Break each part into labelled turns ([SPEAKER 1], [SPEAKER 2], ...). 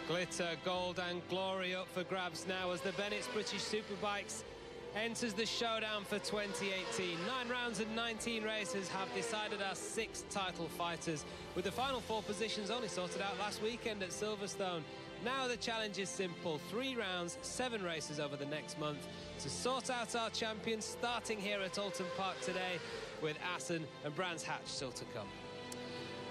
[SPEAKER 1] Glitter, gold and glory up for grabs now as the Bennett's British Superbikes enters the showdown for 2018. 9 rounds and 19 races have decided our 6 title fighters, with the final 4 positions only sorted out last weekend at Silverstone. Now the challenge is simple: 3 rounds, 7 races over the next month to sort out our champions, starting here at Oulton Park today, with Assen and Brands Hatch still to come.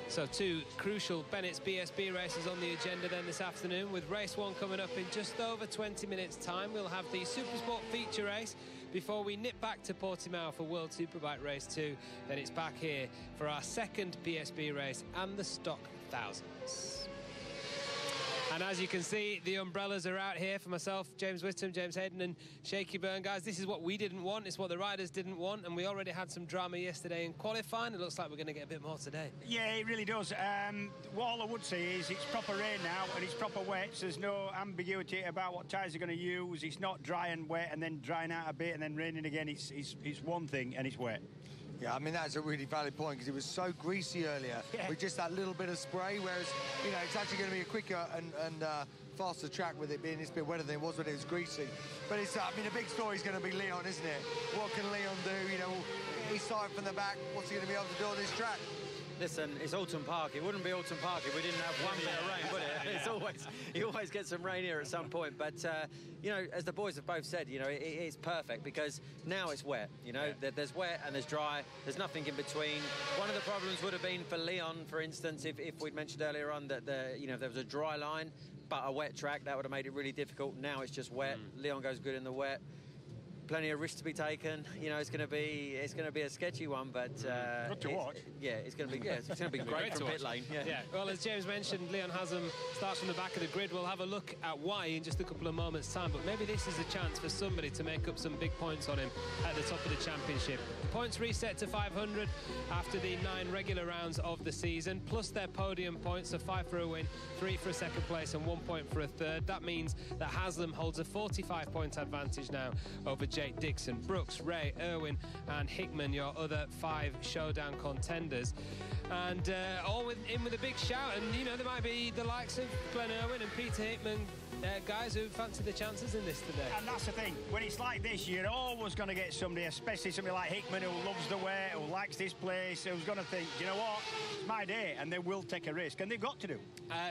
[SPEAKER 1] So 2 crucial Bennett's BSB races on the agenda then this afternoon, with race 1 coming up in just over 20 minutes time. We'll have the Supersport feature race before we nip back to Portimao for World Superbike Race 2. Then it's back here for our second BSB race and the Stock Thousands. And as you can see, the umbrellas are out here for myself, James Whittam, James Hayden and Shaky Byrne. Guys, this is what we didn't want. It's what the riders didn't want. And we already had some drama yesterday in qualifying. It looks like we're going to get a bit more today. Yeah, it really does. What all I would say is it's proper rain now and it's proper wet. So there's no ambiguity about what tyres they're going to use. It's not dry and wet and then drying out a bit and then raining again. It's one thing and it's wet.
[SPEAKER 2] Yeah, I mean, that's a really valid point, because it was so greasy earlier with just that little bit of spray, whereas, you know, it's actually going to be a quicker and faster track with it being this bit wetter than it was when it was greasy. But it's, I mean, the big story is going to be Leon, isn't it? What can Leon do? You know, he's starting from the back. What's he going to be able to do on this track?
[SPEAKER 3] Listen, it's Oulton Park. It wouldn't be Oulton Park if we didn't have one bit of rain, would it? It's always, you always get some rain here at some point. But, you know, as the boys have both said, you know, it's perfect because now it's wet. You know, there's wet and there's dry. There's nothing in between. One of the problems would have been for Leon, for instance, if we'd mentioned earlier on that, you know, there was a dry line, but a wet track, that would have made it really difficult. Now it's just wet. Leon goes good in the wet. Plenty of risks to be taken. You know, it's going to be a sketchy one, but
[SPEAKER 1] good to watch.
[SPEAKER 3] It's going to be great from pit lane. Yeah.
[SPEAKER 1] Well, as James mentioned, Leon Haslam starts from the back of the grid. We'll have a look at why in just a couple of moments' time. But maybe this is a chance for somebody to make up some big points on him at the top of the championship. Points reset to 500 after the 9 regular rounds of the season, plus their podium points, so 5 for a win, 3 for a second place, and 1 point for a third. That means that Haslam holds a 45-point advantage now over Jake Dixon, Brooks, Ray, Irwin and Hickman, your other 5 showdown contenders. And all in with a big shout. And, you know, there might be the likes of Glenn Irwin and Peter Hickman, guys who fancy the chances in this today.
[SPEAKER 4] And that's the thing, when it's like this, you're always going to get somebody, especially somebody like Hickman, who loves the wet, who likes this place, who's going to think, you know what, it's my day, and they will take a risk, and they've got to do.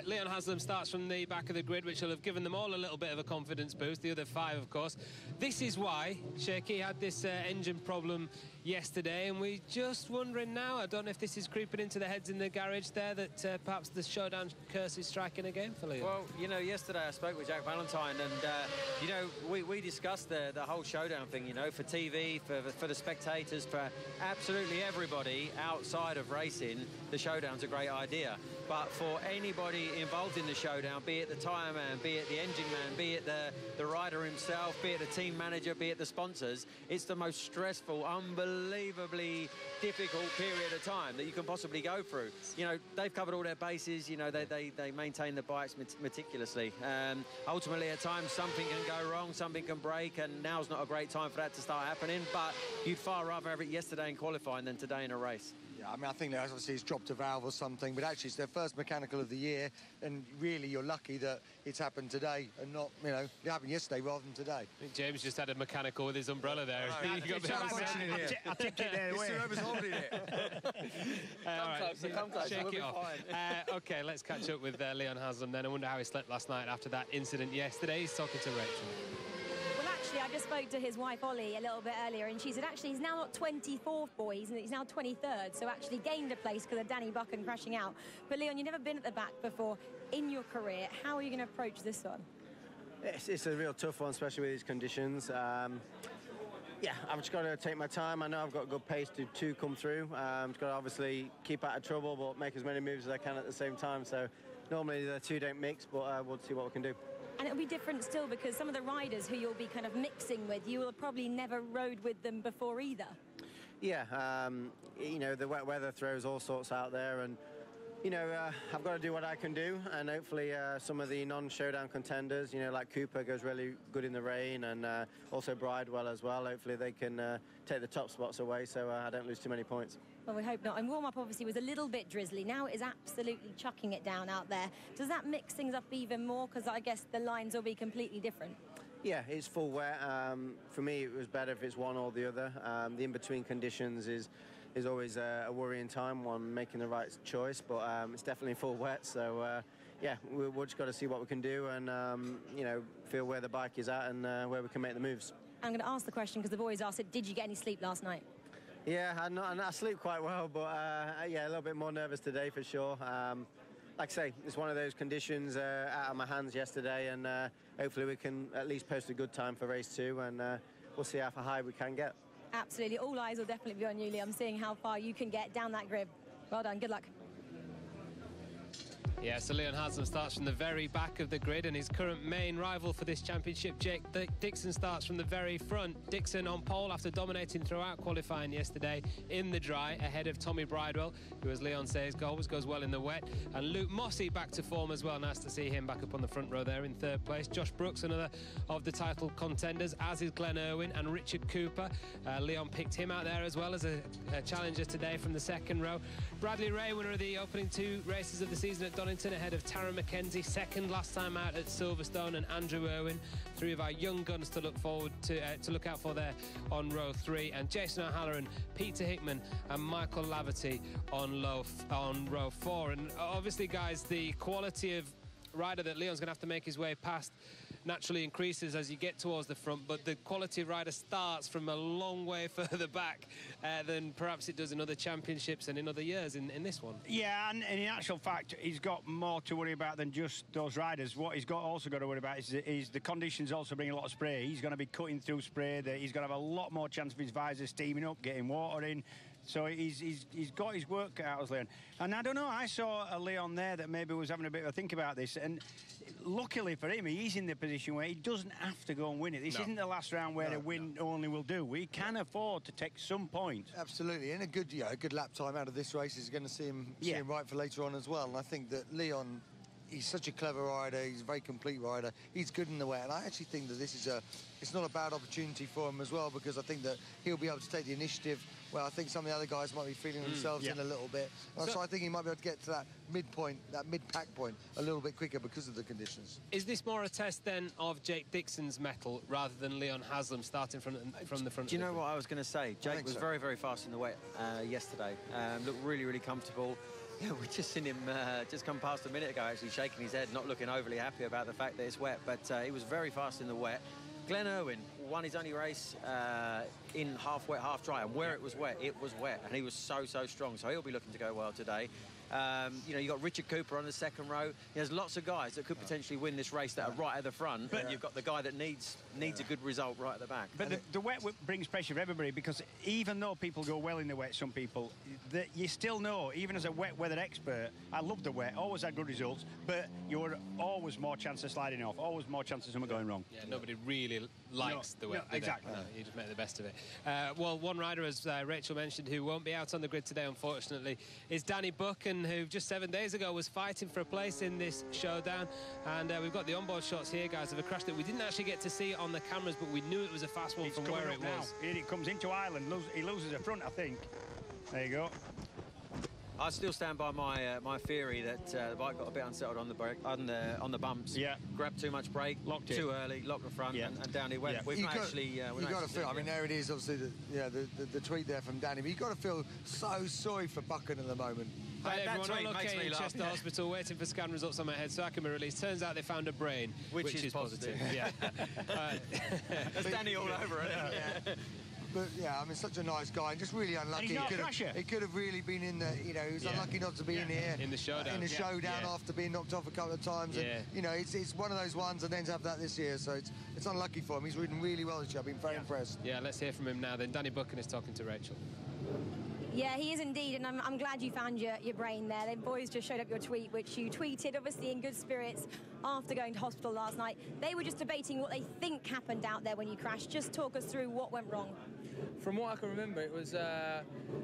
[SPEAKER 1] Leon Haslam starts from the back of the grid, which will have given them all a little bit of a confidence boost, the other 5, of course. This is why Shaky had this engine problem yesterday, and we're just wondering now, I don't know if this is creeping into the heads in the garage there, that perhaps the showdown curse is striking again for Leon.
[SPEAKER 3] Well, you know, yesterday I spoke with Jack Valentine, and you know, we discussed the whole showdown thing, you know, for TV, for the spectators, for absolutely everybody outside of racing. The showdown's a great idea, but for anybody involved in the showdown, be it the tyre man, be it the engine man, be it the rider himself, be it the team manager, be it the sponsors, it's the most stressful, unbelievably difficult period of time that you can possibly go through. You know, they've covered all their bases, you know, they maintain the bikes meticulously. Ultimately, at times, something can go wrong, something can break, and now's not a great time for that to start happening, but you'd far rather have it yesterday in qualifying than today in a race.
[SPEAKER 2] Yeah, I mean, I think that obviously it's dropped a valve or something, but actually it's their first mechanical of the year, and really you're lucky that it's happened today and not, you know, it happened yesterday rather than today.
[SPEAKER 1] I think James just had a mechanical with his umbrella there.
[SPEAKER 4] I tipped it there away.
[SPEAKER 2] It's whoever's holding it.
[SPEAKER 1] All right,
[SPEAKER 3] come close,
[SPEAKER 1] shake
[SPEAKER 3] we'll
[SPEAKER 1] it
[SPEAKER 3] be
[SPEAKER 1] off.
[SPEAKER 3] fine.
[SPEAKER 1] OK, let's catch up with Leon Haslam then. I wonder how he slept last night after that incident yesterday. He's talking to Rachel.
[SPEAKER 5] I just spoke to his wife Ollie a little bit earlier, and she said actually he's now not 24th, boys, and he's now 23rd, so actually gained a place because of Danny Buchan crashing out. But Leon, you've never been at the back before in your career. How are you going to approach this one?
[SPEAKER 6] It's a real tough one, especially with these conditions. Yeah, I've just got to take my time. I know I've got a good pace to come through. Just got to obviously keep out of trouble, but make as many moves as I can at the same time. So normally the two don't mix, but we'll see what we can do.
[SPEAKER 5] And it'll be different still because some of the riders who you'll be kind of mixing with, you will have probably never rode with them before either.
[SPEAKER 6] Yeah, you know, the wet weather throws all sorts out there, and you know, I've got to do what I can do, and hopefully some of the non-showdown contenders, you know, like Cooper goes really good in the rain, and also Bridewell as well. Hopefully they can take the top spots away, so I don't lose too many points.
[SPEAKER 5] Well, we hope not. And warm-up obviously was a little bit drizzly. Now it is absolutely chucking it down out there. Does that mix things up even more? Because I guess the lines will be completely different.
[SPEAKER 6] Yeah, it's full wet. For me, it was better if it's one or the other. The in-between conditions is always a worrying time when making the right choice, but it's definitely full wet, so yeah, we've just got to see what we can do and you know, feel where the bike is at and where we can make the moves.
[SPEAKER 5] I'm going to ask the question because the boys asked it, did you get any sleep last night?
[SPEAKER 6] Yeah, I sleep quite well, but yeah, a little bit more nervous today for sure. Like I say, it's one of those conditions out of my hands yesterday, and hopefully we can at least post a good time for race 2, and we'll see how high we can get.
[SPEAKER 5] Absolutely. All eyes will definitely be on you, Liam, seeing how far you can get down that grid. Well done. Good luck.
[SPEAKER 1] Yeah, so Leon Haslam starts from the very back of the grid, and his current main rival for this championship, Jake Dixon, starts from the very front. Dixon on pole after dominating throughout qualifying yesterday in the dry, ahead of Tommy Bridewell, who, as Leon says, always goes well in the wet. And Luke Mossey back to form as well. Nice to see him back up on the front row there in third place. Josh Brooks, another of the title contenders, as is Glenn Irwin and Richard Cooper. Leon picked him out there as well as a challenger today from the second row. Bradley Ray, winner of the opening 2 races of the season at Donington, ahead of Tara McKenzie, second last time out at Silverstone, and Andrew Irwin, 3 of our young guns to look forward to look out for there on row 3, and Jason O'Halloran, Peter Hickman and Michael Laverty on row 4. And obviously, guys, the quality of rider that Leon's going to have to make his way past naturally increases as you get towards the front, but the quality of rider starts from a long way further back than perhaps it does in other championships and in other years in this one.
[SPEAKER 4] Yeah, and in actual fact, he's got more to worry about than just those riders. What he's also got to worry about is the conditions also bring a lot of spray. He's going to be cutting through spray. He's going to have a lot more chance of his visor steaming up, getting water in. So he's got his work out as Leon. And I don't know, I saw a Leon there that maybe was having a bit of a think about this. And luckily for him, he's in the position where he doesn't have to go and win it. This isn't the last round where a win only will do. We can afford to take some points.
[SPEAKER 2] Absolutely. And a good lap time out of this race is going to see him right for later on as well. And I think that Leon, he's such a clever rider. He's a very complete rider. He's good in the wet. And I actually think that this is it's not a bad opportunity for him as well, because I think that he'll be able to take the initiative where I think some of the other guys might be feeling themselves in a little bit. So I think he might be able to get to that mid-point, that mid-pack point, a little bit quicker because of the conditions.
[SPEAKER 1] Is this more a test then of Jake Dixon's mettle rather than Leon Haslam starting from the front?
[SPEAKER 3] Do you know what I was going to say? Jake was very, very fast in the wet yesterday. Looked really, really comfortable. Yeah, we just seen him just come past a minute ago, actually shaking his head, not looking overly happy about the fact that it's wet, but he was very fast in the wet. Glenn Irwin won his only race in half wet, half dry, and where it was wet, and he was so strong, so he'll be looking to go well today. You know, you've got Richard Cooper on the second row. There's lots of guys that could potentially win this race that are right at the front, but you've got the guy that needs a good result right at the back.
[SPEAKER 4] But the wet brings pressure for everybody, because even though people go well in the wet, some people, you still know, even as a wet weather expert, I love the wet, always had good results, but you're always more chance of sliding off, always more chance of something going wrong.
[SPEAKER 1] Yeah, nobody really likes the wet.
[SPEAKER 4] No, exactly.
[SPEAKER 1] No, you just make the best of it. Well, one rider, as Rachel mentioned, who won't be out on the grid today, unfortunately, is Danny Buchan, who just 7 days ago was fighting for a place in this showdown. And we've got the onboard shots here, guys, of a crash that we didn't actually get to see on the cameras, but we knew it was a fast one from where it was.
[SPEAKER 4] Here it comes into Ireland. He loses a front, I think. There you go.
[SPEAKER 3] I still stand by my theory that the bike got a bit unsettled on the brake, on the bumps. Yeah. Grabbed too much brake, locked too early, locked the front, and down he went. We've not actually.
[SPEAKER 2] You've got to feel. I mean, there it is. Obviously, the tweet there from Danny. But you've got to feel so sorry for Buchan at the moment.
[SPEAKER 1] Hi everyone, all okay in Chester Hospital, waiting for scan results on my head so I can be released. Turns out they found a brain, which is positive. Yeah.
[SPEAKER 3] That's Danny all over it.
[SPEAKER 2] But yeah, I mean, such a nice guy, and just really unlucky. He could have really been in the, you know, he was unlucky not to be in here.
[SPEAKER 1] In the showdown.
[SPEAKER 2] In the showdown after being knocked off a couple of times. And, you know, it's one of those ones, and then to have that this year, so it's unlucky for him. He's ridden really well this year. I've been very impressed.
[SPEAKER 1] Yeah, let's hear from him now then. Danny Buchan is talking to Rachel.
[SPEAKER 5] Yeah, he is indeed, and I'm glad you found your brain there. The boys just showed up your tweet, which you tweeted, obviously in good spirits, after going to hospital last night. They were just debating what they think happened out there when you crashed. Just talk us through what went wrong.
[SPEAKER 7] from what I can remember, it was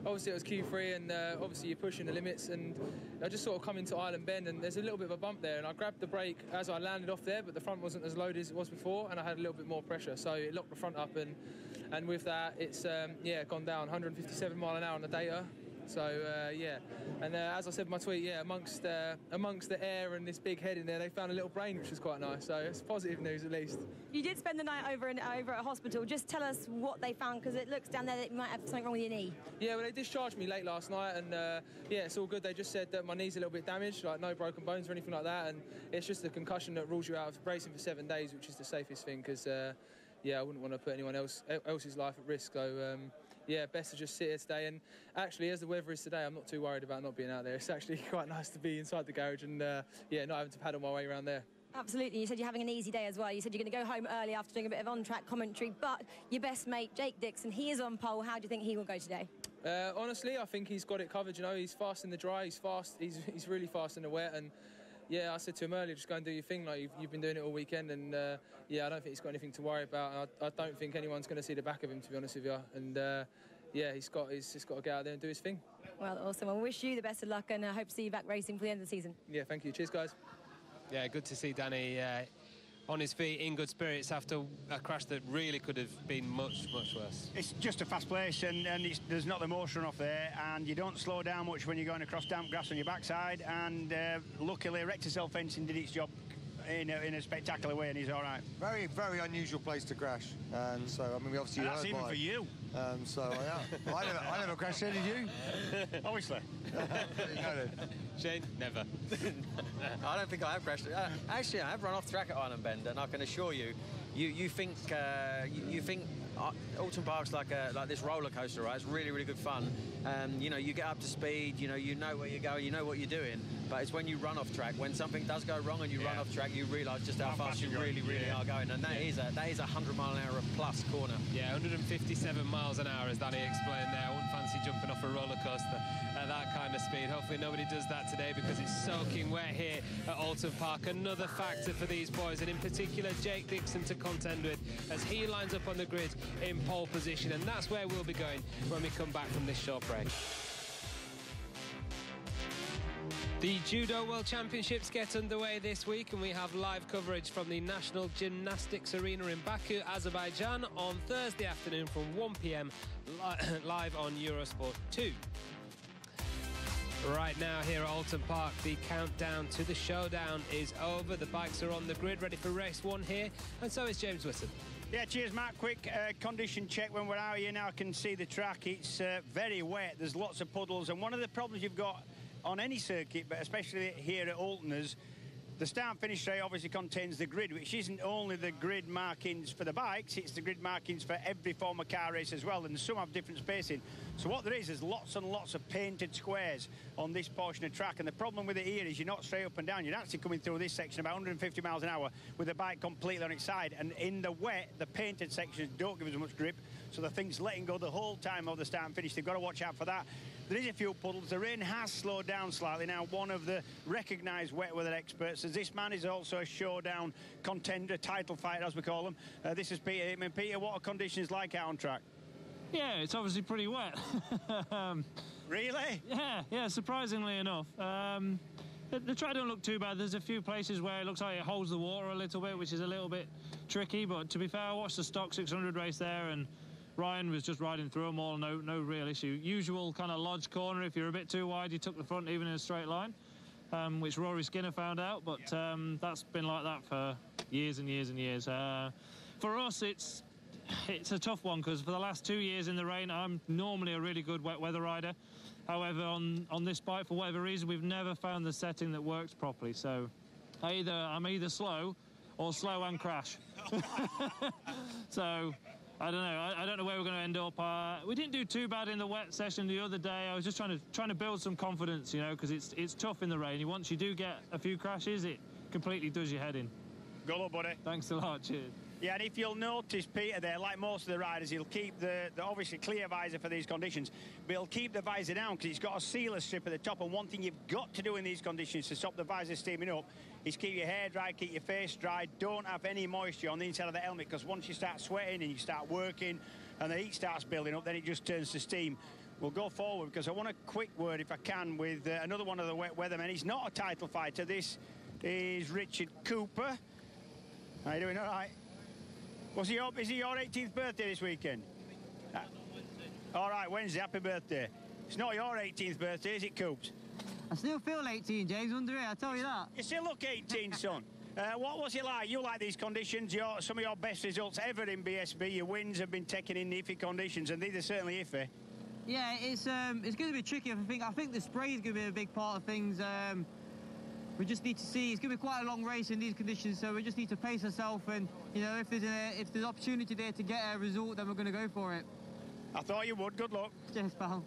[SPEAKER 7] obviously it was Q3, and obviously you're pushing the limits, and I just sort of come into Island Bend, and there's a little bit of a bump there, and I grabbed the brake as I landed off there, but the front wasn't as loaded as it was before, and I had a little bit more pressure, so it locked the front up, and with that, it's yeah, gone down 157 mile an hour on the data. So yeah, and as I said in my tweet, yeah, amongst the air and this big head in there, they found a little brain, which was quite nice. So it's positive news at least.
[SPEAKER 5] You did spend the night over at hospital. Just tell us what they found, because it looks down there that you might have something wrong with your knee.
[SPEAKER 7] Yeah, well, they discharged me late last night, and yeah, it's all good. They just said that my knee's a little bit damaged, like no broken bones or anything like that, and it's just a concussion that rules you out of racing for 7 days, which is the safest thing, because yeah, I wouldn't want to put anyone else's life at risk. So yeah, best to just sit here today. And actually, as the weather is today, I'm not too worried about not being out there. It's actually quite nice to be inside the garage and yeah, not having to paddle my way around there.
[SPEAKER 5] Absolutely. You said you're having an easy day as well. You said you're going to go home early after doing a bit of on-track commentary, but your best mate, Jake Dixon, he is on pole. How do you think he will go today?
[SPEAKER 7] Honestly, I think he's got it covered. You know, he's fast in the dry, he's fast, he's really fast in the wet, and yeah, I said to him earlier, just go and do your thing. Like you've been doing it all weekend, and yeah, I don't think he's got anything to worry about. I don't think anyone's going to see the back of him, to be honest with you. And yeah, he's just got to get out there and do his thing.
[SPEAKER 5] Well, awesome. I wish you the best of luck, and I hope to see you back racing for the end of the season.
[SPEAKER 7] Yeah, thank you. Cheers, guys.
[SPEAKER 1] Yeah, good to see Danny on his feet, in good spirits after a crash that really could have been much, much worse.
[SPEAKER 4] It's just a fast place, and there's not the motion off there, and you don't slow down much when you're going across damp grass on your backside, and luckily rector fencing did its job in a spectacular way, and he's all right.
[SPEAKER 2] Very, very unusual place to crash, and so I mean, we obviously
[SPEAKER 4] and that's even for you.
[SPEAKER 2] So yeah, I never crashed. Did you?
[SPEAKER 4] Obviously.
[SPEAKER 1] Shane, never.
[SPEAKER 3] I don't think I have crashed. Actually, I have run off track at Island Bend, and I can assure you, you think Oulton Park's like this roller coaster, right? It's really, really good fun. You know, you get up to speed. You know where you're going. You know what you're doing. But it's when you run off track, when something does go wrong and you run off track, you realise just how fast you really are going. And that is a 100 mile an hour plus corner.
[SPEAKER 1] Yeah, 157 miles an hour, as Danny explained there. I wouldn't fancy jumping off a roller coaster at that kind of speed. Hopefully nobody does that today, because it's soaking wet here at Oulton Park. Another factor for these boys, and in particular Jake Dixon to contend with as he lines up on the grid in pole position, and that's where we'll be going when we come back from this short break. The Judo World Championships get underway this week, and we have live coverage from the National Gymnastics Arena in Baku, Azerbaijan on Thursday afternoon from 1 p.m. live on Eurosport 2. Right now here at Oulton Park, the countdown to the showdown is over. The bikes are on the grid, ready for race 1 here, and so is James Whitton.
[SPEAKER 4] Yeah, cheers, Matt. Quick condition check when we're out here now. I can see the track. It's very wet. There's lots of puddles, and one of the problems you've got on any circuit, but especially here at Oulton, is the start-finish straight obviously contains the grid, which isn't only the grid markings for the bikes, it's the grid markings for every form of car race as well, and some have different spacing. So what there is lots and lots of painted squares on this portion of track, and the problem with it here is you're not straight up and down. You're actually coming through this section about 150 miles an hour with the bike completely on its side, and in the wet, the painted sections don't give us much grip, so the thing's letting go the whole time of the start and finish. They've got to watch out for that. There is a few puddles. The rain has slowed down slightly now. One of the recognised wet weather experts, as this man is also a showdown contender, title fighter, as we call them. This is Peter Hickman. Peter, what are conditions like out on track?
[SPEAKER 8] Yeah, it's obviously pretty wet.
[SPEAKER 4] Really?
[SPEAKER 8] Yeah, surprisingly enough. The track don't look too bad. There's a few places where it looks like it holds the water a little bit, which is a little bit tricky, but to be fair, I watched the stock 600 race there, and Ryan was just riding through them all, no real issue. Usual kind of lodge corner, if you're a bit too wide, you took the front even in a straight line, which Rory Skinner found out, but that's been like that for years and years and years. For us, it's a tough one, because for the last 2 years in the rain, I'm normally a really good wet weather rider. However, on this bike, for whatever reason, we've never found the setting that works properly. So I'm either slow or slow and crash. So I don't know. I don't know where we're going to end up. We didn't do too bad in the wet session the other day. I was just trying to build some confidence, you know, because it's tough in the rain. Once you do get a few crashes, it completely does your head in.
[SPEAKER 4] Good luck, buddy.
[SPEAKER 8] Thanks a lot. Cheers.
[SPEAKER 4] Yeah, and if you'll notice, Peter there, like most of the riders, he'll keep the obviously clear visor for these conditions, but he'll keep the visor down because he's got a sealer strip at the top, and one thing you've got to do in these conditions to stop the visor steaming up is keep your hair dry, keep your face dry, don't have any moisture on the inside of the helmet, because once you start sweating and you start working, and the heat starts building up, then it just turns to steam. We'll go forward because I want a quick word, if I can, with another one of the wet weathermen. He's not a title fighter. This is Richard Cooper. How you doing? All right. Is it your 18th birthday this weekend? All right, Wednesday. Happy birthday. It's not your 18th birthday, is it, Coops?
[SPEAKER 9] I still feel 18, James, under here, I tell you that.
[SPEAKER 4] You still look 18, son. What was it like? You like these conditions? Some of your best results ever in BSB. Your wins have been taken in iffy conditions, and these are certainly iffy.
[SPEAKER 9] Yeah, it's going to be tricky. I think the spray is going to be a big part of things. We just need to see. It's going to be quite a long race in these conditions, so we just need to pace ourselves. And you know, if there's opportunity there to get a result, then we're going to go for it.
[SPEAKER 4] I thought you would. Good luck.
[SPEAKER 9] Cheers, pal.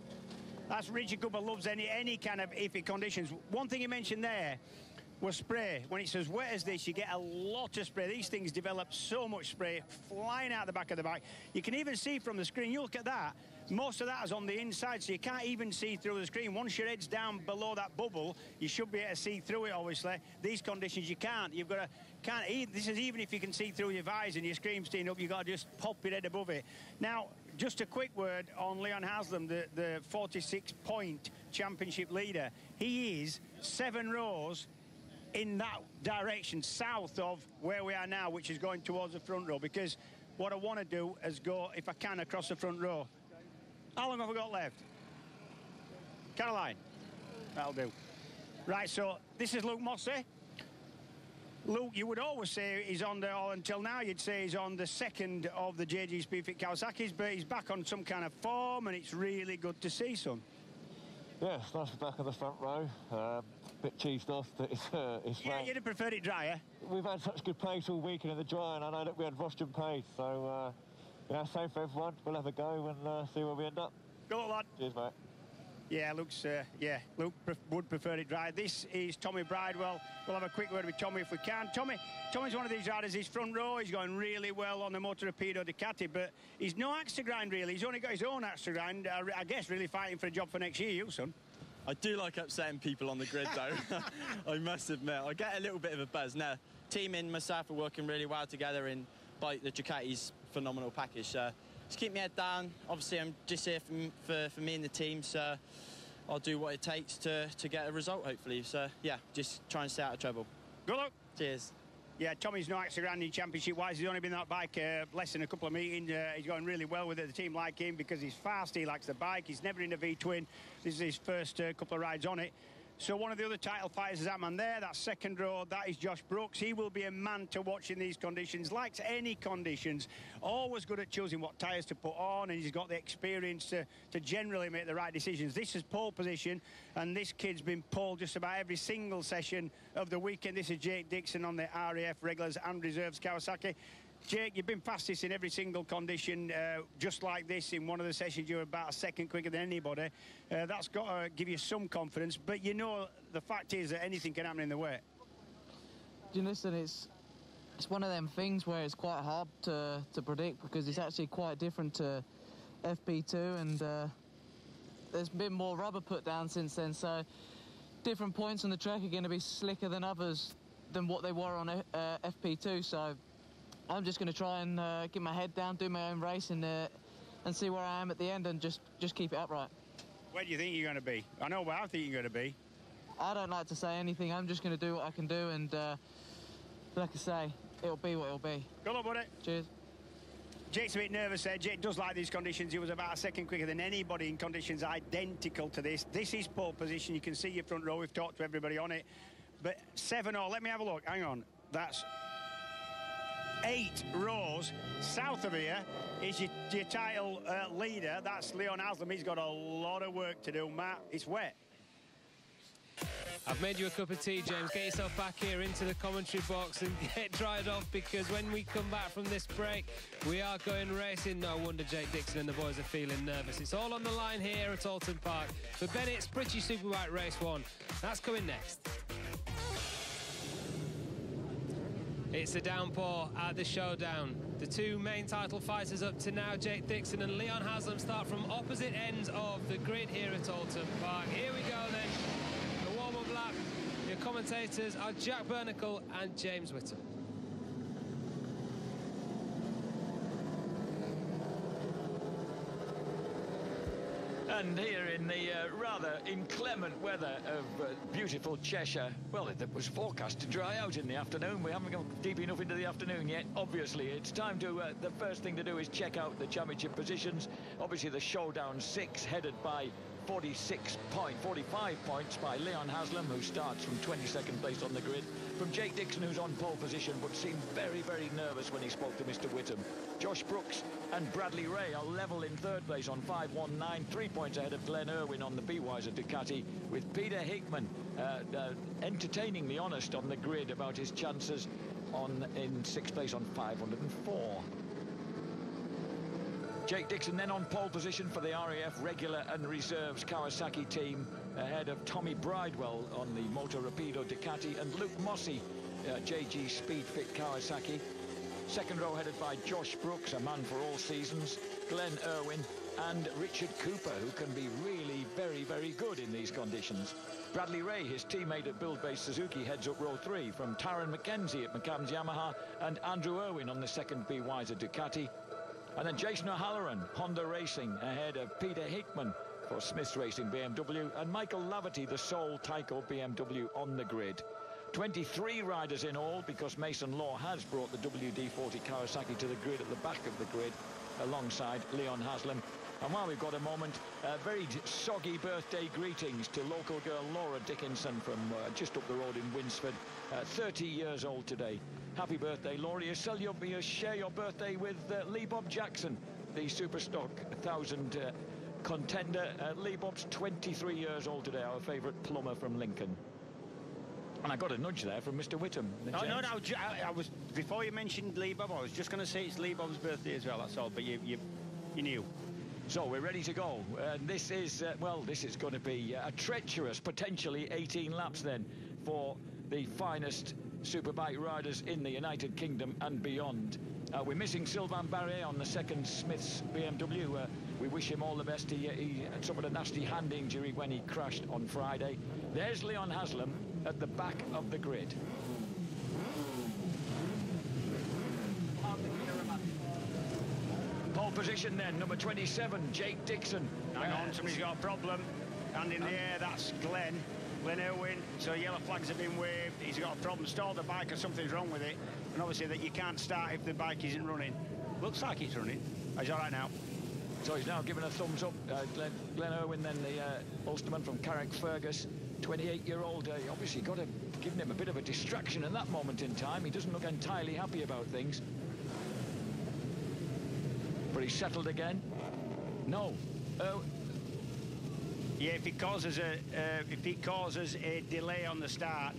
[SPEAKER 4] That's Richard Cooper. Loves any kind of iffy conditions. One thing you mentioned there was spray. When it's as wet as this, you get a lot of spray. These things develop so much spray flying out the back of the bike. You can even see from the screen. You look at that. Most of that is on the inside, so you can't even see through the screen. Once your head's down below that bubble, you should be able to see through it, obviously. These conditions, you can't. You've got to... This is even if you can see through your visor and your screen's steamed up, you've got to just pop your head above it. Now, just a quick word on Leon Haslam, the 46-point championship leader. He is 7 rows in that direction, south of where we are now, which is going towards the front row, because what I want to do is go, if I can, across the front row. How long have we got left? Caroline? That'll do. Right, so this is Luke Mossey. Luke, you would always say he's on or until now you'd say he's on the second of the JG Speedfit Kawasaki's, but he's back on some kind of form, and it's really good to see, son.
[SPEAKER 10] Yeah, it's nice to be back on the front row. Bit cheesed off that it's
[SPEAKER 4] Yeah, you'd have preferred it drier.
[SPEAKER 10] We've had such good pace all weekend in the dry, and I know that we had Russian pace, so you know, same for everyone. We'll have a go and see where we end up.
[SPEAKER 4] Good luck, lad.
[SPEAKER 10] Cheers, mate.
[SPEAKER 4] Yeah, Luke would prefer it dry. This is Tommy Bridewell. We'll have a quick word with Tommy if we can. Tommy's one of these riders. He's front row. He's going really well on the Motor Rapido Ducati, but he's no axe to grind, really. He's only got his own axe to grind. I guess really fighting for a job for next year, you, son.
[SPEAKER 11] I do like upsetting people on the grid, though. I must admit. I get a little bit of a buzz. Now, team and myself are working really well together in the Ducati's phenomenal package. Just keep my head down. Obviously, I'm just here for me and the team, so I'll do what it takes to get a result, hopefully. So, yeah, just try and stay out of trouble.
[SPEAKER 4] Good luck.
[SPEAKER 11] Cheers.
[SPEAKER 4] Yeah, Tommy's no axe to grind in championship-wise. He's only been on that bike less than a couple of meetings. He's going really well with it. The team like him because he's fast, he likes the bike. He's never in a V-twin. This is his first couple of rides on it. So one of the other title fighters is that man there, that second row, that is Josh Brooks. He will be a man to watch in these conditions, likes any conditions, always good at choosing what tyres to put on, and he's got the experience to generally make the right decisions. This is pole position, and this kid's been pole just about every single session of the weekend. This is Jake Dixon on the RAF regulars and reserves Kawasaki. Jake, you've been fastest in every single condition, just like this. In one of the sessions, you were about a second quicker than anybody. That's got to give you some confidence. But, you know, the fact is that anything can happen in the wet.
[SPEAKER 9] You listen, it's one of them things where it's quite hard to predict because it's actually quite different to FP2, and there's been more rubber put down since then. So different points on the track are going to be slicker than others than what they were on FP2. So I'm just going to try and get my head down, do my own race, and see where I am at the end, and just keep it upright.
[SPEAKER 4] Where do you think you're going to be? I know where I think you're going to be.
[SPEAKER 9] I don't like to say anything. I'm just going to do what I can do, and like I say, it'll be what it'll be.
[SPEAKER 4] Good luck, buddy.
[SPEAKER 9] Cheers.
[SPEAKER 4] Jake's a bit nervous there. Jake does like these conditions. He was about a second quicker than anybody in conditions identical to this. This is pole position. You can see your front row. We've talked to everybody on it. But 7-0. Let me have a look. Hang on. That's 8 rows south of here is your title leader. That's Leon Haslam. He's got a lot of work to do, Matt. It's wet.
[SPEAKER 1] I've made you a cup of tea, James. Get yourself back here into the commentary box and get dried off, because when we come back from this break, we are going racing. No wonder Jake Dixon and the boys are feeling nervous. It's all on the line here at Oulton Park for Bennett's British Superbike Race 1. That's coming next. It's a downpour at the showdown. The two main title fighters up to now, Jake Dixon and Leon Haslam, start from opposite ends of the grid here at Oulton Park. Here we go then. The warm-up lap. Your commentators are Jack Bernacle and James Whittam.
[SPEAKER 12] And here in the rather inclement weather of beautiful Cheshire, well, it was forecast to dry out in the afternoon. We haven't gone deep enough into the afternoon yet, obviously. It's time to, the first thing to do is check out the championship positions. Obviously, the showdown 6, headed by 45 points by Leon Haslam, who starts from 22nd place on the grid. From Jake Dixon, who's on pole position, but seemed very, very nervous when he spoke to Mr. Whittam. Josh Brooks and Bradley Ray are level in 3rd place on 5.19, 3 points ahead of Glenn Irwin on the Be-Wiser Ducati, with Peter Hickman entertainingly honest on the grid about his chances in 6th place on 504. Jake Dixon then on pole position for the RAF regular and reserves Kawasaki team, ahead of Tommy Bridewell on the Moto Rapido Ducati, and Luke Mossey, JG Speedfit Kawasaki. Second row headed by Josh Brooks, a man for all seasons, Glenn Irwin, and Richard Cooper, who can be really very, very good in these conditions. Bradley Ray, his teammate at build-based Suzuki, heads up row 3 from Taron McKenzie at McCann's Yamaha, and Andrew Irwin on the second Be-Wiser Ducati. And then Jason O'Halloran, Honda Racing, ahead of Peter Hickman for Smiths Racing BMW, and Michael Laverty, the sole Tyco BMW on the grid. 23 riders in all, because Mason Law has brought the WD-40 Kawasaki to the grid at the back of the grid, alongside Leon Haslam. And while we've got a moment, very soggy birthday greetings to local girl Laura Dickinson from just up the road in Winsford, 30 years old today. Happy birthday, Laura. You share your birthday with Lee Bob Jackson, the Superstock 1000 contender. Lee Bob's 23 years old today, our favourite plumber from Lincoln. And I got a nudge there from Mr. Whittam.
[SPEAKER 4] No, I was, before you mentioned Lee Bob, I was just going to say it's Lee Bob's birthday as well, that's all, but you knew.
[SPEAKER 12] So we're ready to go. This is, well, this is going to be a treacherous, potentially 18 laps then, for the finest Superbike riders in the United Kingdom and beyond. We're missing Sylvain Barret on the second Smiths BMW. We wish him all the best. He suffered a nasty hand injury when he crashed on Friday. There's Leon Haslam at the back of the grid. Pole position then, number 27, Jake Dixon.
[SPEAKER 4] Hang on, somebody's got a problem. Hand in the air, that's Glenn Irwin. So yellow flags have been waved. He's got a problem, stalled the bike or something's wrong with it. And obviously that you can't start if the bike isn't running. Looks like it's running. He's all right now.
[SPEAKER 12] So he's now given a thumbs up. Glenn Irwin, then the Ulsterman from Carrickfergus, 28-year-old. Obviously got to give him a bit of a distraction in that moment in time. He doesn't look entirely happy about things. But he's settled again. No.
[SPEAKER 4] Yeah, if he causes a delay on the start,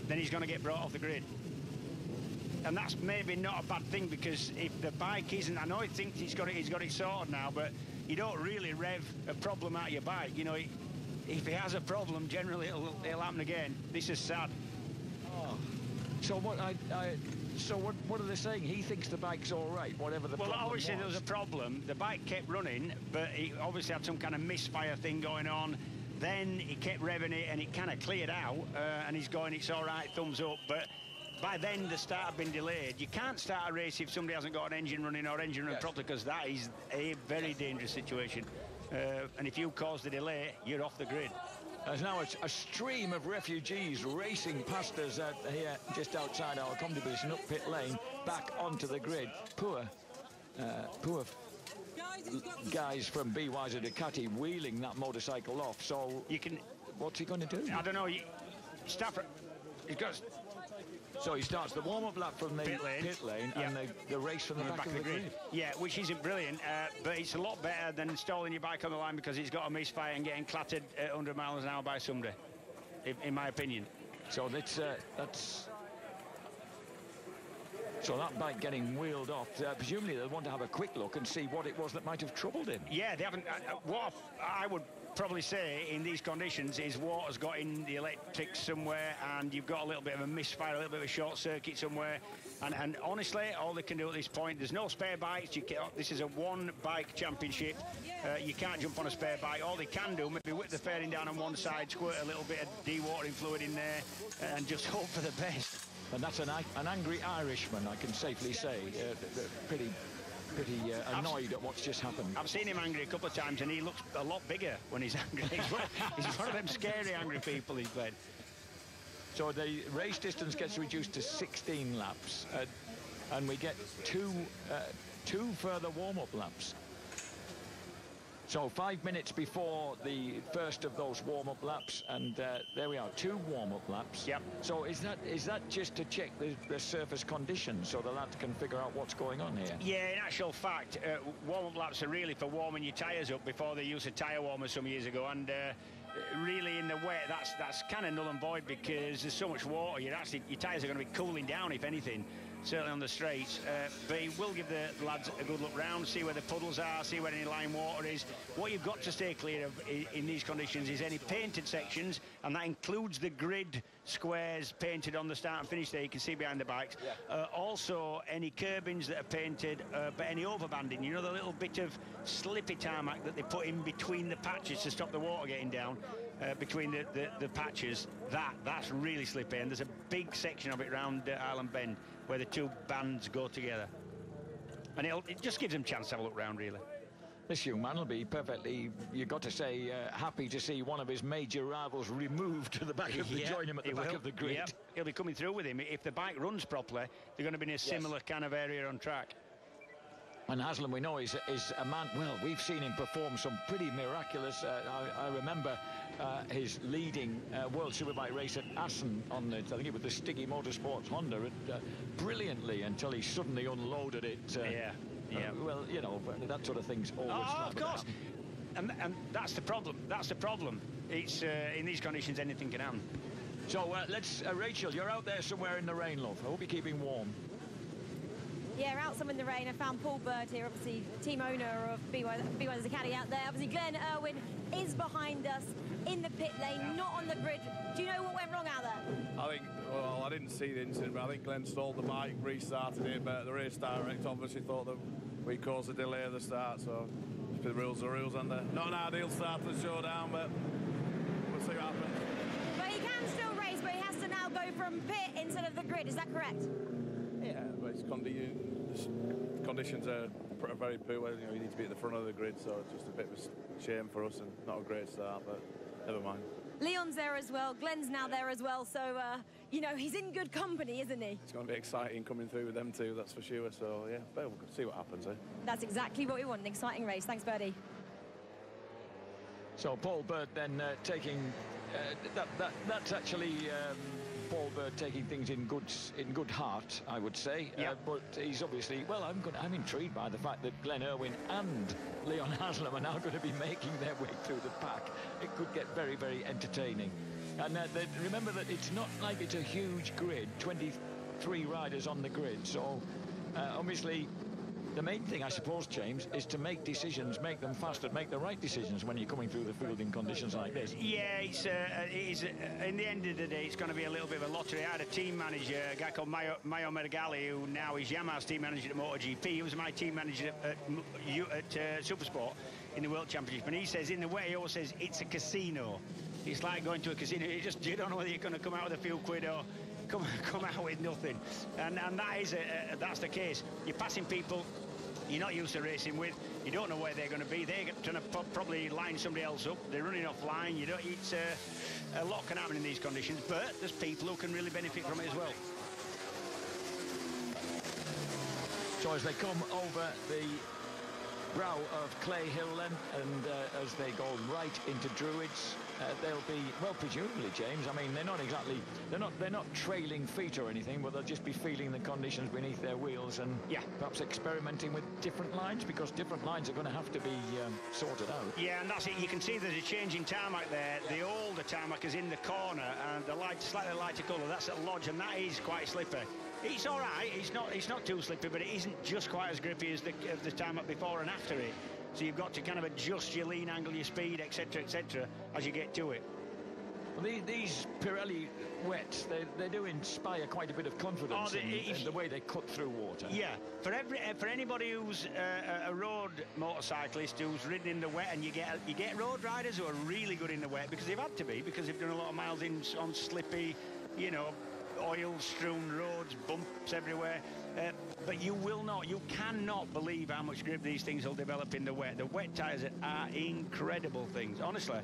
[SPEAKER 4] then he's going to get brought off the grid. And that's maybe not a bad thing, because if the bike isn't, I know he thinks he's got it sorted now, but you don't really rev a problem out of your bike. You know, if he has a problem, generally it'll happen again. This is sad.
[SPEAKER 12] Oh. So what are they saying? He thinks the bike's all right, whatever the problem was.
[SPEAKER 4] Well, obviously there was a problem. The bike kept running, but he obviously had some kind of misfire thing going on. Then he kept revving it, and it kind of cleared out, and he's going, it's all right, thumbs up. But by then, the start had been delayed. You can't start a race if somebody hasn't got an engine running or engine running properly, because that is a very dangerous situation. And if you cause the delay, you're off the grid.
[SPEAKER 12] There's now a stream of refugees racing past us here just outside our comedy position, up pit lane, back onto the grid. Poor guys from Be-Wiser Ducati wheeling that motorcycle off. So you can. What's he going to do?
[SPEAKER 4] I don't know. Stafford. He's got.
[SPEAKER 12] So he starts the warm-up lap from the pit lane and the race from the back of the grid.
[SPEAKER 4] Yeah, which isn't brilliant, but it's a lot better than stalling your bike on the line, because he's got a misfire and getting clattered at 100 miles an hour by somebody, in my opinion.
[SPEAKER 12] So so that bike getting wheeled off, presumably they'll want to have a quick look and see what it was that might have troubled him.
[SPEAKER 4] Yeah, they haven't. What I would probably say in these conditions is water's got in the electrics somewhere, and you've got a little bit of a misfire, a little bit of a short circuit somewhere. And honestly, all they can do at this point, there's no spare bikes. This is a one-bike championship. You can't jump on a spare bike. All they can do, maybe whip the fairing down on one side, squirt a little bit of dewatering fluid in there, and just hope for the best.
[SPEAKER 12] And that's an angry Irishman, I can safely say. Pretty pretty annoyed at what's just happened.
[SPEAKER 4] I've seen him angry a couple of times, and he looks a lot bigger when he's angry. He's one of them scary angry people, he's played.
[SPEAKER 12] So the race distance gets reduced to 16 laps, and we get two further warm-up laps. So 5 minutes before the first of those warm-up laps, and there we are, 2 warm-up laps.
[SPEAKER 4] Yep.
[SPEAKER 12] So is that just to check the surface conditions so the lads can figure out what's going on here?
[SPEAKER 4] Yeah, in actual fact, warm-up laps are really for warming your tyres up before they used a tyre warmer some years ago, and really in the wet, that's kind of null and void because there's so much water. Your tyres are going to be cooling down, if anything, certainly on the straights. But he will give the lads a good look round, see where the puddles are, see where any line water is. What you've got to stay clear of in these conditions is any painted sections, and that includes the grid squares painted on the start and finish there, you can see behind the bikes. Yeah. Also, any curbings that are painted, but any overbanding, you know, the little bit of slippy tarmac that they put in between the patches to stop the water getting down. Between the patches, that's really slippy, and there's a big section of it around Island Bend where the 2 bands go together, and it just gives them a chance to have a look round, really.
[SPEAKER 12] This young man will be perfectly, you've got to say, happy to see one of his major rivals removed to the back of the, join him at the back of the grid.
[SPEAKER 4] Yep. He'll be coming through with him. If the bike runs properly, they're going to be in a similar kind of area on track.
[SPEAKER 12] And Haslam, we know, is a man, well, we've seen him perform some pretty miraculous, I remember his leading World Superbike race at Assen on, I think it was the Stiggy Motorsports Honda, brilliantly until he suddenly unloaded it. Well, you know, that sort of thing's always
[SPEAKER 4] of course. And that's the problem. That's the problem. It's in these conditions, anything can happen.
[SPEAKER 12] So let's, Rachel, you're out there somewhere in the rain, love. I hope you're keeping warm.
[SPEAKER 5] Yeah, out some in the rain. I found Paul Bird here, obviously team owner of BY's Caddy out there. Obviously, Glenn Irwin is behind us in the pit lane, not on the grid. Do you know what went wrong out there?
[SPEAKER 13] I think, well, I didn't see the incident, but I think Glenn stalled the bike, restarted it, but the race direct obviously thought that we caused a delay of the start, so the rules are rules, and not an ideal start to the showdown, but we'll see what happens.
[SPEAKER 5] But he can still race, but he has to now go from pit instead of the grid, is that correct?
[SPEAKER 13] Yeah, but it's conditions are very poor. You know, you need to be at the front of the grid, so it's just a bit of a shame for us and not a great start, but never mind.
[SPEAKER 5] Leon's there as well, Glenn's now there as well, so, you know, he's in good company, isn't he?
[SPEAKER 13] It's going to be exciting coming through with them two, that's for sure, so, yeah, but we'll see what happens, eh?
[SPEAKER 5] That's exactly what we want, an exciting race. Thanks, Birdie.
[SPEAKER 12] So Paul Bird then taking, that's actually... Paul Bird taking things in good heart, I would say.
[SPEAKER 4] Yep.
[SPEAKER 12] But he's obviously, well, I'm intrigued by the fact that Glenn Irwin and Leon Haslam are now going to be making their way through the pack. It could get very, very entertaining. And remember that it's not like it's a huge grid, 23 riders on the grid. So obviously, the main thing, I suppose, James, is to make decisions, make them fast, and make the right decisions when you're coming through the field in conditions like this.
[SPEAKER 4] Yeah, it's in the end of the day, it's going to be a little bit of a lottery. I had a team manager, a guy called Mayo Meregali, who now is Yamaha's team manager at MotoGP. He was my team manager at Supersport in the World Championship. And he says, in the way, he always says, it's a casino. It's like going to a casino. You don't know whether you're going to come out with a few quid or come out with nothing, and that's the case. You're passing people you're not used to racing with. You don't know where they're going to be. They're trying to probably line somebody else up. They're running off line. It's a lot can happen in these conditions, but there's people who can really benefit from it as well.
[SPEAKER 12] So as they come over the brow of Clay Hill then, and as they go right into Druids, they'll be, well, presumably, James, I mean, they're not trailing feet or anything, but they'll just be feeling the conditions beneath their wheels and perhaps experimenting with different lines, because different lines are going to have to be sorted out.
[SPEAKER 4] Yeah, and that's it. You can see there's a change in tarmac there. The older tarmac is in the corner, and the slightly lighter colour, that's at Lodge, and that is quite slippery. It's all right. It's not too slippery, but it isn't just quite as grippy as the tarmac before and after it. So you've got to kind of adjust your lean angle, your speed, etc., as you get to it.
[SPEAKER 12] Well, these Pirelli wets, they do inspire quite a bit of confidence in the way they cut through water.
[SPEAKER 4] Yeah, for anybody who's a road motorcyclist who's ridden in the wet, and you get road riders who are really good in the wet because they've had to be, because they've done a lot of miles on slippy, oil-strewn roads, bumps everywhere. But you cannot believe how much grip these things will develop in the wet. The wet tyres are incredible things. Honestly,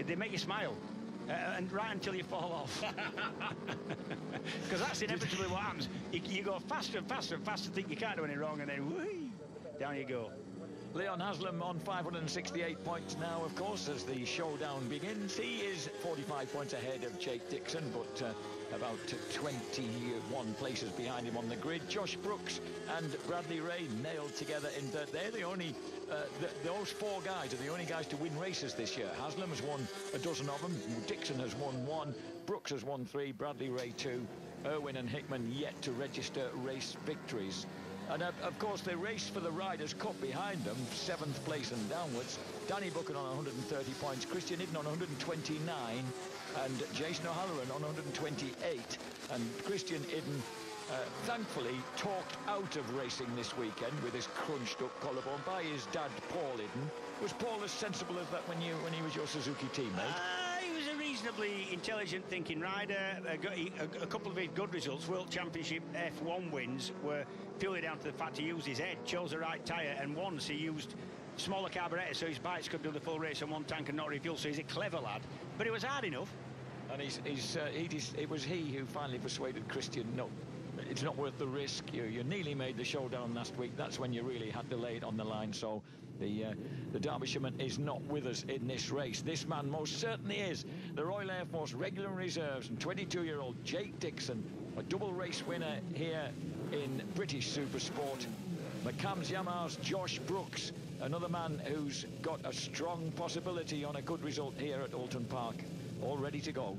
[SPEAKER 4] they make you smile. And right until you fall off. Because that's inevitably what happens. You go faster and faster and faster, think you can't do any wrong, and then whee, down you go.
[SPEAKER 12] Leon Haslam on 568 points now, of course, as the showdown begins. He is 45 points ahead of Jake Dixon, but about 21 places behind him on the grid. Josh Brooks and Bradley Ray nailed together in third. They're the only, those four guys are the only guys to win races this year. Haslam has won a dozen of them. Dixon has won 1. Brooks has won 3. Bradley Ray 2. Irwin and Hickman yet to register race victories. And of course, the race for the Riders' Cup behind them, 7th place and downwards. Danny Buchan on 130 points, Christian Idden on 129, and Jason O'Halloran on 128. And Christian Idden, thankfully, talked out of racing this weekend with his crunched-up collarbone by his dad, Paul Idden. Was Paul as sensible as that when he was your Suzuki teammate?
[SPEAKER 4] He was a reasonably intelligent thinking rider. A couple of his good results, World Championship F1 wins, were purely down to the fact he used his head, chose the right tyre, and once he used smaller carburettor so his bikes could do the full race on one tank and not refuel. So he's a clever lad, but it was hard enough.
[SPEAKER 12] And it was he who finally persuaded Christian, no, it's not worth the risk. You nearly made the showdown last week. That's when you really had to lay it on the line. So the Derbyshireman is not with us in this race. This man most certainly is. The Royal Air Force regular reserves and 22-year-old Jake Dixon, a double race winner here in British Supersport. McCams Yamaha's Josh Brooks, another man who's got a strong possibility on a good result here at Oulton Park, all ready to go.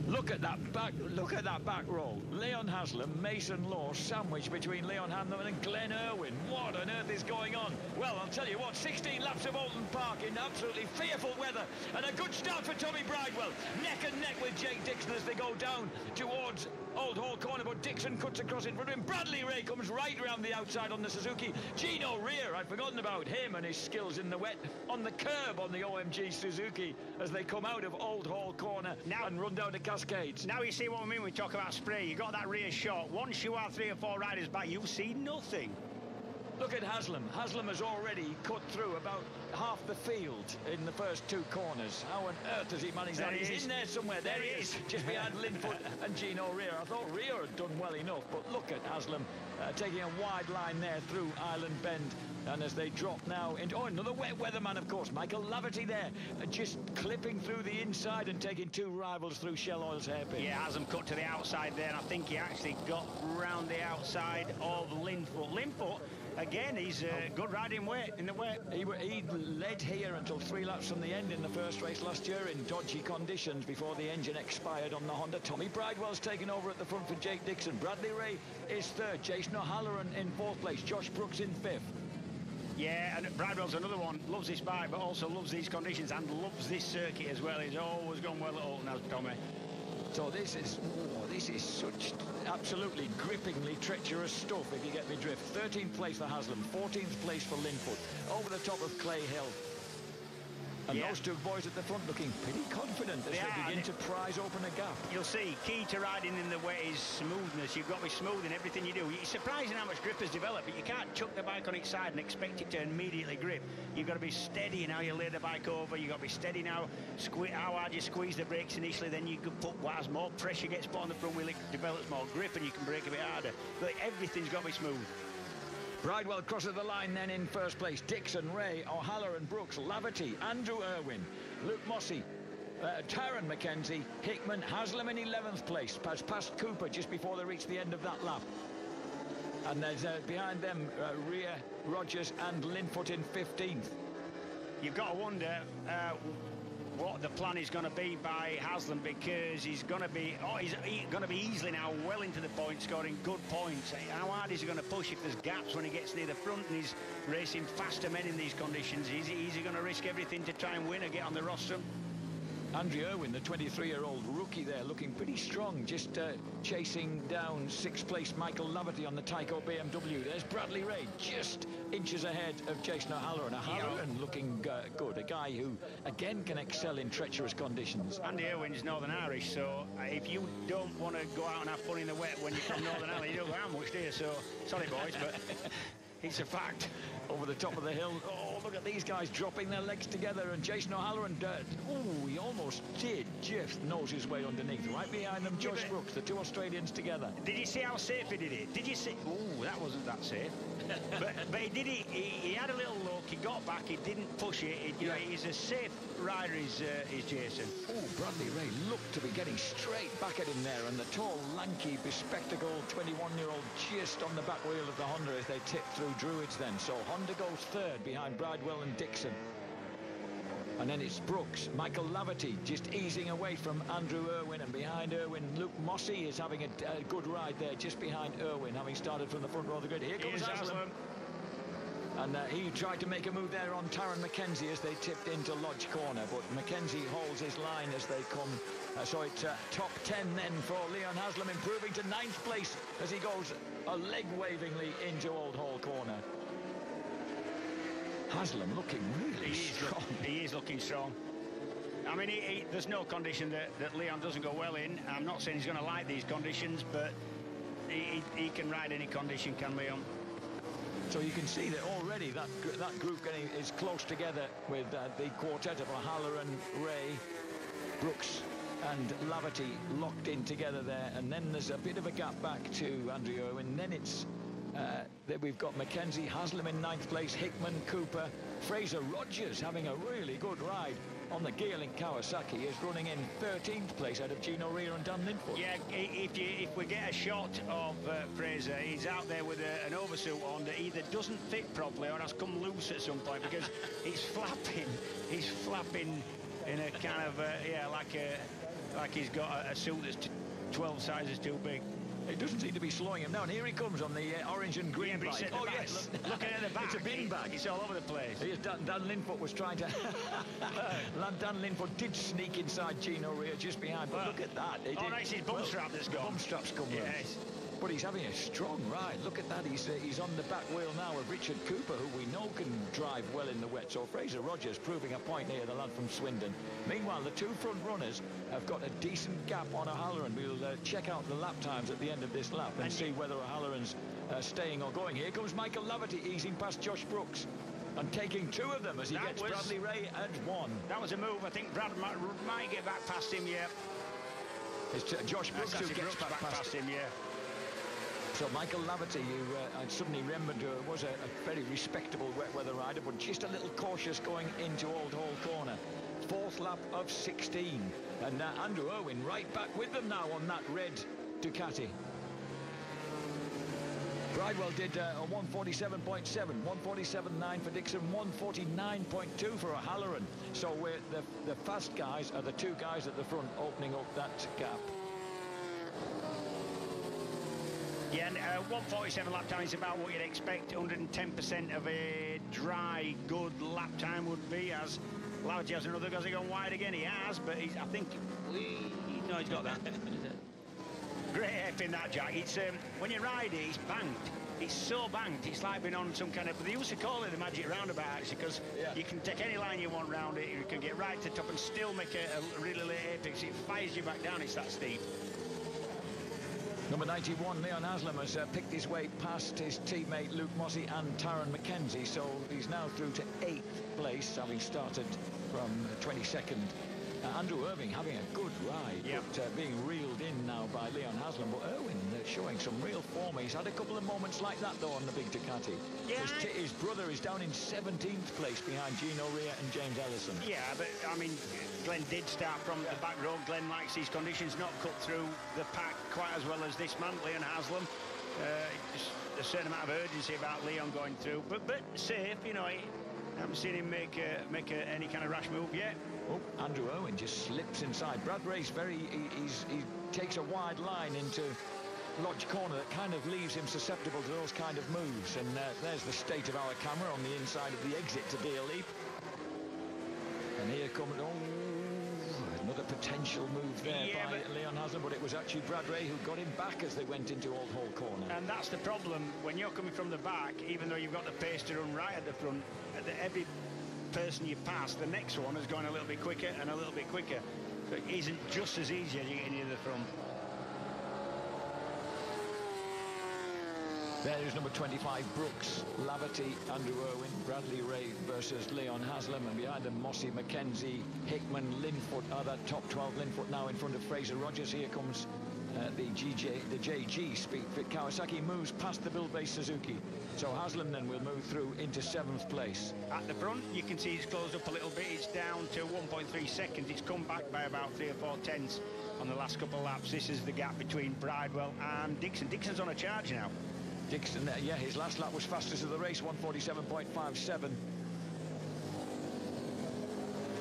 [SPEAKER 12] Look at that back row. Leon Haslam, Mason Law, sandwiched between Leon Haslam and Glenn Irwin. What on earth is going on? Well, I'll tell you what, 16 laps of Oulton Park in absolutely fearful weather, and a good start for Tommy Bridewell. Neck and neck with Jake Dixon as they go down towards Old Hall Corner, but Dixon cuts across in front of him. Bradley Ray comes right around the outside on the Suzuki. Gino Rear, I'd forgotten about him and his skills in the wet on the curb on the OMG Suzuki as they come out of Old Hall Corner now and run down to Cascades.
[SPEAKER 4] Now you see what I mean when we talk about spray. You got that rear shot. Once you are 3 or 4 riders back, you see nothing.
[SPEAKER 12] Look at Haslam. Haslam has already cut through about half the field in the first 2 corners. How on earth does he manage that? He's in there somewhere. There he is, just behind Linfoot and Gino Rear. I thought Rear had done well enough, but look at Haslam taking a wide line there through Island Bend. And as they drop now into... Oh, another wet weather man, of course. Michael Laverty there, just clipping through the inside and taking 2 rivals through Shell Oil's hairpin.
[SPEAKER 4] Yeah, Haslam cut to the outside there, and I think he actually got round the outside of Linfoot. Linfoot, again, he's good riding in the wet.
[SPEAKER 12] He led here until 3 laps from the end in the first race last year in dodgy conditions before the engine expired on the Honda. Tommy Bridewell's taken over at the front for Jake Dixon. Bradley Ray is 3rd. Jason O'Halloran in 4th place. Josh Brooks in 5th.
[SPEAKER 4] Yeah, and Bridewell's another one. Loves this bike, but also loves these conditions and loves this circuit as well. He's always gone well at Oulton, has Tommy.
[SPEAKER 12] So this is such absolutely grippingly treacherous stuff, if you get me drift. 13th place for Haslam, 14th place for Linfoot, over the top of Clay Hill. And those 2 boys at the front looking pretty confident as they begin to prise open a gap.
[SPEAKER 4] You'll see, key to riding in the wet is smoothness. You've got to be smooth in everything you do. It's surprising how much grip has developed, but you can't chuck the bike on its side and expect it to immediately grip. You've got to be steady in how you lay the bike over. You've got to be steady now, how hard you squeeze the brakes initially, then you can put, as more pressure gets put on the front wheel, it develops more grip and you can brake a bit harder. But everything's got to be smooth.
[SPEAKER 12] Bridewell crosses the line then in 1st place. Dixon, Ray, O'Halloran, Brooks, Laverty, Andrew Irwin, Luke Mossey, Taron McKenzie, Hickman, Haslam in 11th place. Past Cooper just before they reach the end of that lap. And there's behind them Rear, Rogers and Linfoot in 15th.
[SPEAKER 4] You've got to wonder what the plan is going to be by Haslam, because he's going to be easily now well into the points, scoring good points. How hard is he going to push if there's gaps when he gets near the front and he's racing faster men in these conditions? Is he going to risk everything to try and win or get on the rostrum?
[SPEAKER 12] Andrew Irwin, the 23-year-old rookie there, looking pretty strong, just chasing down 6th place Michael Laverty on the Tyco BMW. There's Bradley Ray, just inches ahead of Jason O'Halloran. O'Halloran looking good, a guy who, again, can excel in treacherous conditions.
[SPEAKER 4] Andy Irwin's Northern Irish, so if you don't want to go out and have fun in the wet when you're from Northern Ireland, you don't go out much, do you? So, sorry, boys, but it's a fact.
[SPEAKER 12] Over the top of the hill. Oh, look at these guys dropping their legs together, and Jason O'Halloran, he almost did just nose his way underneath. Right behind them, Josh Brooks, the 2 Australians together.
[SPEAKER 4] Did you see how safe he did it? Did you see? Oh, that wasn't that safe. but he did it. He had a little look. He got back. He didn't push it. He's a safe rider, is Jason.
[SPEAKER 12] Oh, Bradley Ray looked to be getting straight back at him there, and the tall, lanky, bespectacled 21-year-old just on the back wheel of the Honda as they tip through Druids then. So Honda goes third behind Bridewell and Dixon. And then it's Brooks, Michael Laverty just easing away from Andrew Irwin, and behind Irwin, Luke Mossey is having a good ride there just behind Irwin, having started from the front row of the grid. Here comes Haslam. And he tried to make a move there on Taron McKenzie as they tipped into Lodge Corner, but McKenzie holds his line as they come. So it's top 10 then for Leon Haslam, improving to 9th place as he goes leg-wavingly into Old Hall Corner. Haslam looking really strong.
[SPEAKER 4] He is looking strong. I mean, there's no condition that Leon doesn't go well in. I'm not saying he's going to like these conditions, but he can ride any condition, can Leon?
[SPEAKER 12] So you can see that already that group is close together with the quartet of O'Halloran, Ray, Brooks and Laverty locked in together there. And then there's a bit of a gap back to Andrew Irwin. Then it's we've got McKenzie, Haslam in 9th place, Hickman, Cooper, Fraser Rogers having a really good ride on the Gearlink Kawasaki, is running in 13th place out of Gino Rea and Dan Linfoot.
[SPEAKER 4] Yeah, if we get a shot of Fraser, he's out there with an oversuit on that either doesn't fit properly or has come loose at some point, because he's flapping in a kind of like he's got a suit that's 12 sizes too big.
[SPEAKER 12] It doesn't seem to be slowing him down. Here he comes on the orange and green bike.
[SPEAKER 4] Oh, yes. Looking at the back.
[SPEAKER 12] It's a bin bag.
[SPEAKER 4] It's all over the place.
[SPEAKER 12] Here's Dan Linfoot was trying to... Dan Linfoot did sneak inside Gino Rea just behind, but look at that.
[SPEAKER 4] It's his bum strap that's gone.
[SPEAKER 12] Bum strap's come
[SPEAKER 4] Yes.
[SPEAKER 12] But he's having a strong ride. Look at that. He's on the back wheel now of Richard Cooper, who we know can drive well in the wet. So Fraser Rogers proving a point here, the lad from Swindon. Meanwhile, the 2 front runners have got a decent gap on O'Halloran. We'll check out the lap times at the end of this lap and see whether O'Halloran's staying or going. Here comes Michael Laverty easing past Josh Brooks and taking 2 of them as he gets Bradley Ray at 1.
[SPEAKER 4] That was a move. I think Brad might get back past him, yeah.
[SPEAKER 12] It's Josh Brooks who gets back past him,
[SPEAKER 4] yeah.
[SPEAKER 12] So Michael Laverty, who I suddenly remembered was a very respectable wet weather rider, but just a little cautious going into Old Hall Corner. 4th lap of 16. And Andrew Irwin right back with them now on that red Ducati. Bridewell did a 147.7, 147.9 for Dixon, 149.2 for O'Halloran. So the fast guys are the 2 guys at the front opening up that gap.
[SPEAKER 4] Yeah, and 147 lap time is about what you'd expect. 110% of a dry, good lap time would be, as Laverty has another. Has he gone wide again? He has, but I think he's got that. Great F in that, Jack. It's when you ride it, it's banked. It's so banked. It's like being on some kind of... They used to call it the magic roundabout, actually, because you can take any line you want round it. You can get right to the top and still make a really late apex. It fires you back down. It's that steep.
[SPEAKER 12] Number 91, Leon Haslam, has picked his way past his teammate Luke Mossey and Taron McKenzie, so he's now through to 8th place, having started from 22nd. Andrew Irving having a good ride, but being reeled in now by Leon Haslam. But Irwin showing some real form. He's had a couple of moments like that, though, on the big Ducati. Yeah, his brother is down in 17th place behind Gino Rea and James Ellison.
[SPEAKER 4] Yeah, but, I mean, Glenn did start from the back row. Glenn likes these conditions, not cut through the pack quite as well as this man, Leon Haslam. Just a certain amount of urgency about Leon going through, but safe, you know. I haven't seen him make any kind of rash move yet.
[SPEAKER 12] Oh, Andrew Irwin just slips inside. Brad Ray's he takes a wide line into Lodge Corner that kind of leaves him susceptible to those kind of moves. And there's the state of our camera on the inside of the exit to Deer Leap. And here comes, Another potential move there by Leon Haslam, but it was actually Brad Ray who got him back as they went into Old Hall Corner.
[SPEAKER 4] And that's the problem when you're coming from the back, even though you've got the pace to run right at the front, every person you pass, the next one is going a little bit quicker and a little bit quicker. So it isn't just as easy as you get into the front.
[SPEAKER 12] There is number 25, Brooks, Laverty, Andrew Irwin, Bradley Ray versus Leon Haslam, and behind them Mossy, McKenzie, Hickman, Linfoot are that top 12. Linfoot now in front of Fraser Rogers. Here comes the JG Speedfit Kawasaki, moves past the Bill Base Suzuki. So Haslam then will move through into 7th place.
[SPEAKER 4] At the front, you can see it's closed up a little bit. It's down to 1.3 seconds. It's come back by about 3 or 4 tenths on the last couple of laps. This is the gap between Bridewell and Dixon. Dixon's on a charge now.
[SPEAKER 12] Dixon, yeah, his last lap was fastest of the race, 1:47.57.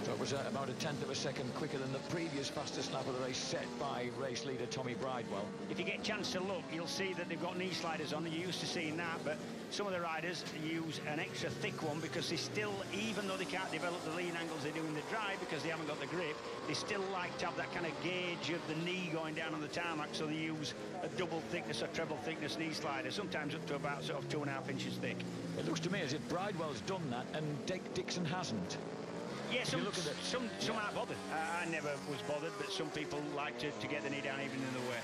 [SPEAKER 12] So it was about a tenth of a second quicker than the previous fastest lap of the race set by race leader Tommy Bridewell.
[SPEAKER 4] If you get a chance to look, you'll see that they've got knee sliders on. You're used to seeing that, but some of the riders use an extra thick one because they still, even though they can't develop the lean angles they do in the drive because they haven't got the grip, they still like to have that kind of gauge of the knee going down on the tarmac, so they use a double thickness or treble thickness knee slider, sometimes up to about sort of 2.5 inches thick.
[SPEAKER 12] It looks to me as if Bridewell's done that and Dixon hasn't.
[SPEAKER 4] Yeah, some aren't bothered. I never was bothered, but some people like to get the knee down even in the way.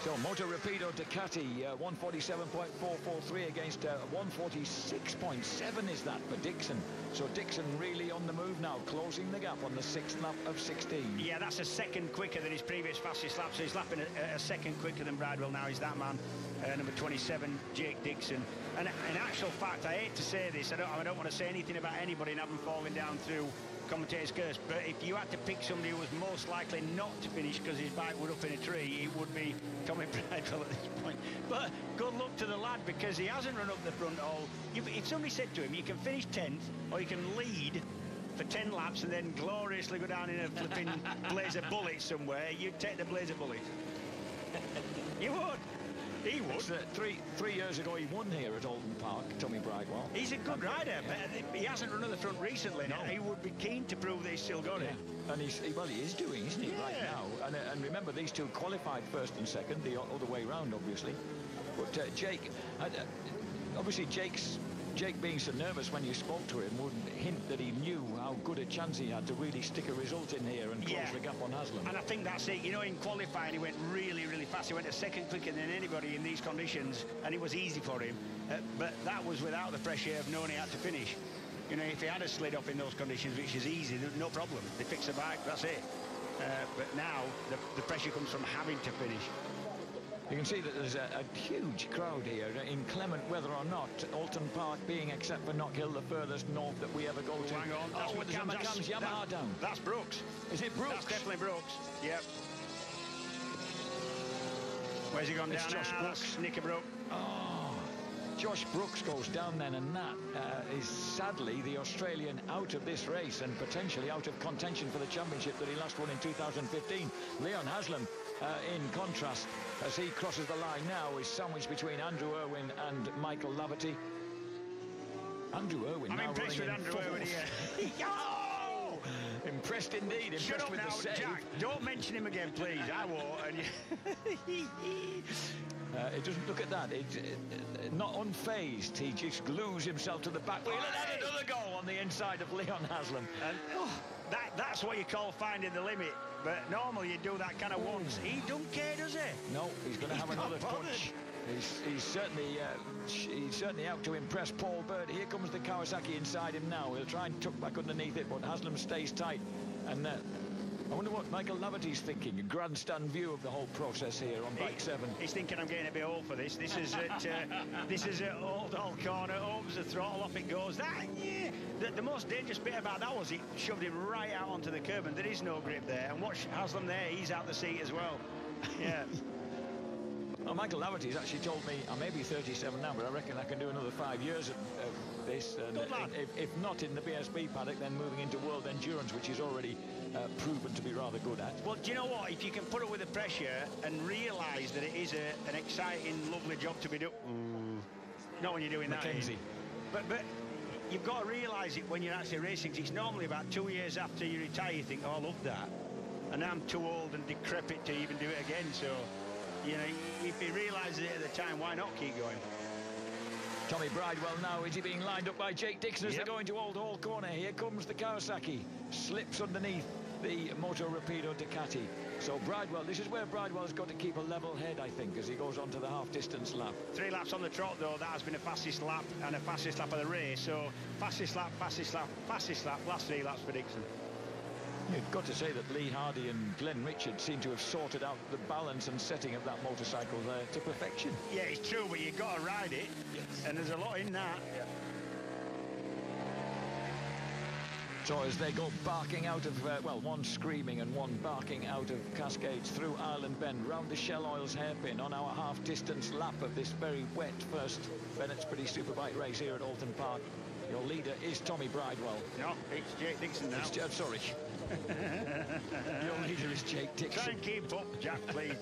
[SPEAKER 12] So Moto Rapido Ducati, 1:47.443 against 1:46.7 is that for Dixon. So Dixon really on the move now, closing the gap on the 6th lap of 16.
[SPEAKER 4] Yeah, that's a second quicker than his previous fastest lap, so he's lapping a second quicker than Bridewell now. He's that man, number 27, Jake Dixon. And in actual fact, I hate to say this, I don't want to say anything about anybody and have them falling down through commentator's curse, but if you had to pick somebody who was most likely not to finish because his bike would up in a tree, it would be Tommy Bridewell at this point. But good luck to the lad because he hasn't run up the front all. If somebody said to him, you can finish 10th or you can lead for 10 laps and then gloriously go down in a flipping blaze of bullets somewhere, you'd take the blaze of bullets. You would. He would.
[SPEAKER 12] 3 years ago, he won here at Oulton Park, Tommy Bridewell.
[SPEAKER 4] He's a good rider, but he hasn't run at the front recently. No. He would be keen to prove that he's still got it.
[SPEAKER 12] And he is doing, isn't he, right now? And remember, these two qualified first and second, the other way round, obviously. But Jake, obviously Jake being so nervous when you spoke to him would hint that he knew how good a chance he had to really stick a result in here and close the gap on Haslam.
[SPEAKER 4] And I think that's it. You know, in qualifying, he went really, really fast. He went a second quicker than anybody in these conditions, and it was easy for him. But that was without the pressure of knowing he had to finish. You know, if he had a slid off in those conditions, which is easy, no problem. They fix the bike, that's it. But now, the pressure comes from having to finish.
[SPEAKER 12] You can see that there's a huge crowd here, inclement weather or not. Oulton Park being, except for Knockhill, the furthest north that we ever go to.
[SPEAKER 4] Hang on,
[SPEAKER 12] that's what McCann's Yamaha down.
[SPEAKER 4] That's Brooks.
[SPEAKER 12] Is it Brooks?
[SPEAKER 4] That's definitely Brooks. Yep. Where's he gone down?
[SPEAKER 12] Josh Brooks.
[SPEAKER 4] That's Nicky Brooks.
[SPEAKER 12] Oh, Josh Brooks goes down then, and that is sadly the Australian out of this race and potentially out of contention for the championship that he last won in 2015. Leon Haslam, in contrast, as he crosses the line now, is sandwiched between Andrew Irwin and Michael Laverty. Andrew Irwin
[SPEAKER 4] I'm
[SPEAKER 12] now
[SPEAKER 4] impressed with Andrew Irwin here.
[SPEAKER 12] Oh! Impressed indeed.
[SPEAKER 4] Shut
[SPEAKER 12] impressed
[SPEAKER 4] up
[SPEAKER 12] with
[SPEAKER 4] now,
[SPEAKER 12] the save.
[SPEAKER 4] Jack. Don't mention him again, please. I won't.
[SPEAKER 12] It doesn't look at that. Not unfazed. He just glues himself to the back wheel and had another goal on the inside of Leon Haslam.
[SPEAKER 4] And that's what you call finding the limit. But normally you do that kind of once. He don't care, does he?
[SPEAKER 12] No, he's going to have another punch. He's certainly out to impress Paul Bird. Here comes the Kawasaki inside him now. He'll try and tuck back underneath it, but Haslam stays tight. And I wonder what Michael Laverty's thinking. A grandstand view of the whole process here on bike 7.
[SPEAKER 4] He's thinking I'm getting a bit old for this. This is at Old Hall Corner. Opens the throttle, off it goes. The most dangerous bit about that was he shoved him right out onto the curb, and there is no grip there. And watch Haslam there. He's out the seat as well. Yeah.
[SPEAKER 12] Well, Michael Laverty's actually told me, I may be 37 now, but I reckon I can do another 5 years of this. And if not in the BSB paddock, then moving into World Endurance, which is already proven to be rather good at.
[SPEAKER 4] Well, do you know what? If you can put up with the pressure and realise that it is an exciting, lovely job to be done. Not when you're doing
[SPEAKER 12] McKenzie.
[SPEAKER 4] that. But you've got to realise it when you're actually racing. It's normally about 2 years after you retire, you think, oh, I love that. and I'm too old and decrepit to even do it again. So, you know, if he realises it at the time, why not keep going?
[SPEAKER 12] Tommy Bridewell now, is he being lined up by Jake Dixon as they go into Old Hall corner? Here comes the Kawasaki, slips underneath the Moto Rapido Ducati. So Bridewell, this is where Bridewell's got to keep a level head, I think, as he goes on to the half-distance lap. 3 laps on the trot, though. That has been the fastest lap and the fastest lap of the race. So fastest lap, fastest lap, fastest lap, last 3 laps for Dixon. You've got to say that Lee Hardy and Glenn Richards seem to have sorted out the balance and setting of that motorcycle there to perfection.
[SPEAKER 4] Yeah, it's true, but you've got to ride it, and there's a lot in that.
[SPEAKER 12] So as they go barking out of, well, one screaming and one barking out of Cascades through Island Bend, round the Shell Oils hairpin on our half-distance lap of this very wet first Bennett's British Superbike race here at Oulton Park. Your leader is Tommy Bridewell.
[SPEAKER 4] No, it's Jake Dixon now.
[SPEAKER 12] Sorry. Your leader is Jake Dixon.
[SPEAKER 4] Try and keep up, Jack, please.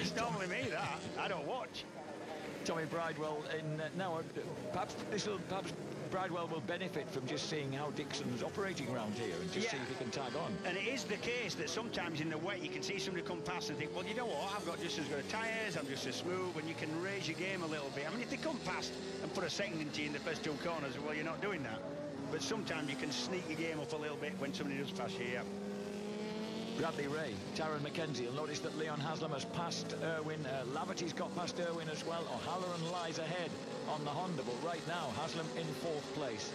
[SPEAKER 4] It's normally me, that. I don't watch.
[SPEAKER 12] Tommy Bridewell in now. Perhaps Bridewell will benefit from just seeing how Dixon's operating around here and just see if he can tag on.
[SPEAKER 4] And it is the case that sometimes in the wet you can see somebody come past and think, well, you know what, I've got just as good tyres, I'm just as smooth, and you can raise your game a little bit. I mean, if they come past and put a second into you in the first 2 corners, well, you're not doing that. But sometimes you can sneak your game up a little bit when somebody does pass you,
[SPEAKER 12] Bradley Ray, Taron McKenzie. You'll notice that Leon Haslam has passed Irwin. Laverty's got past Irwin as well. O'Halloran lies ahead on the Honda, but right now Haslam in 4th place.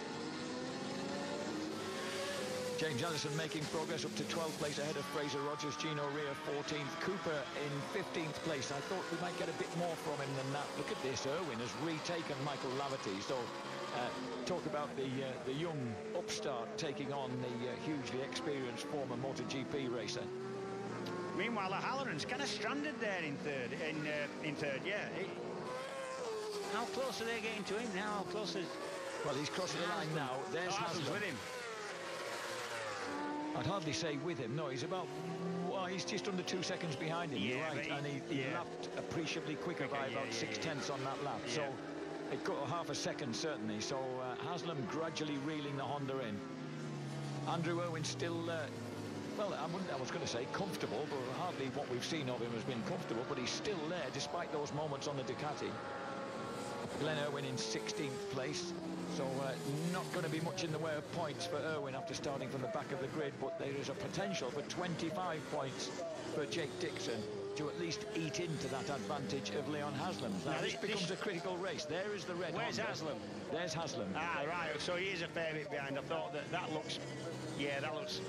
[SPEAKER 12] James Ellison making progress up to 12th place ahead of Fraser Rogers. Gino Rea 14th. Cooper in 15th place. I thought we might get a bit more from him than that. Look at this. Irwin has retaken Michael Laverty. So talk about the young upstart taking on the hugely experienced former MotoGP racer.
[SPEAKER 4] Meanwhile, O'Halloran's kind of stranded there in third. How close are they getting to him now? How close is...
[SPEAKER 12] Well, he's crossing the line now. There's Haslam
[SPEAKER 4] with him.
[SPEAKER 12] I'd hardly say with him. No, he's about... Well, he's just under 2 seconds behind him. You're right. And he lapped appreciably quicker by about 6/10 on that lap. So it got half a second, certainly. So Haslam gradually reeling the Honda in. Andrew Irwin still... well, I was going to say comfortable, but hardly what we've seen of him has been comfortable. But he's still there, despite those moments on the Ducati. Glenn Irwin in 16th place. So not going to be much in the way of points for Irwin after starting from the back of the grid, but there is a potential for 25 points for Jake Dixon to at least eat into that advantage of Leon Haslam. Now this becomes a critical race. There is the red.
[SPEAKER 4] Where's
[SPEAKER 12] Honda.
[SPEAKER 4] Haslam?
[SPEAKER 12] There's Haslam.
[SPEAKER 4] Ah, right. So he is a fair bit behind. I thought that looks... Yeah, that looks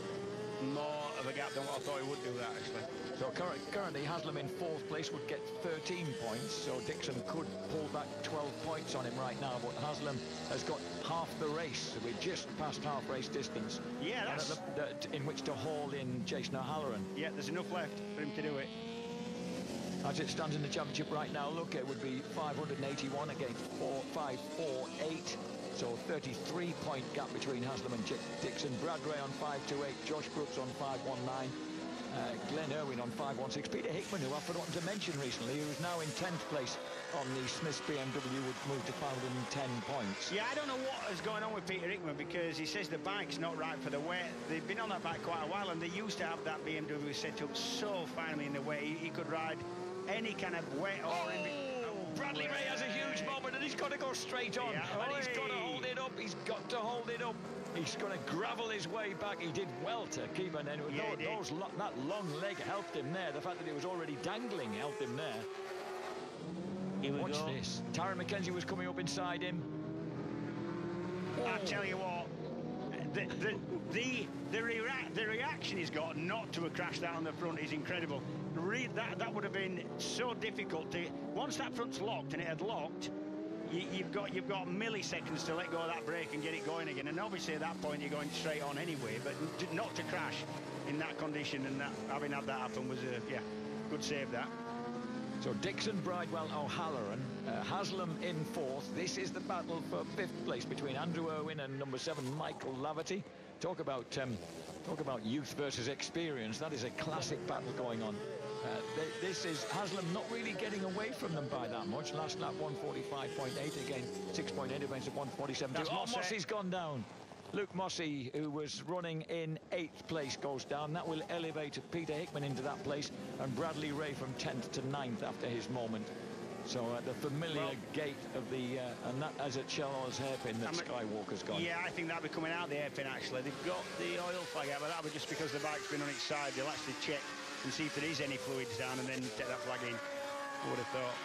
[SPEAKER 4] more of a gap than what I thought he would do, that, actually.
[SPEAKER 12] So currently Haslam in 4th place would get 13 points, so Dixon could pull back 12 points on him right now, but Haslam has got half the race. We're just past half race distance.
[SPEAKER 4] Yeah, that's...
[SPEAKER 12] in which to haul in Jason O'Halloran.
[SPEAKER 4] Yeah, there's enough left for him to do it.
[SPEAKER 12] As it stands in the championship right now, look, it would be 581 against 548. So 33-point gap between Haslam and Dixon. Brad Ray on 528, Josh Brooks on 519, Glenn Irwin on 516. Peter Hickman, who I've forgotten to mention recently, who is now in 10th place on the Smith's BMW, would move to 510 points.
[SPEAKER 4] Yeah, I don't know what is going on with Peter Hickman, because he says the bike's not right for the wet. They've been on that bike quite a while, and they used to have that BMW set up so finely in the wet. He could ride any kind of wet or...
[SPEAKER 12] Bradley Ray has a huge moment, and he's got to go straight on.
[SPEAKER 4] Yeah.
[SPEAKER 12] And he's got to hold it up. He's got to hold it up. He's going to gravel his way back. He did well to keep an end. That long leg helped him there. The fact that he was already dangling helped him there. Watch this. Taron McKenzie was coming up inside him.
[SPEAKER 4] I tell you what, the reaction he's got not to have crashed out on the front is incredible. That would have been so difficult to... Once that front's locked, and it had locked, you've got milliseconds to let go of that brake and get it going again. And obviously at that point you're going straight on anyway, but not to crash in that condition, and having had that happen was a good save, that.
[SPEAKER 12] So Dixon, Bridewell, O'Halloran, Haslam in 4th. This is the battle for 5th place between Andrew Irwin and number 7 Michael Laverty. Talk about youth versus experience. That is a classic battle going on. This is Haslam not really getting away from them by that much. Last lap 145.8 again, 6.8 against 147. Mossie's gone down. Luke Mossey, who was running in 8th place, goes down. That will elevate Peter Hickman into that place, and Bradley Ray from 10th to 9th after his moment. So the familiar gate of the, and that as at Charles hairpin that Skywalker's gone.
[SPEAKER 4] Yeah, I think that'll be coming out the hairpin, actually. They've got the oil flag out, but that'll be just because the bike's been on its side. They'll actually check and see if there is any fluids down and then take that flag in. I would have thought.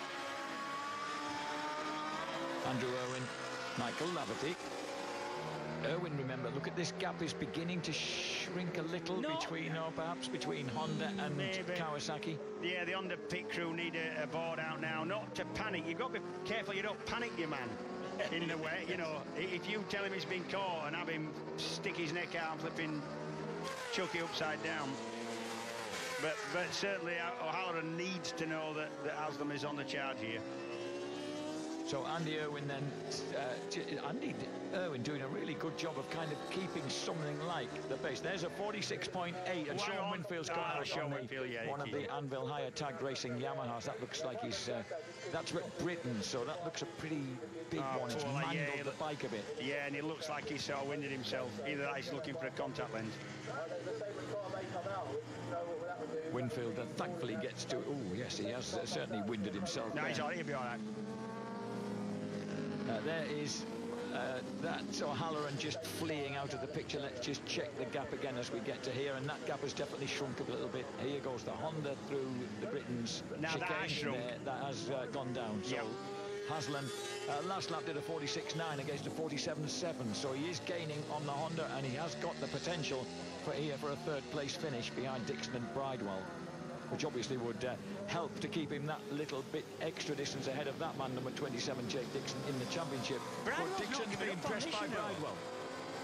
[SPEAKER 12] Andrew Irwin, Michael Laverty. Irwin, remember, look at this gap is beginning to shrink a little between, or perhaps between Honda and Kawasaki.
[SPEAKER 4] Yeah, the Honda pit crew need a board out now, not to panic. You've got to be careful you don't panic your man in the way, you know. If you tell him he's been caught and have him stick his neck out and flipping chuck it upside down. But certainly O'Halloran needs to know that Haslam is on the charge here.
[SPEAKER 12] So Andy Irwin then, Andy Irwin doing a really good job of kind of keeping something like the pace. There's a 46.8, and Sean Winfield's got out on one of the Anvil Higher Tagged Racing Yamahas. That looks like he's, that's at Britain, so that looks a pretty big one. It's mangled the bike a bit.
[SPEAKER 4] Yeah, and it looks like he's sort of winded himself. Either that, he's looking for a contact lens.
[SPEAKER 12] Winfield thankfully gets to, oh yes, he has certainly winded himself.
[SPEAKER 4] No, he's all right, he'll be all right.
[SPEAKER 12] There is that's O'Halloran just fleeing out of the picture. Let's just check the gap again as we get to here, and that gap has definitely shrunk a little bit. Here goes the Honda through the Britain's chicane. That has gone down. So Haslam last lap did a 46.9 against a 47.7, so he is gaining on the Honda, and he has got the potential for a third place finish behind Dixon and Bridewell, which obviously would help to keep him that little bit extra distance ahead of that man, number 27, Jake Dixon, in the championship.
[SPEAKER 4] But
[SPEAKER 12] Dixon's been impressed by Bridewell.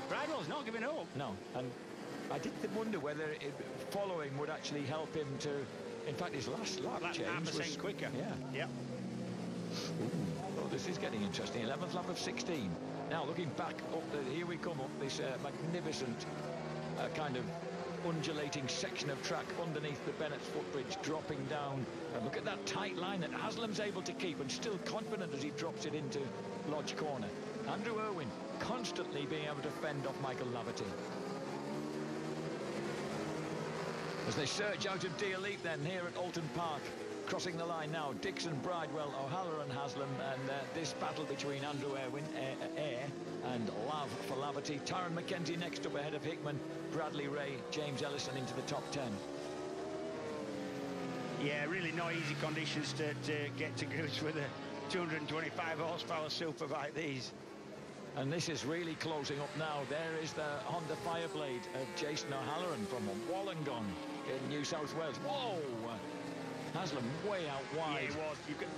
[SPEAKER 4] Bridewell's not giving up.
[SPEAKER 12] No, and I did wonder whether following would actually help him to, in fact, his last lap change was
[SPEAKER 4] quicker.
[SPEAKER 12] Yeah. Oh, this is getting interesting. 11th lap of 16. Now looking back up, here we come up this magnificent kind of undulating section of track underneath the Bennett's footbridge, dropping down. And look at that tight line that Haslam's able to keep, and still confident as he drops it into Lodge Corner. Andrew Irwin constantly being able to fend off Michael Laverty. As they surge out of Deerleap then here at Oulton Park. Crossing the line now, Dixon, Bridewell, O'Halloran, Haslam, and this battle between Andrew Irwin, and Lav for Laverty. Tyron McKenzie next up ahead of Hickman, Bradley Ray, James Ellison into the top 10.
[SPEAKER 4] Yeah, really no easy conditions to get to grips with a 225 horsepower superbike, these.
[SPEAKER 12] And this is really closing up now. There is the Honda Fireblade of Jason O'Halloran from Wollongong in New South Wales. Whoa! Haslam way out wide.
[SPEAKER 4] Yeah, he was.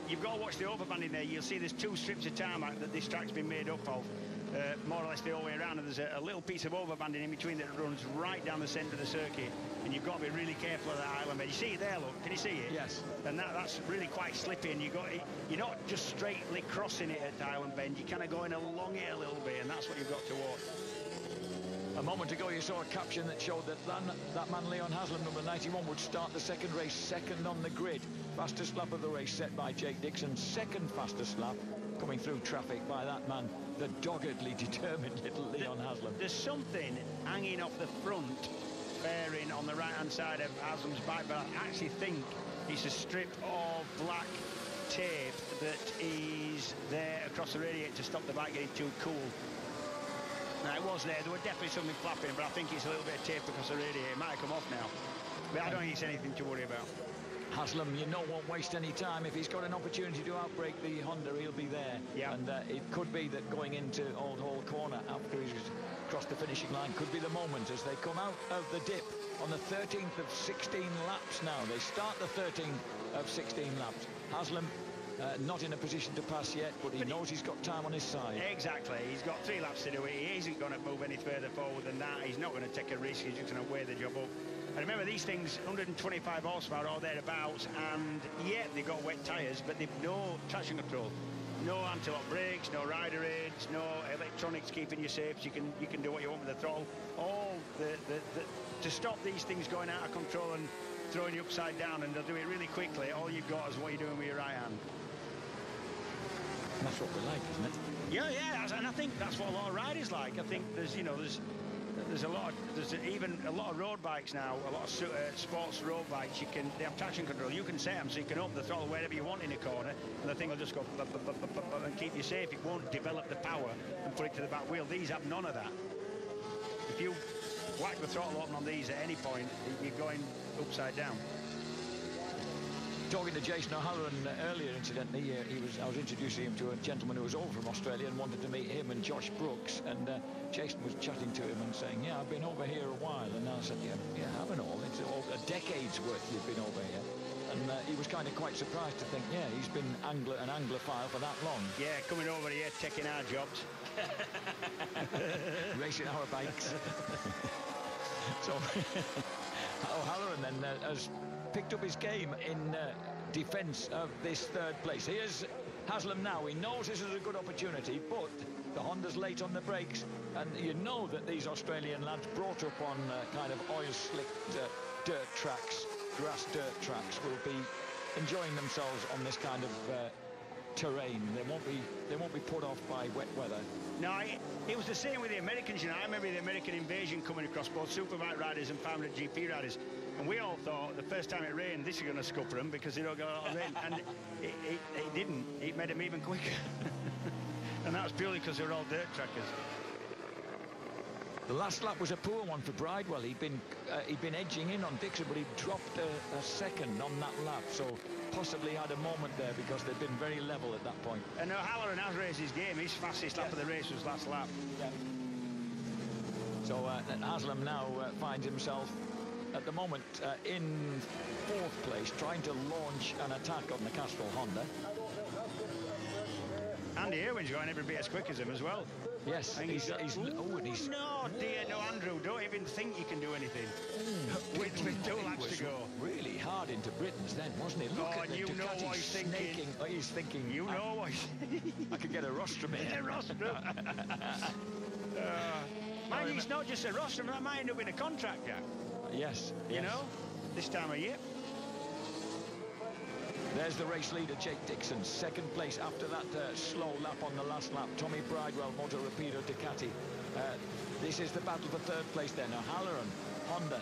[SPEAKER 4] You've got to watch the overbanding there. You'll see there's 2 strips of tarmac that this track's been made up of, more or less the whole way around, and there's a little piece of overbanding in between that runs right down the centre of the circuit, and you've got to be really careful of that island bed. You see it there, look? Can you see it?
[SPEAKER 12] Yes.
[SPEAKER 4] And that's really quite slippy, and you're not just straightly crossing it at Island Bend. You're kind of going along it a little bit, and that's what you've got to watch.
[SPEAKER 12] A moment ago you saw a caption that showed that man Leon Haslam, number 91, would start the second race second on the grid. Fastest lap of the race set by Jake Dixon. Second fastest lap coming through traffic by that man, the doggedly determined little Leon Haslam.
[SPEAKER 4] There's something hanging off the front fairing on the right-hand side of Haslam's bike, but I actually think it's a strip of black tape that is there across the radiator to stop the bike getting too cool. Now, it was there was definitely something flapping, but I think it's a little bit of tape across the radiator. It might have come off now, but I don't think it's anything to worry about.
[SPEAKER 12] Haslam, you know, won't waste any time. If he's got an opportunity to outbrake the Honda, he'll be there.
[SPEAKER 4] Yeah.
[SPEAKER 12] And it could be that going into Old Hall Corner after he's crossed the finishing line could be the moment as they come out of the dip on the 13th of 16 laps now. They start the 13th of 16 laps. Haslam not in a position to pass yet, but he knows he's got time on his side.
[SPEAKER 4] Exactly. He's got 3 laps to do it. He isn't going to move any further forward than that. He's not going to take a risk. He's just going to weigh the job up. And remember, these things, 125 horsepower or thereabouts, and yeah, they've got wet tyres, but they've no traction control. No anti-lock brakes, no rider aids, no electronics keeping you safe. You can do what you want with the throttle. All to stop these things going out of control and throwing you upside down, and they'll do it really quickly. All you've got is what you're doing with your right hand.
[SPEAKER 12] And that's what we like, isn't it?
[SPEAKER 4] Yeah, and I think that's what a lot of riders like. I think there's even a lot of road bikes now, a lot of sports road bikes. They have traction control. You can set them so you can open the throttle wherever you want in a corner, and the thing will just go and keep you safe. It won't develop the power and put it to the back wheel. These have none of that. If you whack the throttle open on these at any point, you're going upside down.
[SPEAKER 12] Talking to Jason O'Halloran earlier, incidentally, I was introducing him to a gentleman who was over from Australia and wanted to meet him and Josh Brooks, and Jason was chatting to him and saying, yeah, I've been over here a while, and I said, yeah, haven't all. It's all a decade's worth you've been over here. And he was kind of quite surprised to think, yeah, he's been an Anglophile for that long.
[SPEAKER 4] Yeah, coming over here, taking our jobs.
[SPEAKER 12] Racing our bikes. So O'Halloran then has picked up his game in defence of this third place. Here's Haslam now. He knows this is a good opportunity, but the Honda's late on the brakes, and you know that these Australian lads brought up on kind of oil-slicked dirt tracks, grass dirt tracks, will be enjoying themselves on this kind of terrain. They won't be put off by wet weather.
[SPEAKER 4] No, it was the same with the Americans. You know, I remember the American invasion coming across, both superbike riders and 500 GP riders, and we all thought the first time it rained, this is going to scupper them because they don't get a lot of rain, and it didn't. It made them even quicker. And that was purely because they were all dirt trackers.
[SPEAKER 12] The last lap was a poor one for Bridewell. He'd been edging in on Dixon, but he dropped a second on that lap, so possibly had a moment there because they'd been very level at that point.
[SPEAKER 4] And O'Halloran has raced his game. His fastest lap of the race was last lap.
[SPEAKER 12] Yeah. So Haslam now finds himself at the moment in fourth place, trying to launch an attack on the Castrol Honda.
[SPEAKER 4] Andy Irwin's going every bit as quick as him as well.
[SPEAKER 12] Yes, he's
[SPEAKER 4] no, dear, no, Andrew, don't even think you can do anything. With 2 laps to go.
[SPEAKER 12] Really hard into Britons then, wasn't he? Look at
[SPEAKER 4] you know what he's thinking.
[SPEAKER 12] He's thinking.
[SPEAKER 4] You know what he's
[SPEAKER 12] I could get a rostrum in.
[SPEAKER 4] A rostrum. Mind you, it's not just a rostrum, that might end up in a contract, yeah.
[SPEAKER 12] Yes.
[SPEAKER 4] You know, this time of year.
[SPEAKER 12] There's the race leader, Jake Dixon, second place after that slow lap on the last lap. Tommy Bridewell, Moto Rapido Ducati. This is the battle for third place then. O'Halloran, Honda,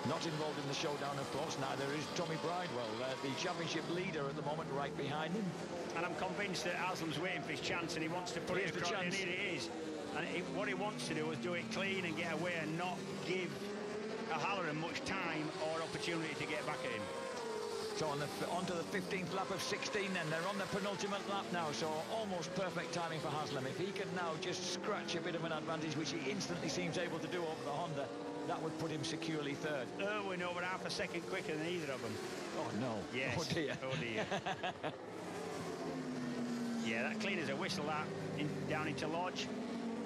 [SPEAKER 12] not involved in the showdown, of course. Neither is Tommy Bridewell, the championship leader at the moment, right behind him.
[SPEAKER 4] And I'm convinced that Haslam's waiting for his chance, and he wants to put it across, and here it is. And what he wants to do is do it clean and get away and not give O'Halloran much time or opportunity to get back at him.
[SPEAKER 12] So on to the 15th lap of 16 then. They're on the penultimate lap now, so almost perfect timing for Haslam. If he can now just scratch a bit of an advantage, which he instantly seems able to do over the Honda, that would put him securely third.
[SPEAKER 4] Irwin over half a second quicker than either of them.
[SPEAKER 12] Oh, no.
[SPEAKER 4] Yes.
[SPEAKER 12] Oh, dear.
[SPEAKER 4] Oh, dear. Yeah, that clean as a whistle, that, down into Lodge.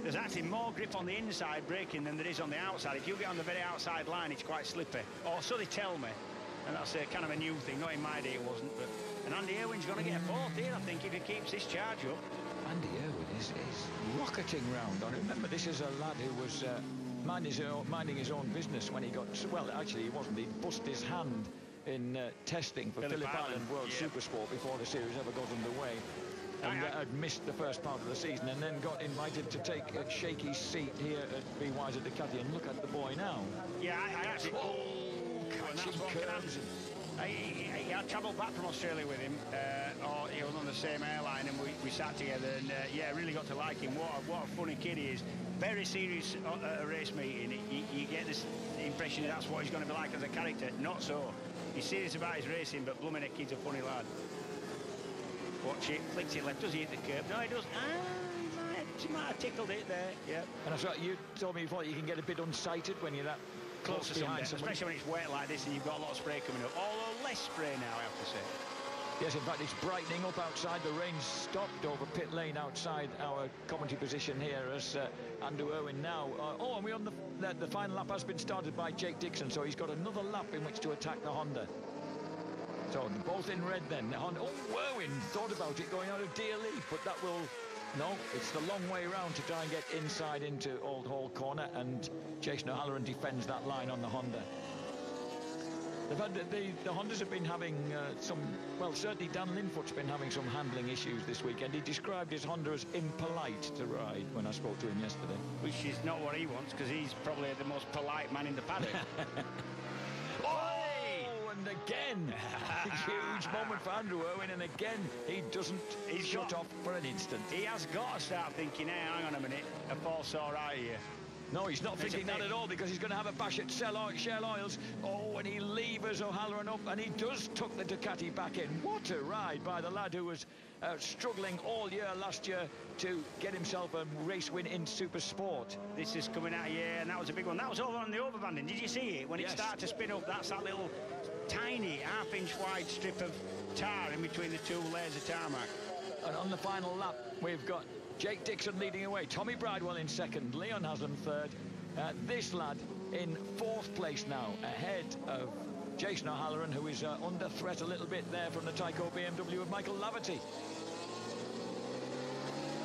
[SPEAKER 4] There's actually more grip on the inside braking than there is on the outside. If you get on the very outside line, it's quite slippy. Or so they tell me. And that's kind of a new thing. Not in my day, it wasn't. But and Andy Irwin's going to get a fourth here, I think, if he keeps this charge up.
[SPEAKER 12] Andy Irwin is rocketing round. I remember this is a lad who was minding his own business when he got... Well, actually, he wasn't. He bust his hand in testing for Phillip Island World Supersport before the series ever got underway. And had missed the first part of the season and then got invited to take a shaky seat here at BY's at Ducati. And look at the boy now.
[SPEAKER 4] Yeah, I actually... And that's what can happen. I travelled back from Australia with him, or he was on the same airline, and we sat together, and yeah, really got to like him. What a funny kid he is. Very serious at a race meeting. You get this impression that's what he's going to be like as a character. Not so. He's serious about his racing, but blooming heck, kid's a funny lad. Watch it, flicks it left. Does he hit the curb? No, he does. He might have tickled it there. Yeah.
[SPEAKER 12] And that's what you told me before. You can get a bit unsighted when you're that close behind somebody.
[SPEAKER 4] Especially when it's wet like this and you've got a lot of spray coming up. Although less spray now, I have to say.
[SPEAKER 12] Yes, in fact, it's brightening up outside. The rain stopped over pit lane outside our commentary position here as Andrew Irwin now. And we're on the final lap has been started by Jake Dixon, so he's got another lap in which to attack the Honda. So both in red then. The Honda, Irwin thought about it going out of Deer Leaf, but that will... No, it's the long way round to try and get inside into Old Hall Corner, and Jason O'Halloran defends that line on the Honda. They've had the Hondas have been having some, well, certainly Dan Linfoot's been having some handling issues this weekend. He described his Honda as impolite to ride when I spoke to him yesterday.
[SPEAKER 4] Which is not what he wants, because he's probably the most polite man in the paddock.
[SPEAKER 12] And again, huge moment for Andrew Irwin, and again, he doesn't shut off for an instant.
[SPEAKER 4] He has got to start thinking, hey, hang on a minute, a false all right here.
[SPEAKER 12] No, he's not thinking that at all, because he's going to have a bash at Shell Oils. Oh, and he levers O'Halloran up, and he does tuck the Ducati back in. What a ride by the lad who was struggling all year last year to get himself a race win in Super Sport.
[SPEAKER 4] This is coming out, yeah, and that was a big one. That was over on the overbanding. Did you see it? When it started to spin up, that's that little tiny half-inch wide strip of tar in between the two layers of tarmac.
[SPEAKER 12] And on the final lap, we've got Jake Dixon leading away, Tommy Bridewell in second, Leon Haslam third. This lad in fourth place now, ahead of Jason O'Halloran, who is under threat a little bit there from the Tyco BMW of Michael Laverty.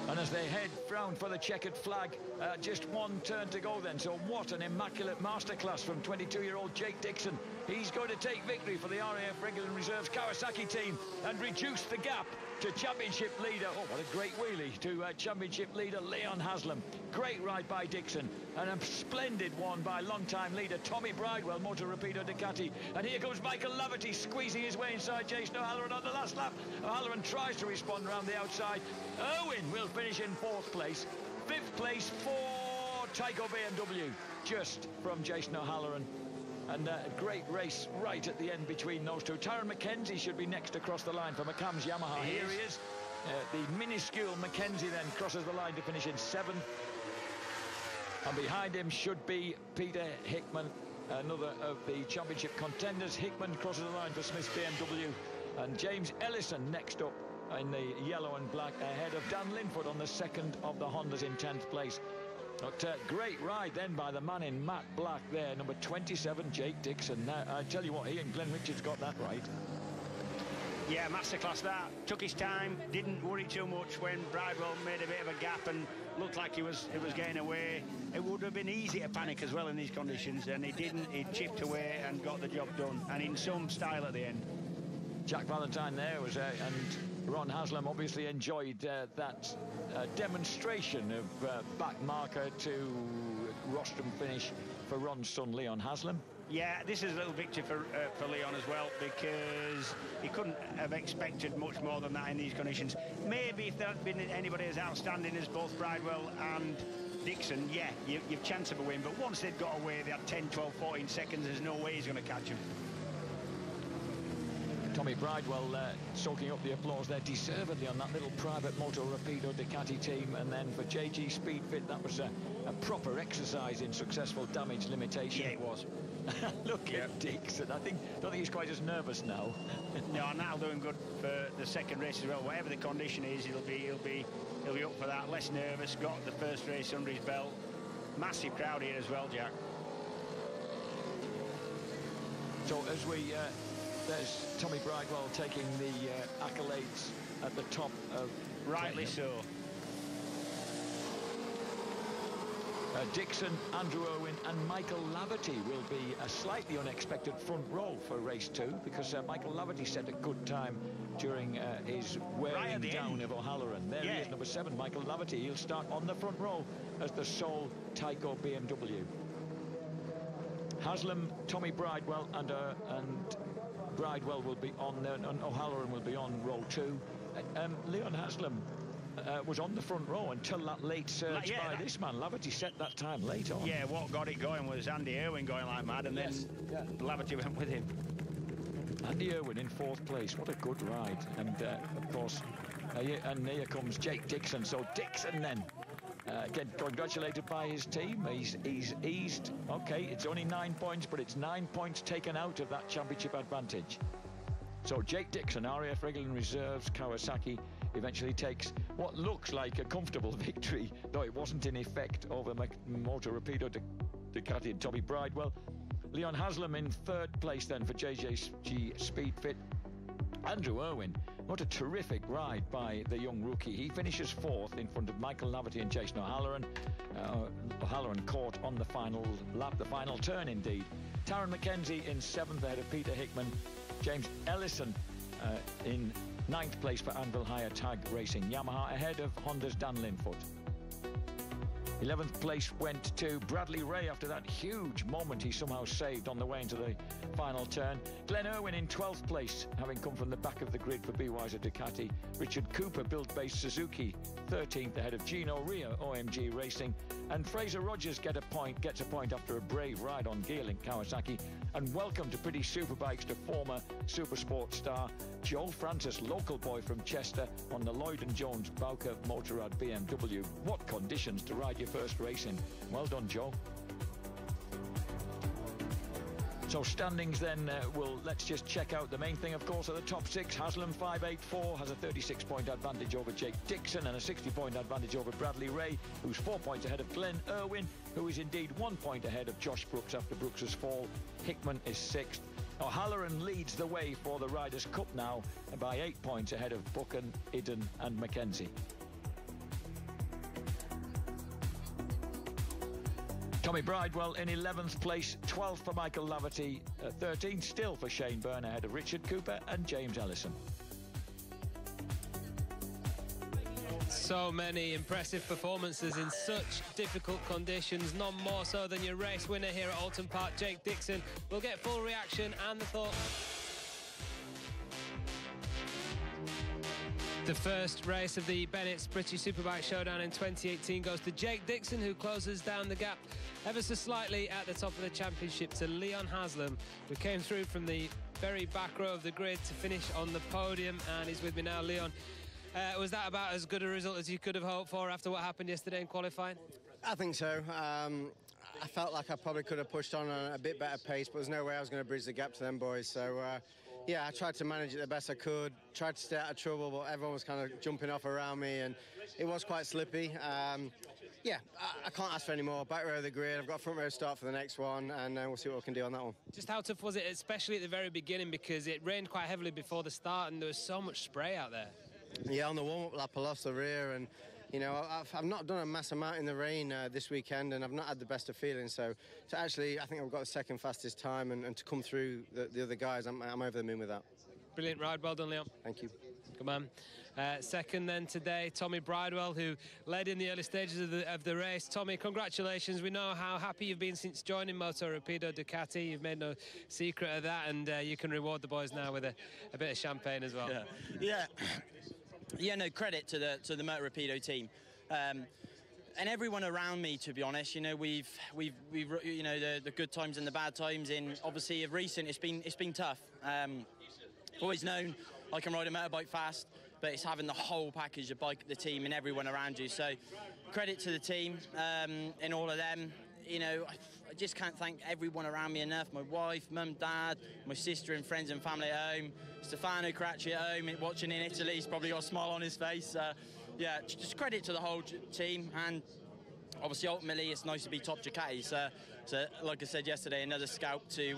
[SPEAKER 12] And as they head round for the checkered flag, just one turn to go then. So what an immaculate masterclass from 22-year-old Jake Dixon. He's going to take victory for the RAF Regular and Reserves Kawasaki team and reduce the gap to championship leader. Oh, what a great wheelie to championship leader Leon Haslam. Great ride by Dixon, and a splendid one by long-time leader Tommy Bridewell, Motor Rapido Ducati. And here comes Michael Laverty squeezing his way inside Jason O'Halloran on the last lap. O'Halloran tries to respond around the outside. Irwin will finish in fourth place. Fifth place for Tyco BMW, just from Jason O'Halloran. And a great race right at the end between those two. Tyrone McKenzie should be next across the line for McCann's Yamaha. Here he is. The minuscule McKenzie then crosses the line to finish in seventh. And behind him should be Peter Hickman, another of the championship contenders. Hickman crosses the line for Smith's BMW. And James Ellison next up in the yellow and black, ahead of Dan Linfoot on the second of the Hondas in 10th place. But great ride then by the man in matte black there, number 27, Jake Dixon. Now, I tell you what, he and Glenn Richards got that right.
[SPEAKER 4] Yeah, masterclass that. Took his time, didn't worry too much when Bridewell made a bit of a gap and looked like he was getting away. It would have been easy to panic as well in these conditions, and he didn't. He chipped away and got the job done, and in some style at the end.
[SPEAKER 12] Jack Valentine there was, and Ron Haslam obviously enjoyed that demonstration of back marker to rostrum finish for Ron's son, Leon Haslam.
[SPEAKER 4] Yeah, this is a little victory for Leon as well, because he couldn't have expected much more than that in these conditions. Maybe if there had been anybody as outstanding as both Bridewell and Dixon, yeah, you've chance of a win. But once they'd got away, they had 10, 12, 14 seconds. There's no way he's going to catch him.
[SPEAKER 12] Tommy Bridewell soaking up the applause there deservedly on that little private Moto Rapido Ducati team. And then for JG Speedfit, that was a proper exercise in successful damage limitation.
[SPEAKER 4] Yeah, it was.
[SPEAKER 12] Look at Dixon. Don't think he's quite as nervous now.
[SPEAKER 4] No, and that'll do him good for the second race as well. Whatever the condition is, he'll be up for that. Less nervous. Got the first race under his belt. Massive crowd here as well, Jack.
[SPEAKER 12] So as we there's Tommy Bridewell taking the accolades at the top of...
[SPEAKER 4] Rightly so.
[SPEAKER 12] Dixon, Andrew Irwin and Michael Laverty will be a slightly unexpected front row for race 2, because Michael Laverty set a good time during his wearing down of O'Halloran. There he is, number 7, Michael Laverty. He'll start on the front row as the sole Tyco BMW. Haslam, Tommy Bridewell and Bridewell will be on there, and O'Halloran will be on row 2. Leon Haslam was on the front row until that late surge by this man. Laverty set that time late on.
[SPEAKER 4] Yeah, what got it going was Andy Irwin going like mad, and then Laverty went with him.
[SPEAKER 12] Andy Irwin in 4th place. What a good ride. And of course, and here comes Jake Dixon. So Dixon then again congratulated by his team. He's eased. Okay, it's only 9 points, but it's 9 points taken out of that championship advantage. So Jake Dixon, RAF Regular and Reserves Kawasaki, eventually takes what looks like a comfortable victory, though it wasn't in effect, over Moto Rapido Ducati and Tommy Bridewell. Leon Haslam in 3rd place then for JG Speedfit. Andrew Irwin, what a terrific ride by the young rookie. He finishes 4th in front of Michael Laverty and Jason O'Halloran. O'Halloran caught on the final lap, the final turn indeed. Taron McKenzie in 7th ahead of Peter Hickman. James Ellison in 9th place for Anvil Hire Tag Racing. Yamaha ahead of Honda's Dan Linfoot. 11th place went to Bradley Ray after that huge moment he somehow saved on the way into the final turn. Glenn Irwin in 12th place, having come from the back of the grid for BYD Ducati. Richard Cooper, build-based Suzuki, 13th ahead of Gino Ria, OMG Racing. And Fraser Rogers gets a point after a brave ride on Gearlink Kawasaki. And welcome to British Superbikes to former Supersport star Joe Francis, local boy from Chester, on the Lloyd & Jones Bowker Motorrad BMW. What conditions to ride your first race in. Well done, Joe. So standings then, let's just check out the main thing, of course, at the top 6. Haslam 584 has a 36-point advantage over Jake Dixon and a 60-point advantage over Bradley Ray, who's 4 points ahead of Glenn Irwin, who is indeed 1 point ahead of Josh Brooks after Brooks's fall. Hickman is 6th. O'Halloran leads the way for the Riders' Cup now by 8 points ahead of Buchan, Idden and McKenzie. Tommy Bridewell in 11th place, 12th for Michael Laverty, 13th still for Shane Byrne ahead of Richard Cooper and James Ellison.
[SPEAKER 1] So many impressive performances in such difficult conditions, none more so than your race winner here at Oulton Park, Jake Dixon. We'll get full reaction and the thoughts. The first race of the Bennett's British Superbike Showdown in 2018 goes to Jake Dixon, who closes down the gap ever so slightly at the top of the championship to Leon Haslam, who came through from the very back row of the grid to finish on the podium, and he's with me now. Leon, was that about as good a result as you could have hoped for after what happened yesterday in qualifying?
[SPEAKER 6] I think so. I felt like I probably could have pushed on a bit better pace, but there's no way I was going to bridge the gap to them boys. So, yeah, I tried to manage it the best I could, tried to stay out of trouble, but everyone was kind of jumping off around me, and it was quite slippy. Yeah, I can't ask for any more. Back row of the grid, I've got a front row start for the next one, and we'll see what we can do on that one. Just how tough was it, especially at the very beginning, because it rained quite heavily before the start, and there was so much spray out there? Yeah, on the warm-up lap, I lost the rear, and you know, I've not done a mass amount in the rain this weekend, and I've not had the best of feelings. So actually, I think I've got the second fastest time, and to come through the other guys, I'm over the moon with that. Brilliant ride, well done, Leon. Thank you.
[SPEAKER 1] Come on. Second then today, Tommy Bridewell, who led in the early stages of the race. Tommy, congratulations. We know how happy you've been since joining Moto Rapido Ducati. You've made no secret of that, and you can reward the boys now with a bit of champagne as well.
[SPEAKER 11] Yeah, no, credit to the Moto Rapido team. And everyone around me, to be honest. You know, we've you know, the good times and the bad times. In obviously of recent, it's been tough. Always known I can ride a motorbike fast, but it's having the whole package of bike, the team, and everyone around you. So, credit to the team and all of them. You know, I just can't thank everyone around me enough. My wife, mum, dad, my sister and friends and family at home. Stefano Caracci at home, watching in Italy. He's probably got a smile on his face. Yeah, just credit to the whole team, and obviously ultimately it's nice to be top Ducati. So like I said yesterday, another scalp to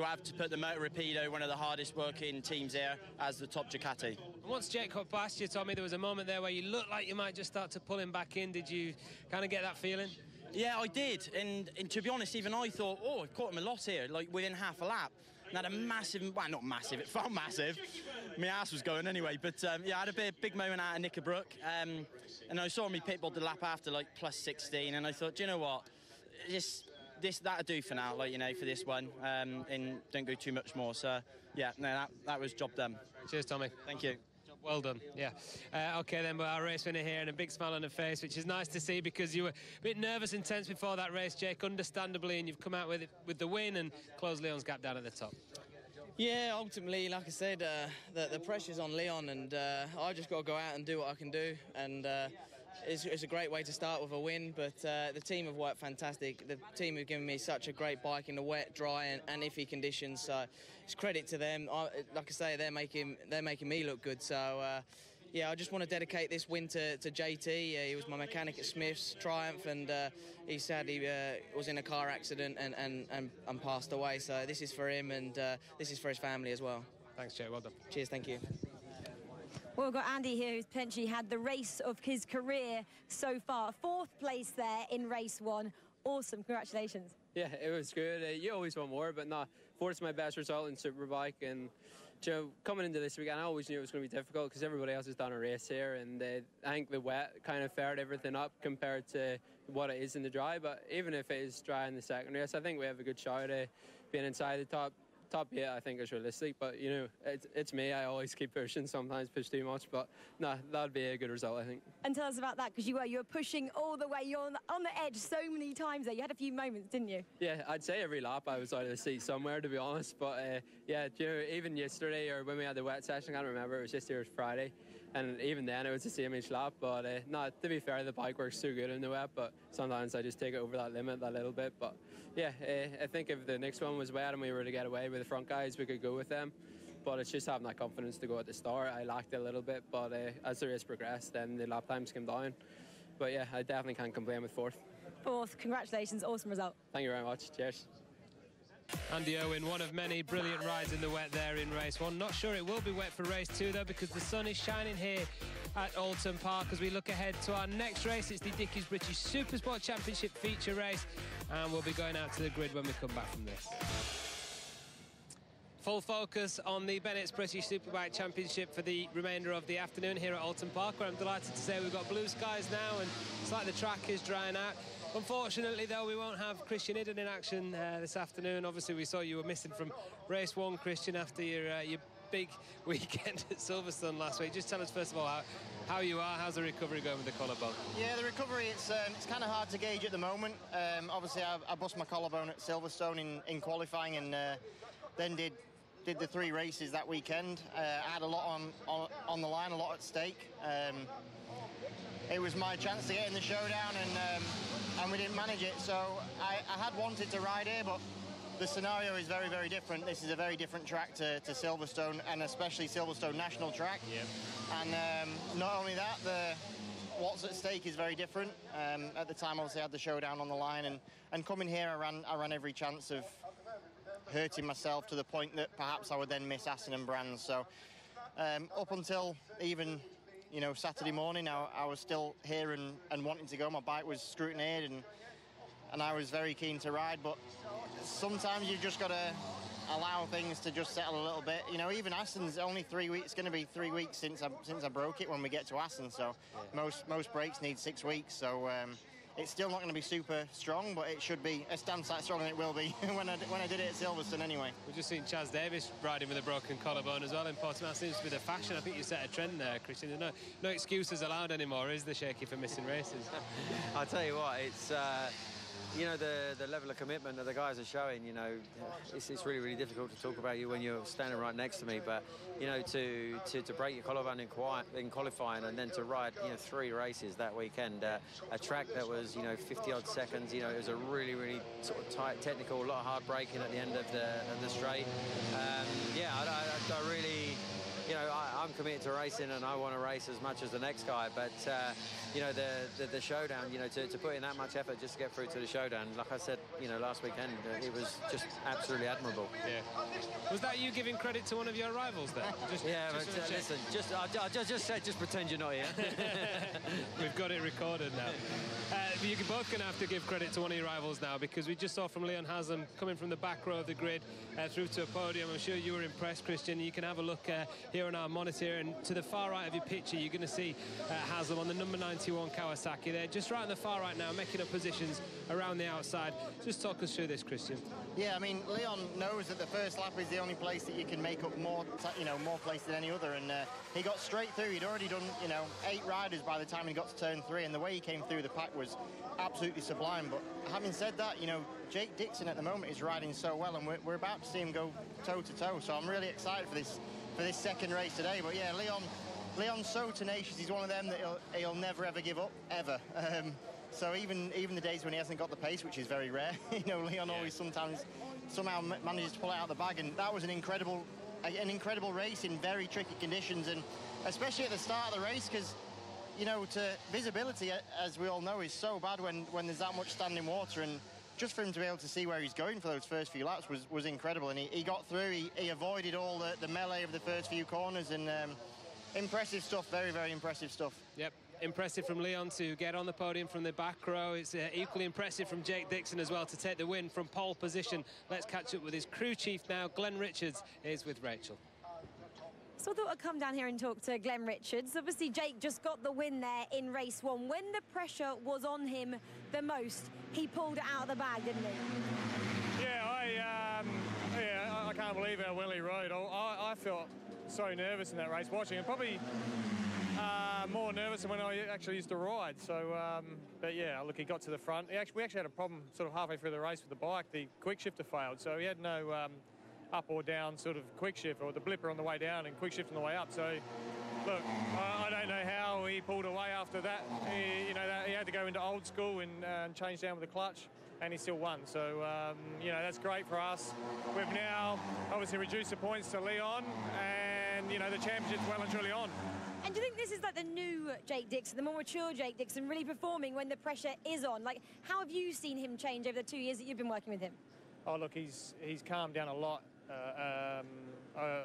[SPEAKER 11] have to put the Moto Rapido, one of the hardest working teams here, as the top Ducati.
[SPEAKER 1] Once Jake got past you, Tommy, there was a moment there where you looked like you might just start to pull him back in. Did you kind of get that feeling?
[SPEAKER 11] Yeah, I did, and to be honest, even I thought, oh, I've caught him a lot here, like within half a lap. And had a massive, well, not massive, it felt massive. My ass was going anyway, but yeah, I had a big moment out of Knickerbrook, and I saw me pitbull the lap after, like, plus 16, and I thought, do you know what, that'll do for now, like, you know, for this one, and don't go too much more. So, yeah, no, that was job done.
[SPEAKER 1] Cheers, Tommy.
[SPEAKER 11] Thank you.
[SPEAKER 1] Well done, yeah. OK, then, but our race winner here and a big smile on her face, which is nice to see, because you were a bit nervous and tense before that race, Jake, understandably, and you've come out with the win and closed Leon's gap down at the top.
[SPEAKER 9] Yeah, ultimately, like I said, the pressure's on Leon, and I just got to go out and do what I can do, and it's a great way to start with a win, but the team have worked fantastic. The team have given me such a great bike in the wet, dry and iffy conditions, so it's credit to them. Like I say, they're making me look good, so yeah, I just want to dedicate this win to JT. He was my mechanic at Smith's Triumph, and he sadly was in a car accident and passed away, so this is for him, and this is for his family as well.
[SPEAKER 1] Thanks, Jake, well done.
[SPEAKER 9] Cheers, thank you.
[SPEAKER 5] Well, we've got Andy here, who's potentially had the race of his career so far. 4th place there in race 1. Awesome, congratulations.
[SPEAKER 14] Yeah, it was good. You always want more, but no, fourth's my best result in Superbike. And coming into this weekend, I always knew it was going to be difficult because everybody else has done a race here, and I think the wet kind of fared everything up compared to what it is in the dry. But even if it is dry in the second race, I think we have a good shot at being inside the top 8. I think is realistic. But you know, it's me. I always keep pushing. Sometimes push too much, but no, that'd be a good result, I think.
[SPEAKER 5] And tell us about that, because you were pushing all the way. You're on the edge so many times there. You had a few moments, didn't you?
[SPEAKER 14] Yeah, I'd say every lap I was out of the seat somewhere, to be honest. But yeah, you know, even yesterday or when we had the wet session, I can't remember. It was just here Friday, and even then it was the same each lap. But no, to be fair, the bike works too good in the wet. But sometimes I just take it over that limit a little bit. But yeah, I think if the next one was wet and we were to get away with the front guys, we could go with them. But it's just having that confidence to go at the start. I lacked it a little bit, but as the race progressed, then the lap times came down. But yeah, I definitely can't complain with fourth.
[SPEAKER 5] Fourth, congratulations, awesome result.
[SPEAKER 14] Thank you very much. Cheers.
[SPEAKER 1] Andy Owen, one of many brilliant rides in the wet there in race 1. Not sure it will be wet for race 2 though, because the sun is shining here at Oulton Park as we look ahead to our next race. It's the Dickies British Supersport Championship feature race, and we'll be going out to the grid when we come back from this. Full focus on the Bennett's British Superbike Championship for the remainder of the afternoon here at Oulton Park, where I'm delighted to say we've got blue skies now, and it's like the track is drying out. Unfortunately, though, we won't have Christian Idden in action this afternoon. Obviously, we saw you were missing from race 1, Christian, after your big weekend at Silverstone last week. Just tell us, first of all, how you are. How's the recovery going with the collarbone?
[SPEAKER 15] Yeah, the recovery, it's kind of hard to gauge at the moment. Obviously, I bust my collarbone at Silverstone in qualifying, and then did the 3 races that weekend. I had a lot on the line, a lot at stake. It was my chance to get in the showdown, and we didn't manage it. So I had wanted to ride here, but the scenario is very, very different. This is a very different track to Silverstone, and especially Silverstone National Track. Yep. And not only that, what's at stake is very different. At the time, obviously, I had the showdown on the line, and coming here, I ran every chance of hurting myself to the point that perhaps I would then miss Assen and Brands. So up until even, you know, Saturday morning, I was still here and wanting to go. My bike was scrutineered, and I was very keen to ride, but sometimes you've just got to allow things to just settle a little bit. You know, even Assen's only 3 weeks. It's going to be 3 weeks since I broke it when we get to Assen. So yeah. Most breaks need 6 weeks. So it's still not going to be super strong, but it should be a damn sight stronger than it will be when I did it at Silverstone anyway.
[SPEAKER 1] We've just seen Chaz Davis riding with a broken collarbone as well in Portimao. That seems to be the fashion. I think you set a trend there, Christian. There's no excuses allowed anymore, is there, Shaky, for missing races?
[SPEAKER 3] I'll tell you what, it's you know, the level of commitment that the guys are showing, you know, it's really, really difficult to talk about you when you're standing right next to me, but, you know, to break your collarbone in qualifying and then to ride, you know, 3 races that weekend, a track that was, you know, 50-odd seconds, you know, it was a really, really sort of tight technical, a lot of hard braking at the end of the straight. Yeah, I really... You know, I'm committed to racing and I want to race as much as the next guy, but, you know, the showdown, you know, to put in that much effort just to get through to the showdown, like I said, you know, last weekend, it was just absolutely admirable.
[SPEAKER 1] Yeah. Was that you giving credit to one of your rivals there?
[SPEAKER 3] Listen, I just said, just pretend you're not here.
[SPEAKER 1] We've got it recorded now. You're both going to have to give credit to one of your rivals now, because we just saw from Leon Haslam coming from the back row of the grid through to a podium. I'm sure you were impressed, Christian. You can have a look here on our monitor, and to the far right of your picture, you're going to see Haslam on the number 91 Kawasaki there, just right on the far right now, making up positions around the outside. Just talk us through this, Christian.
[SPEAKER 15] Yeah, I mean, Leon knows that the first lap is the only place that you can make up more place than any other, and he got straight through. He'd already done, you know, 8 riders by the time he got to turn 3, and the way he came through the pack was absolutely sublime. But having said that, you know, Jake Dixon at the moment is riding so well, and we're about to see him go toe-to-toe, so I'm really excited for this second race today. But yeah, Leon's so tenacious. He's one of them that he'll never ever give up, ever. So even the days when he hasn't got the pace, which is very rare, you know, Leon always somehow manages to pull it out of the bag, and that was an incredible race in very tricky conditions, and especially at the start of the race, because, you know, visibility, as we all know, is so bad when there's that much standing water, and just for him to be able to see where he's going for those first few laps was incredible, and he got through. He avoided all the melee of the first few corners, and impressive stuff, very, very impressive stuff.
[SPEAKER 1] Yep, impressive from Leon to get on the podium from the back row. It's equally impressive from Jake Dixon as well to take the win from pole position. Let's catch up with his crew chief now. Glenn Richards is with Rachel.
[SPEAKER 5] So I thought I'd come down here and talk to Glenn Richards. Obviously, Jake just got the win there in race 1. When the pressure was on him the most, he pulled it out of the bag, didn't he?
[SPEAKER 16] Yeah, I can't believe how well he rode. I felt so nervous in that race watching, and probably more nervous than when I actually used to ride. So, but yeah, look, he got to the front. We actually had a problem sort of halfway through the race with the bike. The quick shifter failed, so he had no up or down sort of quick shift, or the blipper on the way down and quick shift on the way up. So, look, I don't know how he pulled away after that. He had to go into old school and change down with the clutch, and he still won. So, that's great for us. We've now obviously reduced the points to Leon, and, the championship's well and truly on.
[SPEAKER 5] And do you think this is like the new Jake Dixon, the more mature Jake Dixon, really performing when the pressure is on? Like, how have you seen him change over the 2 years that you've been working with him?
[SPEAKER 16] Oh, look, he's calmed down a lot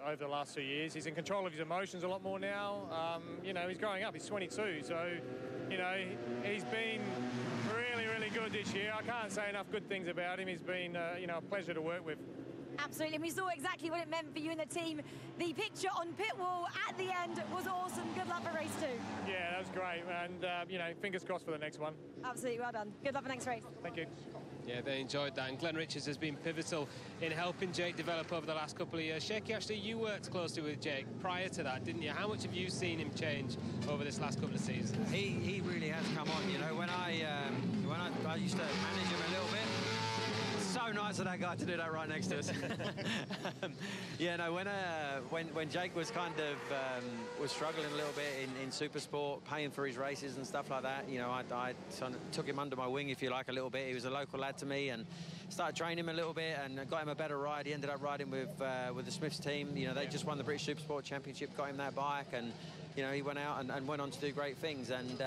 [SPEAKER 16] over the last 2 years. He's in control of his emotions a lot more now. He's growing up. He's 22, so, he's been really, really good this year. I can't say enough good things about him. He's been, a pleasure to work with.
[SPEAKER 5] Absolutely, and we saw exactly what it meant for you and the team. The picture on pit wall at the end was awesome. Good luck for race 2.
[SPEAKER 16] Yeah, that was great, and, fingers crossed for the next one.
[SPEAKER 5] Absolutely, well done. Good luck for the next race.
[SPEAKER 16] Thank you.
[SPEAKER 1] Yeah, they enjoyed that, and Glenn Richards has been pivotal in helping Jake develop over the last couple of years. Shaky, actually, you worked closely with Jake prior to that, didn't you? How much have you seen him change over this last couple of seasons?
[SPEAKER 3] He really has come on, when I used to manage him a little bit. So nice of that guy to do that right next to us. When Jake was kind of was struggling a little bit in super sport, paying for his races and stuff like that, I sort of took him under my wing, if you like, a little bit. He was a local lad to me, and started training him a little bit and got him a better ride. He ended up riding with the Smiths team. They just won the British Supersport Championship, got him that bike, and he went out and went on to do great things. And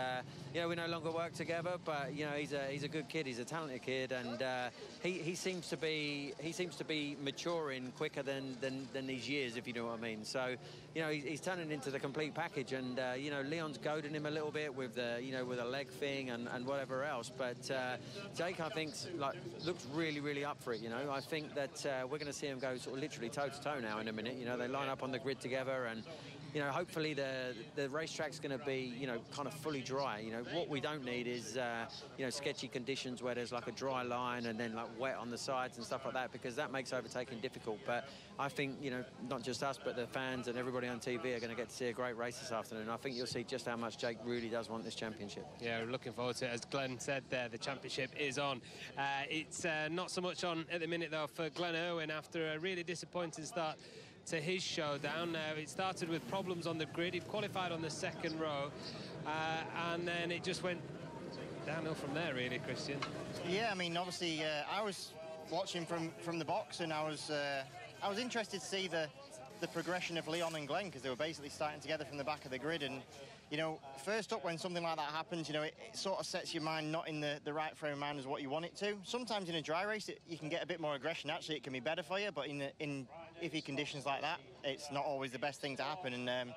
[SPEAKER 3] we no longer work together, but he's a good kid. He's a talented kid, and he seems to be maturing quicker than these years, if you know what I mean. So he's turning into the complete package, and Leon's goading him a little bit with the with a leg thing and whatever else. But Jake, I think, looks really up for it. I think that we're going to see him go sort of literally toe to toe now in a minute. They line up on the grid together, and hopefully the racetrack's going to be, kind of fully dry. What we don't need is, sketchy conditions where there's like a dry line and then like wet on the sides and stuff like that, because that makes overtaking difficult. But I think, not just us, but the fans and everybody on TV are going to get to see a great race this afternoon. I think you'll see just how much Jake really does want this championship.
[SPEAKER 1] Yeah, we're looking forward to it. As Glenn said there, the championship is on. It's not so much on at the minute, though, for Glenn Irwin after a really disappointing start to his showdown. It started with problems on the grid. He qualified on the second row, and then it just went downhill from there, really, Christian.
[SPEAKER 15] Yeah, I mean, obviously, I was watching from the box, and I was interested to see the progression of Leon and Glenn, because they were basically starting together from the back of the grid. And first up, when something like that happens, it sort of sets your mind not in the right frame of mind as what you want it to. Sometimes in a dry race, you can get a bit more aggression. Actually, it can be better for you, but in iffy conditions like that, it's not always the best thing to happen. And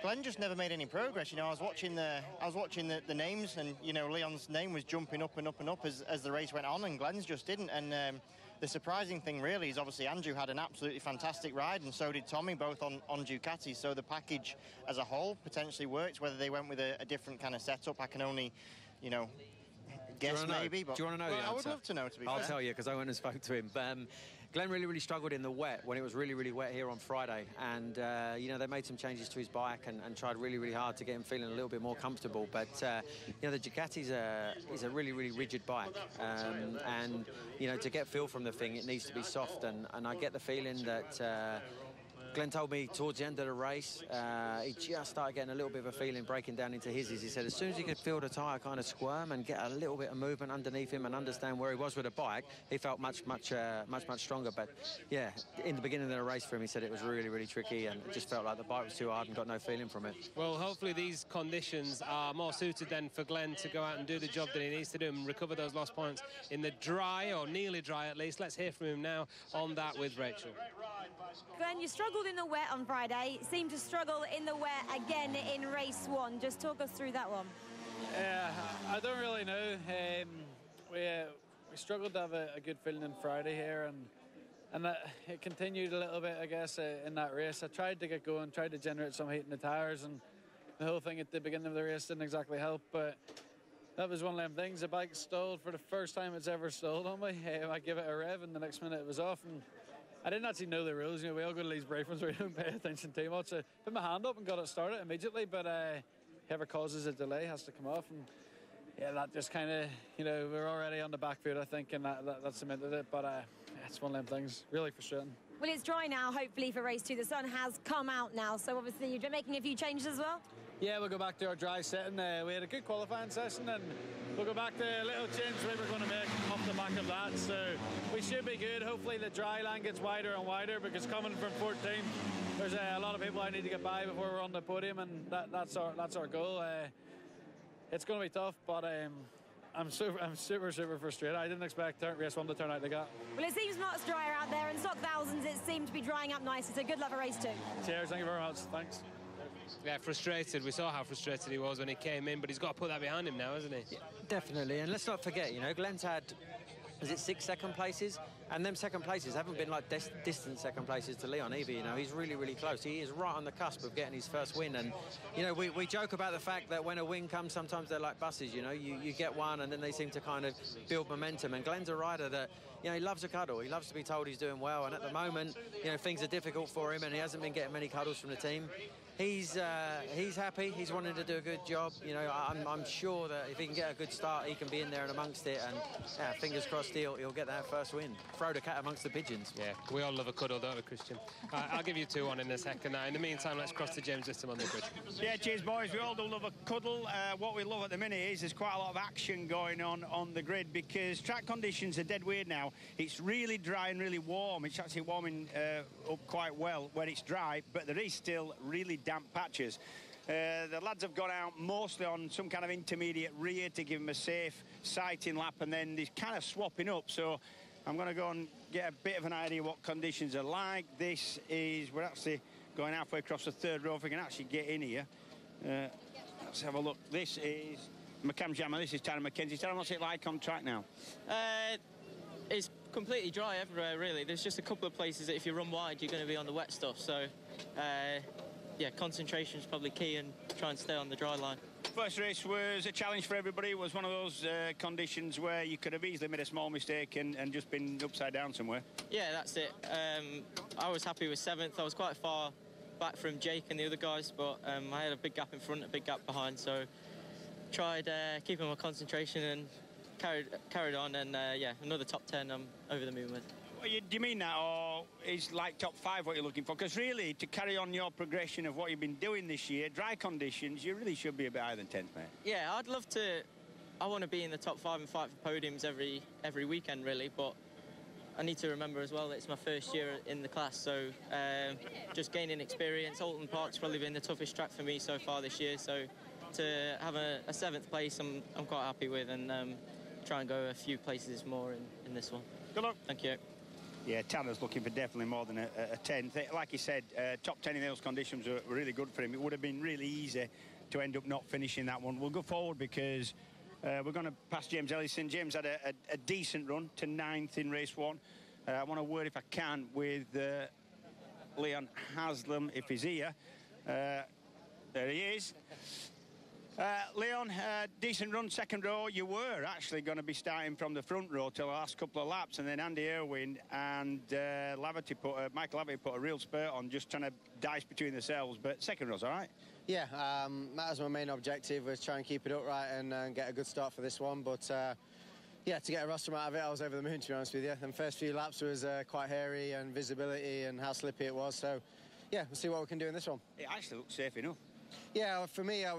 [SPEAKER 15] Glenn just never made any progress. I was watching the names, and Leon's name was jumping up and up and up as the race went on, and Glenn's just didn't. And the surprising thing really is obviously Andrew had an absolutely fantastic ride, and so did Tommy, both on Ducati. So the package as a whole potentially works. Whether they went with a different kind of setup, I can only, guess maybe. But
[SPEAKER 3] do you want to know?
[SPEAKER 15] I would love to know, to be fair.
[SPEAKER 3] I'll tell you, because I went and spoke to him. Glenn really struggled in the wet when it was really wet here on Friday, and they made some changes to his bike and tried really hard to get him feeling a little bit more comfortable. But the Ducati is a really rigid bike, and to get feel from the thing, it needs to be soft. And I get the feeling that Glenn told me towards the end of the race, he just started getting a little bit of a feeling breaking down into his. He said as soon as he could feel the tyre kind of squirm and get a little bit of movement underneath him and understand where he was with the bike, he felt much stronger. But yeah, in the beginning of the race for him, he said it was really tricky, and it just felt like the bike was too hard and got no feeling from it.
[SPEAKER 1] Well, hopefully these conditions are more suited then for Glenn to go out and do the job that he needs to do and recover those lost points in the dry, or nearly dry at least. Let's hear from him now on that with Rachel.
[SPEAKER 5] Glenn, you struggled in the wet on Friday, seemed to struggle in the wet again in race 1. Just talk us through that one.
[SPEAKER 17] I don't really know. We struggled to have a good feeling on Friday here, and it continued a little bit, I guess, in that race. I tried to get going, tried to generate some heat in the tyres, and the whole thing at the beginning of the race didn't exactly help, but that was one of them things. The bike stalled for the first time it's ever stalled on me. I gave it a rev, and the next minute it was off, and I didn't actually know the rules. You know, we all go to these briefings where we don't pay attention too much. I put my hand up and got it started immediately, but whoever causes a delay has to come off, and yeah, that just kind of, you know, we're already on the back foot, I think, and that cemented it, but it's one of them things, really frustrating.
[SPEAKER 5] Well, it's dry now, hopefully, for race 2. The sun has come out now, so obviously you're making a few changes as well?
[SPEAKER 17] Yeah, we'll go back to our dry setting. We had a good qualifying session, and we'll go back to a little change we're going to make off the back of that. So we should be good. Hopefully the dry line gets wider and wider, because coming from 14, there's a lot of people I need to get by before we're on the podium, and that's our goal. It's going to be tough, but I'm super frustrated. I didn't expect race 1 to turn out like that.
[SPEAKER 5] Well, it seems much drier out there, and stock thousands, it seemed to be drying up nicely, so good luck for race 2.
[SPEAKER 17] Cheers, thank you very much, thanks.
[SPEAKER 1] Yeah, frustrated. We saw how frustrated he was when he came in, but he's got to put that behind him now, hasn't he?
[SPEAKER 3] Yeah, definitely, and let's not forget, you know, Glenn's had, is it 6 second places? And them second places haven't been like distant second places to Leon either, you know. He's really, really close. He is right on the cusp of getting his first win. And, you know, we joke about the fact that when a win comes, sometimes they're like buses, you know. You get one and then they seem to kind of build momentum. And Glenn's a rider that, you know, he loves a cuddle. He loves to be told he's doing well. And at the moment, you know, things are difficult for him and he hasn't been getting many cuddles from the team. He's happy. He's wanting to do a good job. You know, I'm sure that if he can get a good start, he can be in there and amongst it. And yeah, fingers crossed, he'll get that first win. Throw the cat amongst the pigeons.
[SPEAKER 1] Yeah, we all love a cuddle, don't we, Christian? I'll give you 2-1 in a second now. In the meantime, let's cross to James Liston on the grid.
[SPEAKER 4] Yeah, cheers, boys. We all do love a cuddle. What we love at the minute is there's quite a lot of action going on the grid, because track conditions are dead weird now. It's really dry and really warm. It's actually warming up quite well where it's dry, but there is still really damp patches. The lads have gone out mostly on some kind of intermediate rear to give them a safe sighting lap, and then they're kind of swapping up. So I'm going to go and get a bit of an idea what conditions are like. We're actually going halfway across the third row if we can actually get in here. Let's have a look. This is McCam Jammer. This is Tara McKenzie. Tara, what's it like on track now?
[SPEAKER 18] It's completely dry everywhere, really. There's just a couple of places that if you run wide, you're going to be on the wet stuff. So, yeah, concentration is probably key, and try and stay on the dry line.
[SPEAKER 4] First race was a challenge for everybody. It was one of those conditions where you could have easily made a small mistake and just been upside down somewhere.
[SPEAKER 18] Yeah, that's it. I was happy with 7th. I was quite far back from Jake and the other guys, but I had a big gap in front, a big gap behind, so tried keeping my concentration and carried on, and yeah, another top 10 I'm over the moon with.
[SPEAKER 4] Do you mean that, or is like top 5 what you're looking for? Because really, to carry on your progression of what you've been doing this year, dry conditions, you really should be a bit higher than 10th, mate.
[SPEAKER 18] Yeah, I'd love to. I want to be in the top 5 and fight for podiums every weekend, really, but I need to remember as well that it's my first year in the class, so just gaining experience. Oulton Park's probably been the toughest track for me so far this year, so to have a 7th place I'm quite happy with, and try and go a few places more in this one.
[SPEAKER 4] Good luck.
[SPEAKER 18] Thank you.
[SPEAKER 4] Yeah, Tanner's looking for definitely more than a 10th. Like he said, top 10 in those conditions were really good for him. It would have been really easy to end up not finishing that one. We'll go forward because we're going to pass James Ellison. James had a decent run to 9th in race 1. I want to word, if I can, with Leon Haslam, if he's here. There he is. Leon, decent run, second row. You were actually going to be starting from the front row till the last couple of laps, and then Andy Irwin and Michael Laverty put a real spurt on, just trying to dice between themselves. But second row's all right.
[SPEAKER 6] Yeah, that was my main objective, was try and keep it upright and get a good start for this one. But yeah, to get a rostrum out of it, I was over the moon, to be honest with you. And first few laps was quite hairy, and visibility and how slippy it was. So yeah, we'll see what we can do in this one.
[SPEAKER 4] It actually looks safe enough.
[SPEAKER 6] Yeah, for me, I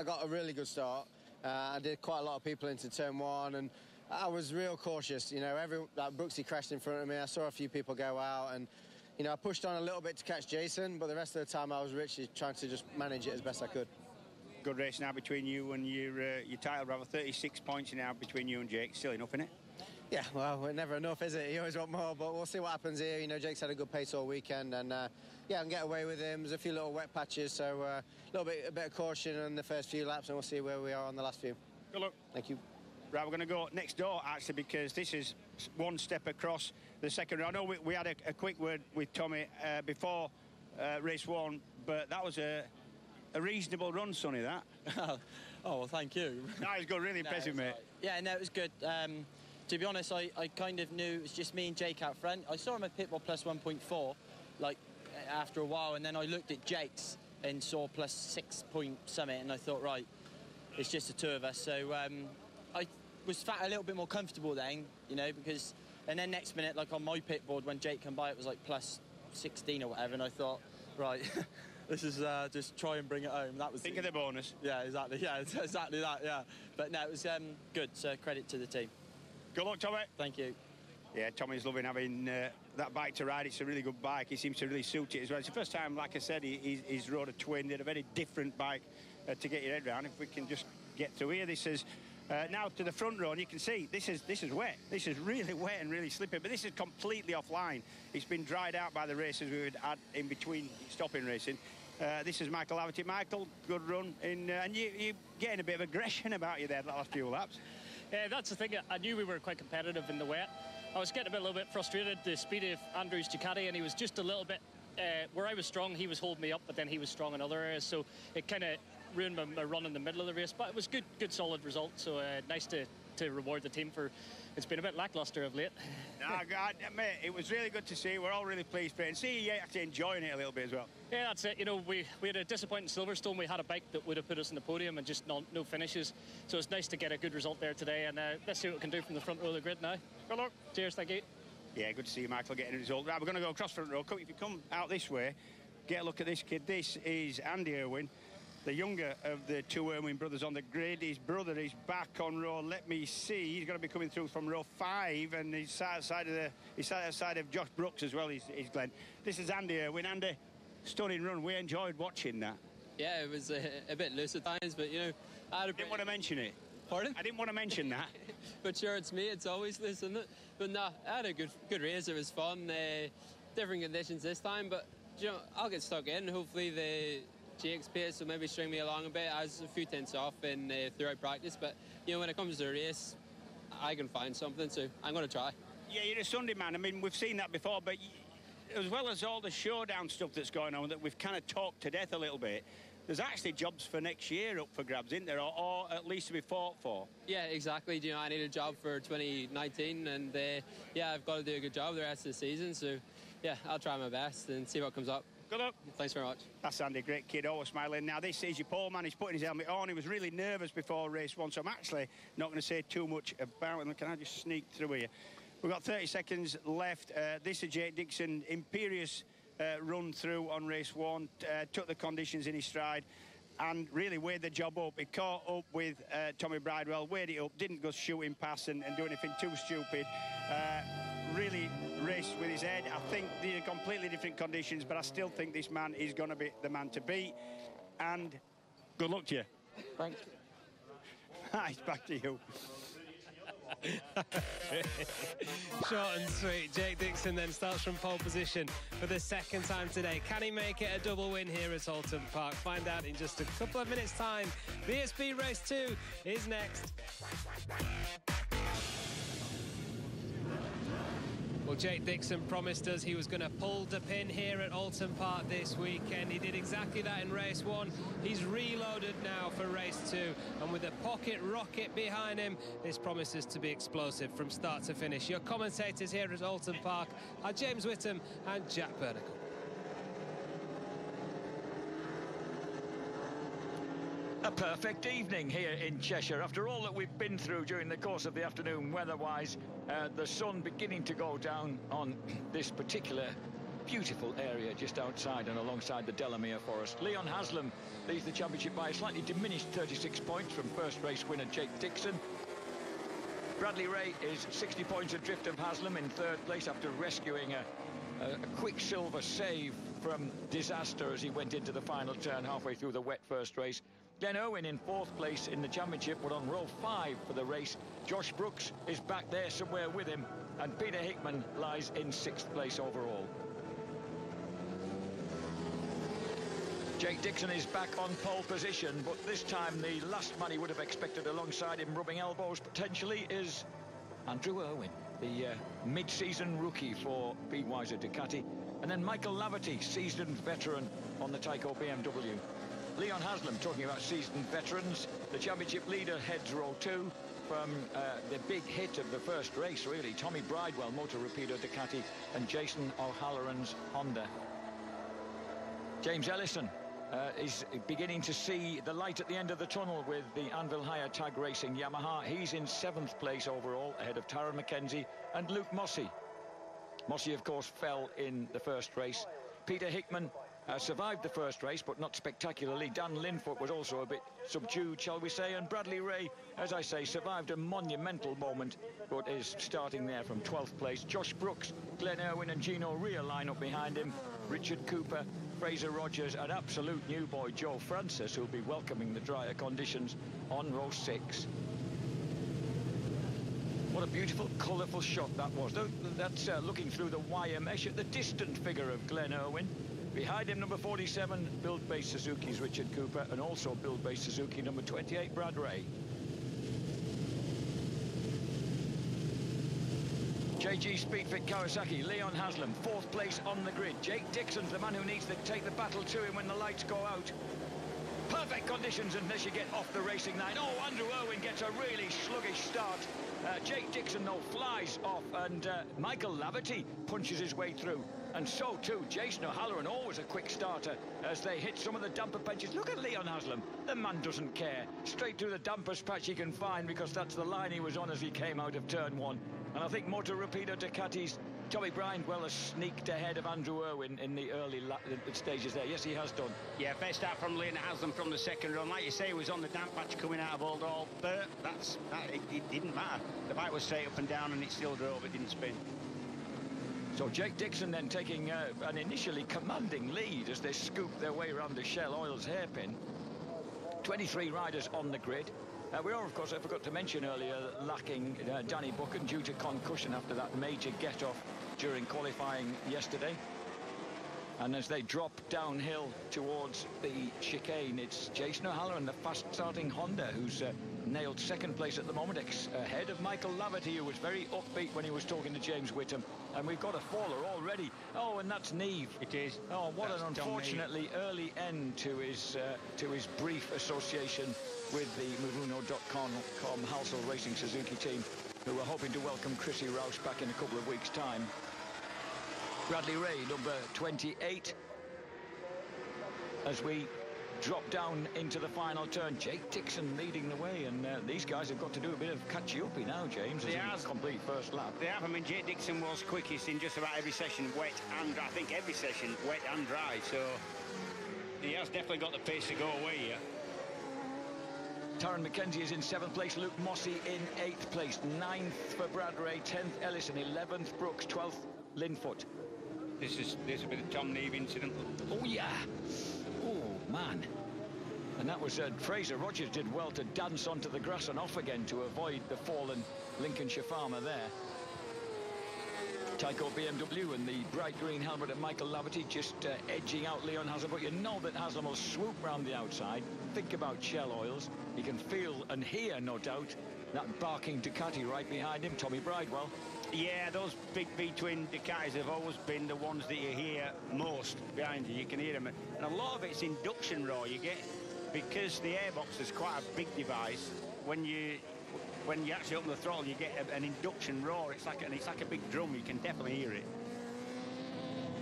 [SPEAKER 6] got a really good start. I did quite a lot of people into turn 1, and I was real cautious. You know, Brooksy crashed in front of me. I saw a few people go out, and you know, I pushed on a little bit to catch Jason, but the rest of the time I was literally trying to just manage it as best I could.
[SPEAKER 4] Good race now between you and your title brother. 36 points now between you and Jake. Still enough, isn't it?
[SPEAKER 6] Yeah, well, we're never enough, is it? You always want more, but we'll see what happens here. You know, Jake's had a good pace all weekend, and yeah, I can get away with him. There's a few little wet patches, so a bit of caution on the first few laps, and we'll see where we are on the last few.
[SPEAKER 4] Good luck.
[SPEAKER 6] Thank you.
[SPEAKER 4] Right, we're going to go next door, actually, because this is one step across the second round. I know we had a quick word with Tommy before race one, but that was a reasonable run, Sonny, that.
[SPEAKER 11] Oh, well, thank you.
[SPEAKER 4] No, it was good, really impressive, mate.
[SPEAKER 11] Right. Yeah, no, it was good. To be honest, I kind of knew it was just me and Jake out front. I saw him at pit wall plus 1.4, like, after a while, and then I looked at Jake's and saw plus 6 point something, and I thought, right, it's just the two of us. So I was a little bit more comfortable then, you know, because... And then next minute, like on my pit board, when Jake came by, it was like plus 16 or whatever, and I thought, right, this is just try and bring it home. That was
[SPEAKER 4] Think of the bonus.
[SPEAKER 11] Yeah, exactly. Yeah, it's exactly that, yeah. But no, it was good, so credit to the team.
[SPEAKER 4] Good luck, Tommy.
[SPEAKER 11] Thank you.
[SPEAKER 4] Yeah, Tommy's loving having that bike to ride. It's a really good bike. He seems to really suit it as well. It's the first time, like I said, he's rode a twin. They're a very different bike to get your head around. If we can just get through here, this is now to the front row, and you can see this is wet. This is really wet and really slippery, but this is completely offline. It's been dried out by the races we would add in between stopping racing. This is Michael Laverty. Michael, good run, and you're getting a bit of aggression about you there the last few laps.
[SPEAKER 19] Yeah, that's the thing. I knew we were quite competitive in the wet. I was getting a little bit frustrated, the speed of Andrew's Ducati, and he was just a little bit, where I was strong, he was holding me up, but then he was strong in other areas, so it kind of ruined my run in the middle of the race, but it was good solid result, so nice to reward the team for... It's been a bit lackluster of late.
[SPEAKER 4] No, God, mate, it was really good to see. We're all really pleased for it, and see you actually enjoying it a little bit as well.
[SPEAKER 19] Yeah, that's it. You know, we had a disappointing Silverstone. We had a bike that would have put us in the podium and just no finishes. So it's nice to get a good result there today, and let's see what we can do from the front row of the grid now. Good luck. Cheers, thank you.
[SPEAKER 4] Yeah, good to see you, Michael, getting a result. Right, we're going to go across front row. If you come out this way, get a look at this kid. This is Andy Irwin, the younger of the two Irwin brothers on the grid. His brother is back on row, let me see. He's going to be coming through from row 5, and he's outside of Josh Brooks as well, he's Glenn. This is Andy Irwin. Andy, stunning run. We enjoyed watching that.
[SPEAKER 14] Yeah, it was a bit loose at times, but, you know... I
[SPEAKER 4] didn't want to mention it.
[SPEAKER 14] Pardon?
[SPEAKER 4] I didn't want to mention that.
[SPEAKER 14] But sure, it's me. It's always loose, isn't it? But no, I had a good race. It was fun. Different conditions this time, but, you know, I'll get stuck in. Hopefully the... Jake's pace will maybe string me along a bit. I was a few tenths off throughout practice, but you know, when it comes to a race, I can find something, so I'm going to try.
[SPEAKER 4] Yeah, you're a Sunday man. I mean, we've seen that before, but as well as all the showdown stuff that's going on that we've kind of talked to death a little bit, there's actually jobs for next year up for grabs, isn't there, or at least to be fought for?
[SPEAKER 14] Yeah, exactly. You know, I need a job for 2019, and yeah, I've got to do a good job the rest of the season, so yeah, I'll try my best and see what comes up.
[SPEAKER 4] Good luck.
[SPEAKER 14] Thanks very much.
[SPEAKER 4] That's Andy, great kid, always smiling. Now, this is your pole man. He's putting his helmet on. He was really nervous before race 1, so I'm actually not going to say too much about him. Can I just sneak through here? We've got 30 seconds left. This is Jake Dixon, imperious run through on race 1, took the conditions in his stride and really weighed the job up. He caught up with Tommy Bridewell, weighed it up, didn't go shooting past and do anything too stupid. Really raced with his head. I think these are completely different conditions, but I still think this man is going to be the man to beat. And good luck to you.
[SPEAKER 14] Thanks.
[SPEAKER 4] It's back to you.
[SPEAKER 1] Short and sweet. Jake Dixon then starts from pole position for the second time today. Can he make it a double win here at Oulton Park? Find out in just a couple of minutes' time. BSB Race 2 is next. Well, Jake Dixon promised us he was going to pull the pin here at Oulton Park this weekend. He did exactly that in race 1. He's reloaded now for race 2. And with a pocket rocket behind him, this promises to be explosive from start to finish. Your commentators here at Oulton Park are James Whittam and Jack Bernacle.
[SPEAKER 12] A perfect evening here in Cheshire. After all that we've been through during the course of the afternoon weather-wise, the sun beginning to go down on this particular beautiful area just outside and alongside the Delamere Forest. Leon Haslam leads the championship by a slightly diminished 36 points from first race winner Jake Dixon. Bradley Ray is 60 points adrift of Haslam in third place after rescuing a quicksilver save from disaster as he went into the final turn halfway through the wet first race. Glenn Irwin in 4th place in the championship, but on row 5 for the race. Josh Brooks is back there somewhere with him, and Peter Hickman lies in 6th place overall. Jake Dixon is back on pole position, but this time the last man he would have expected alongside him, rubbing elbows potentially, is Andrew Irwin, the mid-season rookie for Budweiser Ducati. And then Michael Laverty, seasoned veteran on the Tyco BMW. Leon Haslam, talking about seasoned veterans, the championship leader heads row 2 from the big hit of the first race, really. Tommy Bridewell, Motor Rapido Ducati, and Jason O'Halloran's Honda. James Ellison is beginning to see the light at the end of the tunnel with the Anvil Hire Tag Racing Yamaha. He's in 7th place overall, ahead of Taron McKenzie and Luke Mossey. Mossey, of course, fell in the first race. Peter Hickman survived the first race, but not spectacularly. Dan Linfoot was also a bit subdued, shall we say, and Bradley Ray, as I say, survived a monumental moment, but is starting there from 12th place. Josh Brooks, Glenn Irwin and Gino Rea line up behind him. Richard Cooper, Fraser Rogers, and absolute new boy Joe Francis, who'll be welcoming the drier conditions on row 6. What a beautiful, colourful shot that was. That's looking through the wire mesh at the distant figure of Glenn Irwin. Behind him, number 47, Build-Based Suzuki's Richard Cooper, and also Build-Based Suzuki, number 28, Brad Ray. JG Speedfit Kawasaki, Leon Haslam, 4th place on the grid. Jake Dixon's the man who needs to take the battle to him when the lights go out. Perfect conditions unless you get off the racing line. Oh, Andrew Irwin gets a really sluggish start. Jake Dixon, though, flies off, and Michael Laverty punches his way through. And so, too, Jason O'Halloran, always a quick starter, as they hit some of the damper patches. Look at Leon Haslam. The man doesn't care. Straight through the dampest patch he can find, because that's the line he was on as he came out of turn 1. And I think Motor Rapido Ducati's Tommy Bridewell has sneaked ahead of Andrew Irwin in the early stages there. Yes, he has done.
[SPEAKER 4] Yeah, best start from Leon Haslam from the second run. Like you say, he was on the damp patch coming out of Old Hall, but it didn't matter. The bike was straight up and down, and it still drove. It didn't spin.
[SPEAKER 12] So Jake Dixon then taking an initially commanding lead as they scoop their way around the Shell Oil's hairpin. 23 riders on the grid. We are, of course, I forgot to mention earlier, lacking Danny Buchan due to concussion after that major get-off during qualifying yesterday. And as they drop downhill towards the chicane, it's Jason O'Halloran, the fast-starting Honda, who's nailed 2nd place at the moment, ahead of Michael Laverty, who was very upbeat when he was talking to James Whittam. And we've got a faller already. Oh, and that's Neve.
[SPEAKER 4] It is.
[SPEAKER 12] Oh, what an unfortunately early end to his brief association with the Mizuno.com Halsall Racing Suzuki team, who were hoping to welcome Chrissy Rouse back in a couple of weeks' time. Bradley Ray, number 28, as we drop down into the final turn. Jake Dixon leading the way, and these guys have got to do a bit of catchy-uppy now, James, as a complete first lap.
[SPEAKER 4] They have. I mean, Jake Dixon was quickest in just about every session, wet and, I think, every session, wet and dry, so he has definitely got the pace to go away here.
[SPEAKER 12] Taron McKenzie is in 7th place, Luke Mossey in 8th place, 9th for Brad Ray, 10th Ellison, 11th Brooks, 12th Linfoot.
[SPEAKER 4] This is a bit of Tom Neve incident.
[SPEAKER 12] Oh, yeah. Oh, man. And that was Fraser Rogers did well to dance onto the grass and off again to avoid the fallen Lincolnshire farmer there. Tyco BMW and the bright green helmet of Michael Laverty just edging out Leon Haslam, but you know that Haslam will swoop round the outside. Think about Shell Oils. He can feel and hear, no doubt, that barking Ducati right behind him, Tommy Bridewell.
[SPEAKER 4] Yeah, those big V-twin Ducatis have always been the ones that you hear most behind you. You can hear them. And a lot of it's induction roar you get, because the airbox is quite a big device. When you actually open the throttle, you get an induction roar. It's like a big drum. You can definitely hear it.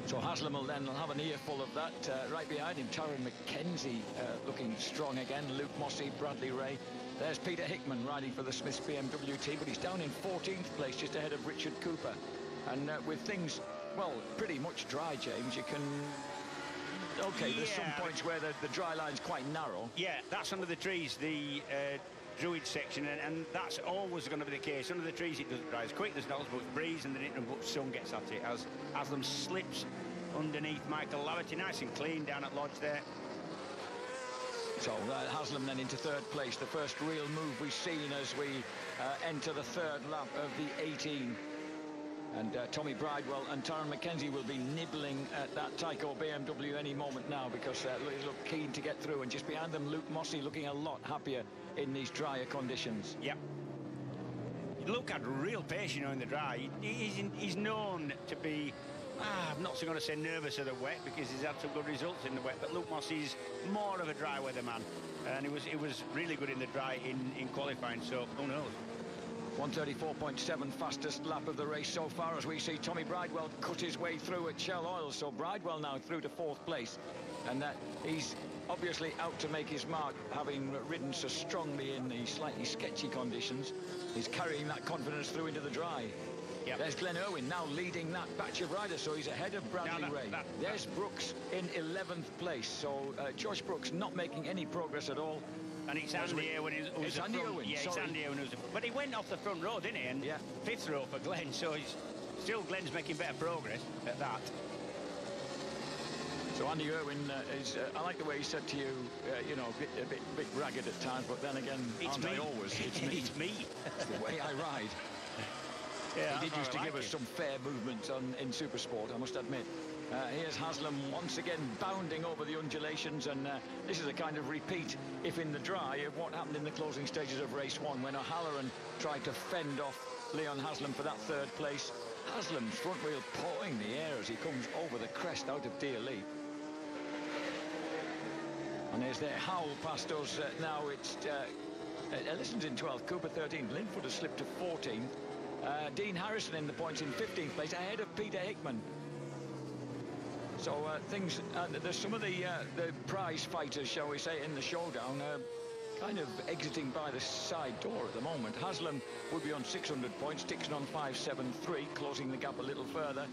[SPEAKER 12] So Haslam will then have an earful of that. Right behind him, Taron McKenzie looking strong again. Luke Mossey, Bradley Ray. There's Peter Hickman riding for the Smiths BMW team, but he's down in 14th place, just ahead of Richard Cooper. And with things, well, pretty much dry, James, you can... OK, there's some points where the dry line's quite narrow.
[SPEAKER 4] Yeah, that's under the trees, the Druid section, and that's always going to be the case. Under the trees, it doesn't dry as quick, there's not as much breeze, and then much sun gets at it. As Haslam slips underneath Michael Laverty. Nice and clean down at Lodge there.
[SPEAKER 12] So Haslam then into third place, the first real move we've seen as we enter the third lap of the 18. And Tommy Bridewell and Taron McKenzie will be nibbling at that Tyco BMW any moment now, because they look keen to get through. And just behind them, Luke Mossey looking a lot happier in these drier conditions.
[SPEAKER 4] Yep. Luke had real pace, you know, in the dry. He's known to be, I'm not going to say nervous of the wet, because he's had some good results in the wet, but Luke Mossey's more of a dry weather man. And he was really good in the dry in qualifying, so who knows?
[SPEAKER 12] 134.7, fastest lap of the race so far, as we see Tommy Bridewell cut his way through at Shell Oil. So Bridewell now through to fourth place, and he's obviously out to make his mark, having ridden so strongly in the slightly sketchy conditions. He's carrying that confidence through into the dry. Yep. There's Glenn Irwin now leading that batch of riders, so he's ahead of Bradley Ray. There's Brooks in 11th place, so Josh Brooks not making any progress at all.
[SPEAKER 4] And it's Andy Irwin who's
[SPEAKER 12] Andy Irwin.
[SPEAKER 4] Yeah, it's Andy Irwin
[SPEAKER 12] But
[SPEAKER 4] he went off the front row, didn't he? And fifth row for Glenn, so Glenn's making better progress at that.
[SPEAKER 12] So Andy Irwin is, I like the way he said to you, you know, a bit ragged at times, but then again, it's me. Always. It's me.
[SPEAKER 4] It's me.
[SPEAKER 12] It's the way I ride.
[SPEAKER 4] Yeah,
[SPEAKER 12] he did used to give us some fair movement in Supersport, I must admit. Here's Haslam once again bounding over the undulations, and this is a kind of repeat, if in the dry, of what happened in the closing stages of race 1, when O'Halloran tried to fend off Leon Haslam for that third place. Haslam's front wheel pawing the air as he comes over the crest out of Deer Lee. And there's their howl past us now. It's Ellison's in 12th, Cooper 13th, Linford has slipped to 14th. Dean Harrison in the points in 15th place, ahead of Peter Hickman. So there's some of the prize fighters, shall we say, in the showdown, kind of exiting by the side door at the moment. Haslam would be on 600 points, Dixon on 573, closing the gap a little further.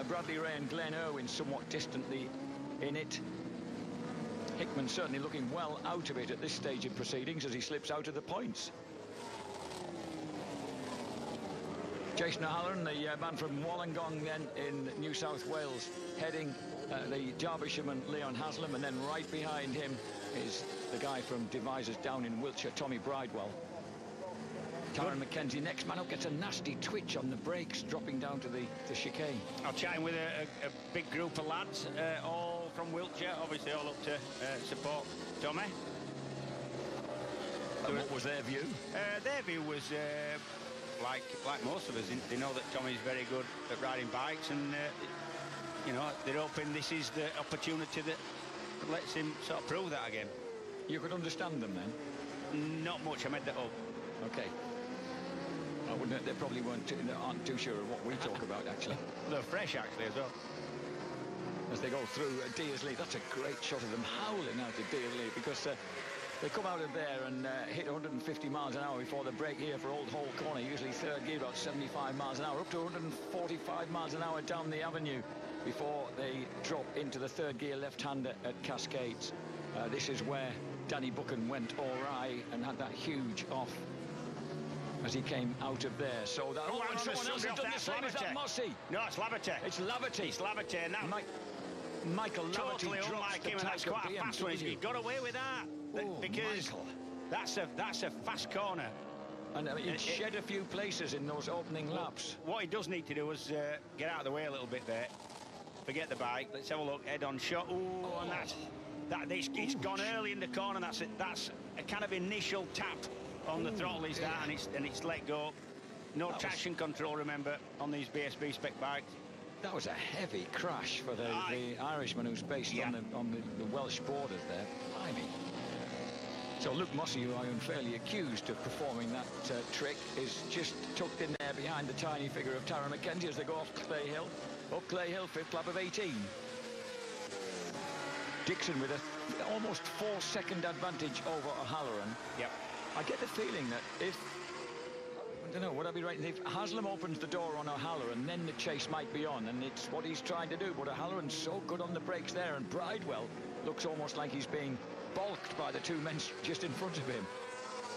[SPEAKER 12] Bradley Ray and Glenn Irwin somewhat distantly in it. Hickman certainly looking well out of it at this stage of proceedings as he slips out of the points. Jason O'Halloran, the man from Wollongong then in New South Wales, heading the Derbyshireman Leon Haslam, and then right behind him is the guy from Devizes down in Wiltshire, Tommy Bridewell. Taron McKenzie, next man up, gets a nasty twitch on the brakes, dropping down to the chicane.
[SPEAKER 4] I'm chatting with a big group of lads, all from Wiltshire, obviously all up to support Tommy.
[SPEAKER 12] And what was their view?
[SPEAKER 4] Their view was, like most of us, they know that Tommy's very good at riding bikes, and you know, they're hoping this is the opportunity that lets him sort of prove that again.
[SPEAKER 12] You could understand them then?
[SPEAKER 4] Not much, I made that up.
[SPEAKER 12] Okay. I wouldn't, they probably aren't too sure of what we talk about, actually.
[SPEAKER 4] They're fresh, actually, as well.
[SPEAKER 12] As they go through Deersley, that's a great shot of them howling out of Deersley, because they come out of there and hit 150 miles an hour before the break here for Old Hall Corner, usually third gear, about 75 miles an hour, up to 145 miles an hour down the avenue before they drop into the third gear left-hander at Cascades. This is where Danny Buchan went awry and had that huge off as he came out of there. So that someone else has done the same. Is that Mossey?
[SPEAKER 4] No, it's Laverty.
[SPEAKER 12] It's Laverty.
[SPEAKER 4] It's Laverty, and that
[SPEAKER 12] Michael Laverty
[SPEAKER 4] totally unlike him, and that's quite a fast one. He got away with that because that's a fast corner.
[SPEAKER 12] And he shed a few places in those opening laps.
[SPEAKER 4] What he does need to do is get out of the way a little bit there. Forget the bike. Let's have a look. Head-on shot. Ooh, and it's gone early in the corner. That's a kind of initial tap on the throttle, is that, and it's let go. No traction control, remember, on these BSB spec bikes.
[SPEAKER 12] That was a heavy crash for the Irishman who's based on the Welsh borders there. Blimey. So Luke Mossey, who I am fairly accused of performing that trick, is just tucked in there behind the tiny figure of Taron McKenzie as they go off Clay Hill. Up Clay Hill, fifth lap of 18. Dixon with a almost 4-second advantage over O'Halloran.
[SPEAKER 4] Yep.
[SPEAKER 12] I get the feeling that if, I don't know, would I be right? If Haslam opens the door on O'Halloran, then the chase might be on, and it's what he's trying to do. But O'Halloran's so good on the brakes there, and Bridewell looks almost like he's being balked by the two men just in front of him.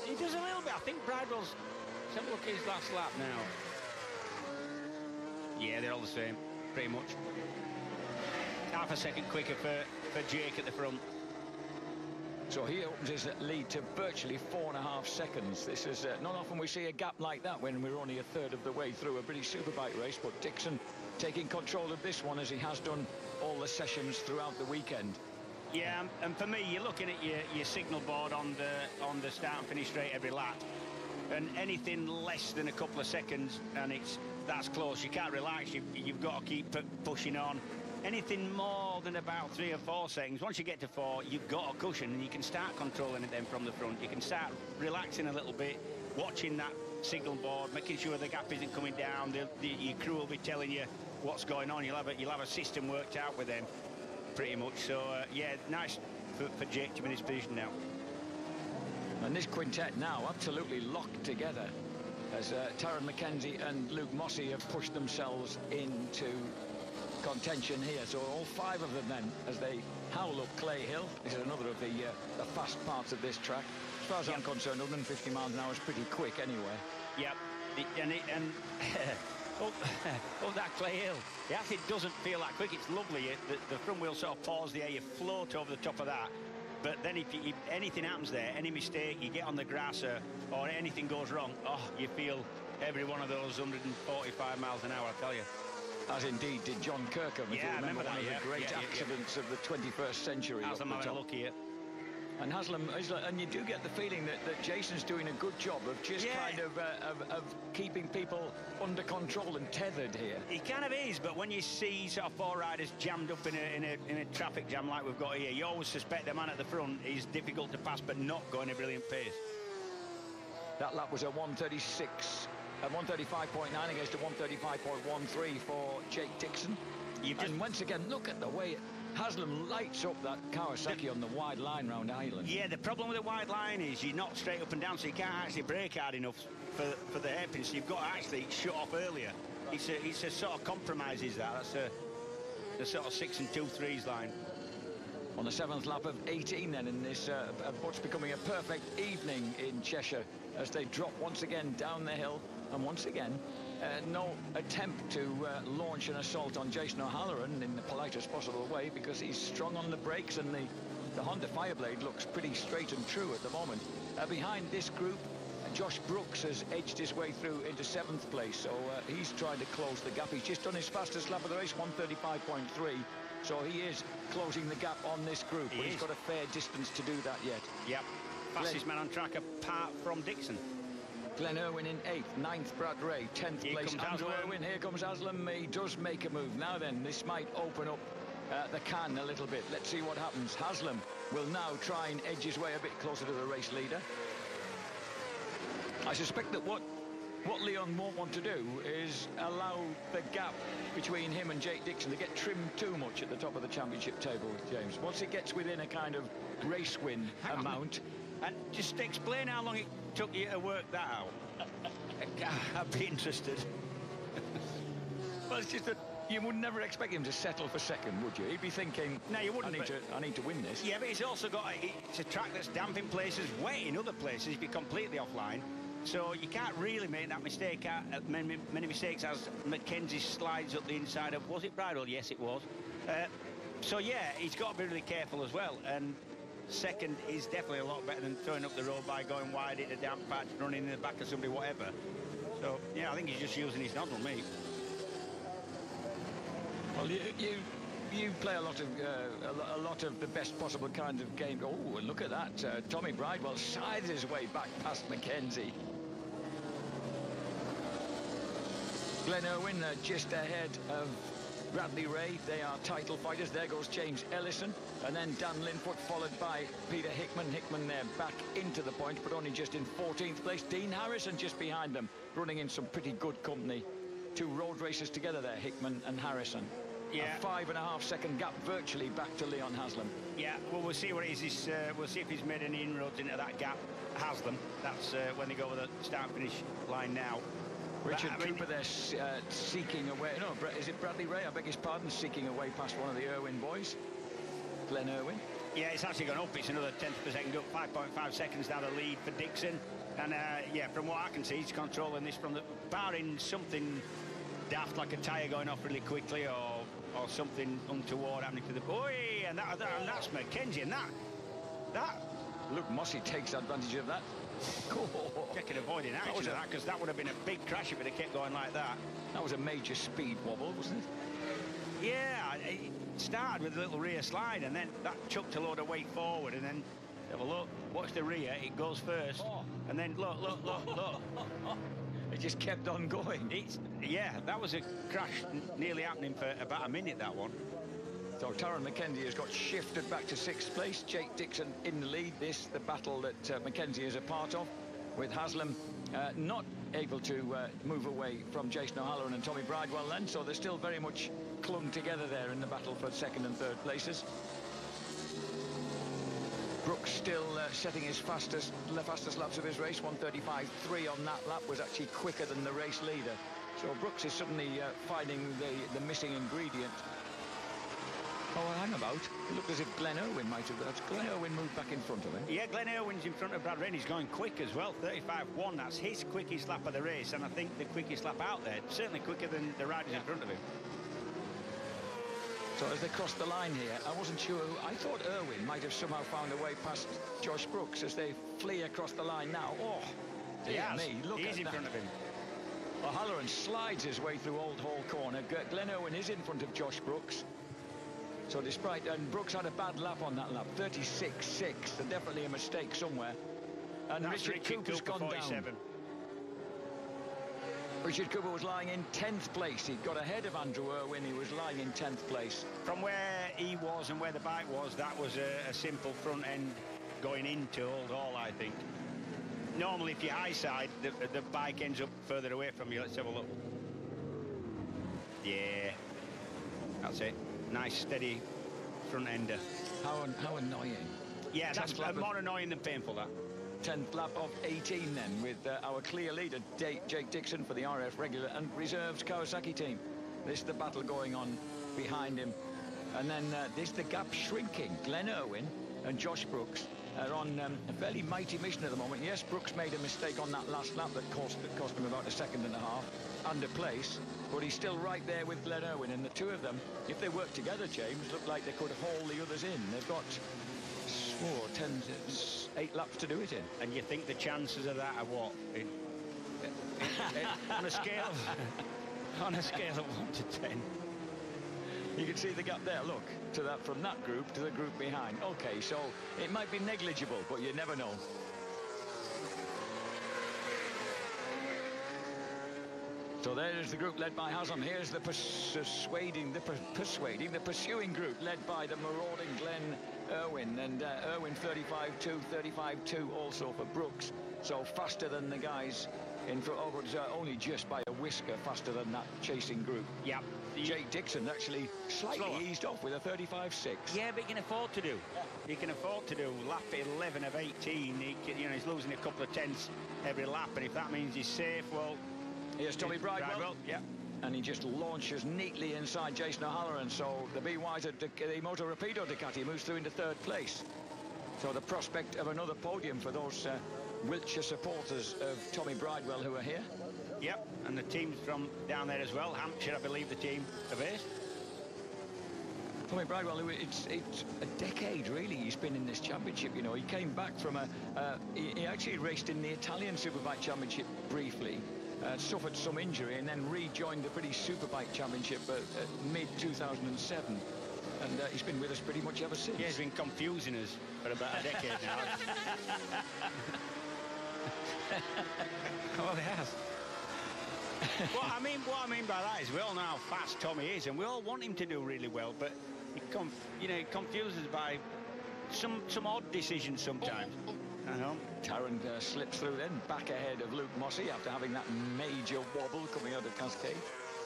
[SPEAKER 4] He does a little bit. I think Bridewell's... Let's have a look at his last lap now. Yeah, they're all the same, pretty much. half a second quicker for Jake at the front.
[SPEAKER 12] So he opens his lead to virtually 4.5 seconds. This is not often we see a gap like that when we're only a third of the way through a British Superbike race, but Dixon taking control of this one as he has done all the sessions throughout the weekend.
[SPEAKER 4] Yeah, and for me, you're looking at your signal board on the start and finish straight every lap, and anything less than a couple of seconds, and that's close. You can't relax. You've got to keep pushing on. Anything more than about 3 or 4 seconds, once you get to 4, you've got a cushion, and you can start controlling it then from the front. You can start relaxing a little bit, watching that signal board, making sure the gap isn't coming down. Your crew will be telling you what's going on. You'll have a system worked out with them, pretty much. So yeah, nice for Jake to be in his position now.
[SPEAKER 12] And this quintet now absolutely locked together as Taron McKenzie and Luke Mossey have pushed themselves into contention here. So all 5 of them then as they howl up Clay Hill. This is another of the fast parts of this track. As far as I'm concerned, 150 miles an hour is pretty quick anyway.
[SPEAKER 4] Yep, and up that Clay Hill, it actually doesn't feel that quick. It's lovely. The front wheel sort of paws the air, you float over the top of that. But then if anything happens there, any mistake, you get on the grass or anything goes wrong, you feel every one of those 145 miles an hour, I tell you.
[SPEAKER 12] As indeed did John Kirkham, if you remember one of the great accidents of the 21st century.
[SPEAKER 4] Haslam having a look here.
[SPEAKER 12] And Haslam, and you do get the feeling that Jason's doing a good job of just kind of keeping people under control and tethered here.
[SPEAKER 4] He kind of is, but when you see sort of 4 riders jammed up in a traffic jam like we've got here, you always suspect the man at the front is difficult to pass, but not going a brilliant pace.
[SPEAKER 12] That lap was a 136. At 135.9 against a 135.13 for Jake Dixon. And once again, look at the way Haslam lights up that Kawasaki on the wide line round Island.
[SPEAKER 4] Yeah, the problem with the wide line is you're not straight up and down, so you can't actually brake hard enough for the hairpin, so you've got to actually shut off earlier. It's a sort of compromises that. That's the sort of 6 and 2/3 line.
[SPEAKER 12] On the 7th lap of 18 then in this what's becoming a perfect evening in Cheshire as they drop once again down the hill. And once again, no attempt to launch an assault on Jason O'Halloran in the politest possible way because he's strong on the brakes and the Honda Fireblade looks pretty straight and true at the moment. Behind this group, Josh Brooks has edged his way through into 7th place, so he's trying to close the gap. He's just done his fastest lap of the race, 135.3, so he is closing the gap on this group, but he's got a fair distance to do that yet.
[SPEAKER 4] Yep, fastest man on track apart from Dixon.
[SPEAKER 12] Glenn Irwin in 8th, 9th Brad Ray, 10th place Andrew Irwin. Here comes Haslam. He does make a move. Now then, this might open up the can a little bit. Let's see what happens. Haslam will now try and edge his way a bit closer to the race leader. I suspect that what Leon won't want to do is allow the gap between him and Jake Dixon to get trimmed too much at the top of the championship table, James. Once it gets within a kind of race win amount.
[SPEAKER 4] And just explain how long it took you to work that out. I'd be interested.
[SPEAKER 12] Well, it's just that you would never expect him to settle for second, would you? He'd be thinking,
[SPEAKER 4] no, you wouldn't.
[SPEAKER 12] I need to win this.
[SPEAKER 4] Yeah, but it's also got it's a track that's damp in places, wet in other places. You'd be completely offline. So you can't really make that mistake. Many mistakes as McKenzie slides up the inside of, was it Bridewell? Yes, it was. So yeah, he's got to be really careful as well. And second is definitely a lot better than throwing up the road by going wide into damp patch, running in the back of somebody, whatever. So yeah, I think he's just using his nozzle, me.
[SPEAKER 12] Well, you play a lot of the best possible kind of game. Oh, and look at that! Tommy Bridewell scythes his way back past McKenzie. Glenn Irwin just ahead of Bradley Ray. They are title fighters. There goes James Ellison. And then Dan Linfoot followed by Peter Hickman. Hickman there back into the point, but only just in 14th place. Dean Harrison just behind them, running in some pretty good company. 2 road races together there, Hickman and Harrison.
[SPEAKER 4] Yeah.
[SPEAKER 12] A 5.5 second gap virtually back to Leon Haslam.
[SPEAKER 4] Yeah, well, we'll see what it is. We'll see if he's made any inroads into that gap. Haslam. That's when they go over the start-finish line now.
[SPEAKER 12] Richard Cooper there seeking away. No, is it Bradley Ray? I beg his pardon. Seeking away past one of the Irwin boys. Glenn Irwin.
[SPEAKER 4] Yeah, it's actually gone up. It's another 10th per second up. 5.5 seconds now the lead for Dixon. And yeah, from what I can see, he's controlling this from the barring something daft like a tyre going off really quickly or or something untoward happening to the boy, and that's Mackenzie, and that
[SPEAKER 12] Luke Mossey takes advantage of that.
[SPEAKER 4] Checking avoiding action of that, because that would have been a big crash if it had kept going like that.
[SPEAKER 12] That was a major speed wobble, wasn't it?
[SPEAKER 4] Yeah, it started with a little rear slide, and then that chucked a load of weight forward, and then have a look. Watch the rear, it goes first, and then look.
[SPEAKER 12] It just kept on going.
[SPEAKER 4] Yeah, that was a crash nearly happening for about a minute, that one.
[SPEAKER 12] So Taron Mackenzie has got shifted back to 6th place. Jake Dixon in the lead. This, the battle that Mackenzie is a part of, with Haslam not able to move away from Jason O'Halloran and Tommy Bridewell then. So they're still very much clung together there in the battle for 2nd and 3rd places. Brooks still setting his fastest laps of his race. 1:35.3 on that lap, was actually quicker than the race leader. So Brooks is suddenly finding the missing ingredient. Oh, hang about. It looked as if Glenn Irwin might have... That's Glenn Irwin moved back in front of him.
[SPEAKER 4] Yeah, Glenn Irwin's in front of Brad Rennie. He's going quick as well. 35.1. That's his quickest lap of the race, and I think the quickest lap out there. Certainly quicker than the riders in front of him.
[SPEAKER 12] So as they cross the line here, I wasn't sure. I thought Irwin might have somehow found a way past Josh Brooks as they flee across the line now. Oh, dear me, look at that.
[SPEAKER 4] He's in front of him.
[SPEAKER 12] O'Halloran slides his way through Old Hall Corner. Glenn Irwin is in front of Josh Brooks. So despite, and Brooks had a bad lap on that lap, 36.6, so definitely a mistake somewhere. And Richard Cooper's gone down. Richard Cooper was lying in 10th place. He got ahead of Andrew Irwin. He was lying in 10th place.
[SPEAKER 4] From where he was and where the bike was, that was a simple front end going into Old Hall, I think. Normally, if you're high side, the bike ends up further away from you. Let's have a look. Yeah, that's it. Nice, steady front ender.
[SPEAKER 12] How annoying.
[SPEAKER 4] Yeah, that's more annoying than painful, that.
[SPEAKER 12] 10th lap of 18 then, with our clear leader, Jake Dixon, for the RF regular and reserves Kawasaki team. This is the battle going on behind him. And then this, the gap shrinking. Glenn Irwin and Josh Brooks are on a fairly mighty mission at the moment. Yes, Brooks made a mistake on that last lap that cost him about a second and a half under place, but he's still right there with Glenn Irwin, and the two of them, if they work together, James, look like they could haul the others in. They've got 8 laps to do it in.
[SPEAKER 4] And you think the chances of that are what? On a scale of 1 to 10.
[SPEAKER 12] You can see the gap there, look, to that, from that group to the group behind. Okay, so it might be negligible, but you never know. So there's the group led by Haslam. Here's the pursuing group led by the marauding Glenn Irwin. And Irwin 35.2, 35.2 also for Brooks. So faster than the guys in front. Oh, but only just by a whisker faster than that chasing group.
[SPEAKER 4] Yeah.
[SPEAKER 12] Jake Dixon actually slightly eased off with a 35.6.
[SPEAKER 4] Yeah, but he can afford to do. He can afford to do. Lap 11 of 18. He's losing a couple of tenths every lap, and if that means he's safe, well.
[SPEAKER 12] Here's Tommy Bridewell.
[SPEAKER 4] Yeah.
[SPEAKER 12] And he just launches neatly inside Jason O'Halloran. So the Be Wiser, the Moto Rapido Ducati moves through into 3rd place. So the prospect of another podium for those Wiltshire supporters of Tommy Bridewell who are here.
[SPEAKER 4] Yep, and the teams from down there as well. Hampshire, I believe, the team of it.
[SPEAKER 12] Tommy Bridewell, who it's a decade really he's been in this championship. You know, he came back from he actually raced in the Italian Superbike Championship briefly. Suffered some injury and then rejoined the British Superbike Championship mid-2007. And he's been with us pretty much ever since.
[SPEAKER 4] Yeah, he's been confusing us for about a decade now. Well, he has. What I mean by that is we all know how fast Tommy is, and we all want him to do really well, but he confuses by some odd decisions sometimes.
[SPEAKER 12] Taron slips through then, back ahead of Luke Mossey after having that major wobble coming out of Cascade.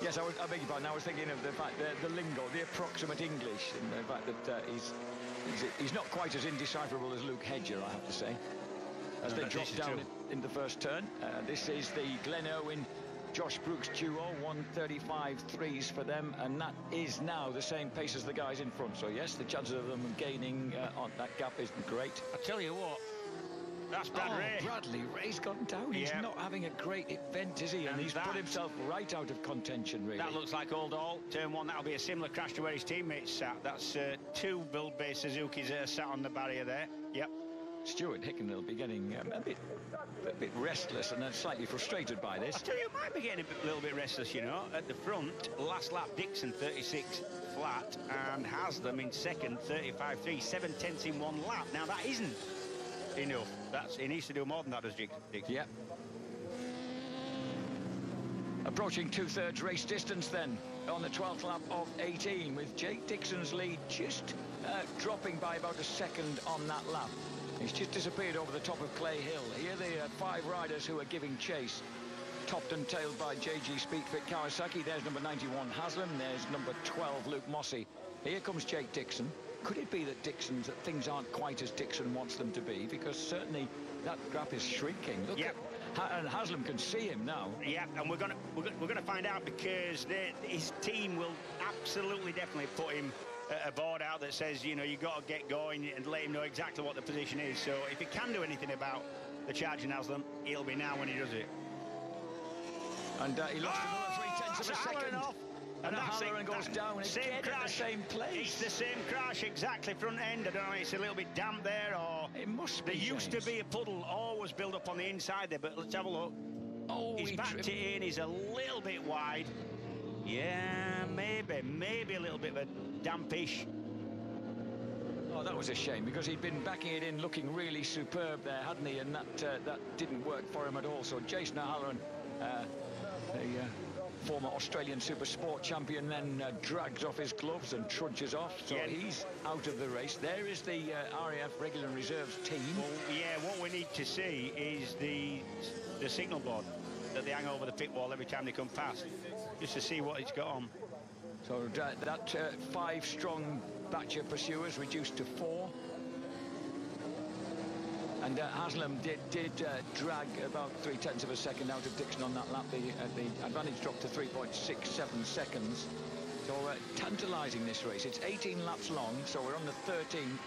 [SPEAKER 12] Yes, I beg your pardon, I was thinking of the fact that the lingo, the approximate English, and the fact that he's not quite as indecipherable as Luke Hedger, I have to say. As they drop down in the first turn. This is the Glenn Irwin, Josh Brooks duo, 1:35.3s for them, and that is now the same pace as the guys in front. So yes, the chances of them gaining on that gap isn't great.
[SPEAKER 4] I tell you what, That's Brad Ray.
[SPEAKER 12] Bradley Ray's gone down. He's not having a great event, is he? And he's put himself right out of contention, really.
[SPEAKER 4] That looks like Old Hall. Turn 1, that'll be a similar crash to where his teammates sat. That's 2 build-based Suzukis that are sat on the barrier there. Yep.
[SPEAKER 12] Stuart Hicken will be getting a bit restless and slightly frustrated by this.
[SPEAKER 4] I tell you, might be getting a little bit restless, you know. At the front, last lap, Dixon 36 flat, and Haslam in second, 35.3, 7 tenths in 1 lap. Now that isn't enough. He needs to do more than that, does Dixon?
[SPEAKER 12] Yep. Approaching 2/3 race distance then on the 12th lap of 18, with Jake Dixon's lead just dropping by about a second on that lap. He's just disappeared over the top of Clay Hill. Here are the 5 riders who are giving chase, topped and tailed by JG Speedfit Kawasaki. There's number 91 Haslam. There's number 12 Luke Mossey. Here comes Jake Dixon. Could it be that things aren't quite as Dixon wants them to be? Because certainly that gap is shrinking. Look, and Haslam can see him now.
[SPEAKER 4] Yeah, and we're gonna find out, because his team will absolutely definitely put him a board out that says, you know, you got to get going and let him know exactly what the position is. So if he can do anything about the charging Haslam, it'll be now when he does it.
[SPEAKER 12] And he lost another 0.3 of a second. And Halloran goes down again at the same place.
[SPEAKER 4] It's the same crash, exactly, front end. I don't know, it's a little bit damp there, or...
[SPEAKER 12] It must be,
[SPEAKER 4] There used to be a puddle always build up on the inside there, but let's have a look.
[SPEAKER 12] Oh,
[SPEAKER 4] he's backed it in, he's a little bit wide. Yeah, maybe a little bit of a dampish.
[SPEAKER 12] Oh, that was a shame, because he'd been backing it in looking really superb there, hadn't he? And that didn't work for him at all. So Jason Halloran, the former Australian Super Sport champion, then drags off his gloves and trudges off. So he's out of the race. There is the RAF regular and reserves team.
[SPEAKER 4] Well, yeah, what we need to see is the signal board that they hang over the pit wall every time they come past, just to see what it's got on.
[SPEAKER 12] So that 5-strong batch of pursuers reduced to 4. And Haslam did drag about 0.3 of a second out of Dixon on that lap. The advantage dropped to 3.67 seconds. So tantalising this race. It's 18 laps long, so we're on the 13th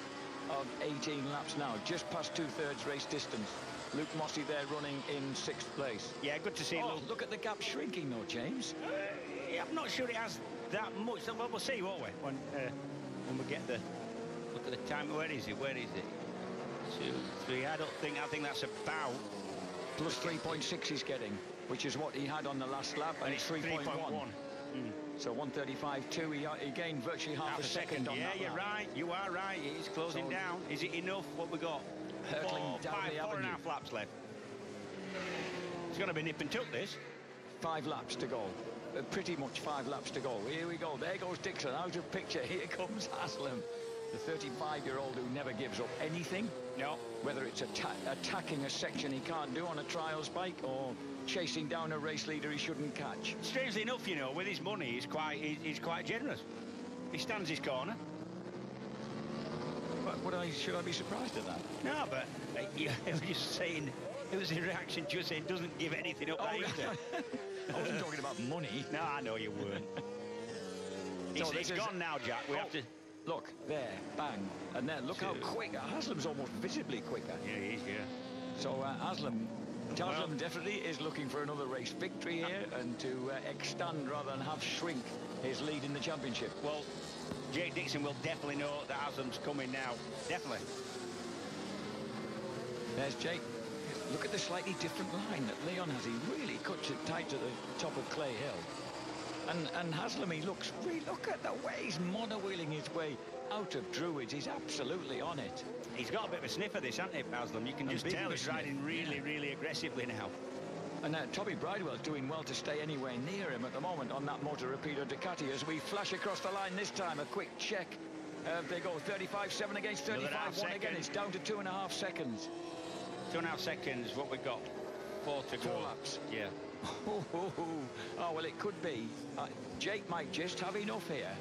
[SPEAKER 12] of 18 laps now, just past 2/3 race distance. Luke Mossey there running in 6th place.
[SPEAKER 4] Yeah, good to see Luke.
[SPEAKER 12] Look at the gap shrinking though, James.
[SPEAKER 4] Yeah, I'm not sure it has that much. Well, we'll see, won't we? When we get the look at the time. Where is it? 2, 3. I think that's about
[SPEAKER 12] plus 3.6 he's getting, which is what he had on the last lap, and it's 3.1. So 1:35.2. He gained virtually half a second on that.
[SPEAKER 4] Yeah, you're right. You are right. It's closing down. Is it enough? What we got?
[SPEAKER 12] Hurtling down the avenue.
[SPEAKER 4] 4.5 laps left. It's going to be nip and tuck, this.
[SPEAKER 12] 5 laps to go. Pretty much 5 laps to go. Here we go. There goes Dixon out of picture. Here comes Haslam, the 35-year-old who never gives up anything.
[SPEAKER 4] No.
[SPEAKER 12] Whether it's attacking a section he can't do on a trials bike, or chasing down a race leader he shouldn't catch.
[SPEAKER 4] Strangely enough, you know, with his money, he's quite generous. He stands his corner.
[SPEAKER 12] Should I be surprised at that?
[SPEAKER 4] No, but I was just saying, it was a reaction just saying doesn't give anything up either.
[SPEAKER 12] I wasn't talking about money.
[SPEAKER 4] No, I know you weren't. It's gone now, Jack. We have to...
[SPEAKER 12] Look, there, bang. And then look how quick. Haslam's almost visibly quicker.
[SPEAKER 4] Yeah, he is, yeah.
[SPEAKER 12] So Haslam definitely is looking for another race victory here, and to extend rather than have shrink his lead in the championship.
[SPEAKER 4] Well, Jake Dixon will definitely know that Haslam's coming now. Definitely.
[SPEAKER 12] There's Jake. Look at the slightly different line that Leon has. He really cuts it tight to the top of Clay Hill. And Haslam, he looks, look at the way he's mono-wheeling his way out of Druids. He's absolutely on it.
[SPEAKER 4] He's got a bit of a sniff of this, hasn't he, Haslam? You can just tell he's riding really aggressively now.
[SPEAKER 12] And Tommy Bridewell's doing well to stay anywhere near him at the moment on that Motor Rapido Ducati as we flash across the line this time. A quick check. They go 35.7 against 35.1 again. It's down to 2.5 seconds.
[SPEAKER 4] 2.5 seconds, what we got? 4 to go.
[SPEAKER 12] 4 laps.
[SPEAKER 4] Yeah.
[SPEAKER 12] Oh, well, it could be. Jake might just have enough here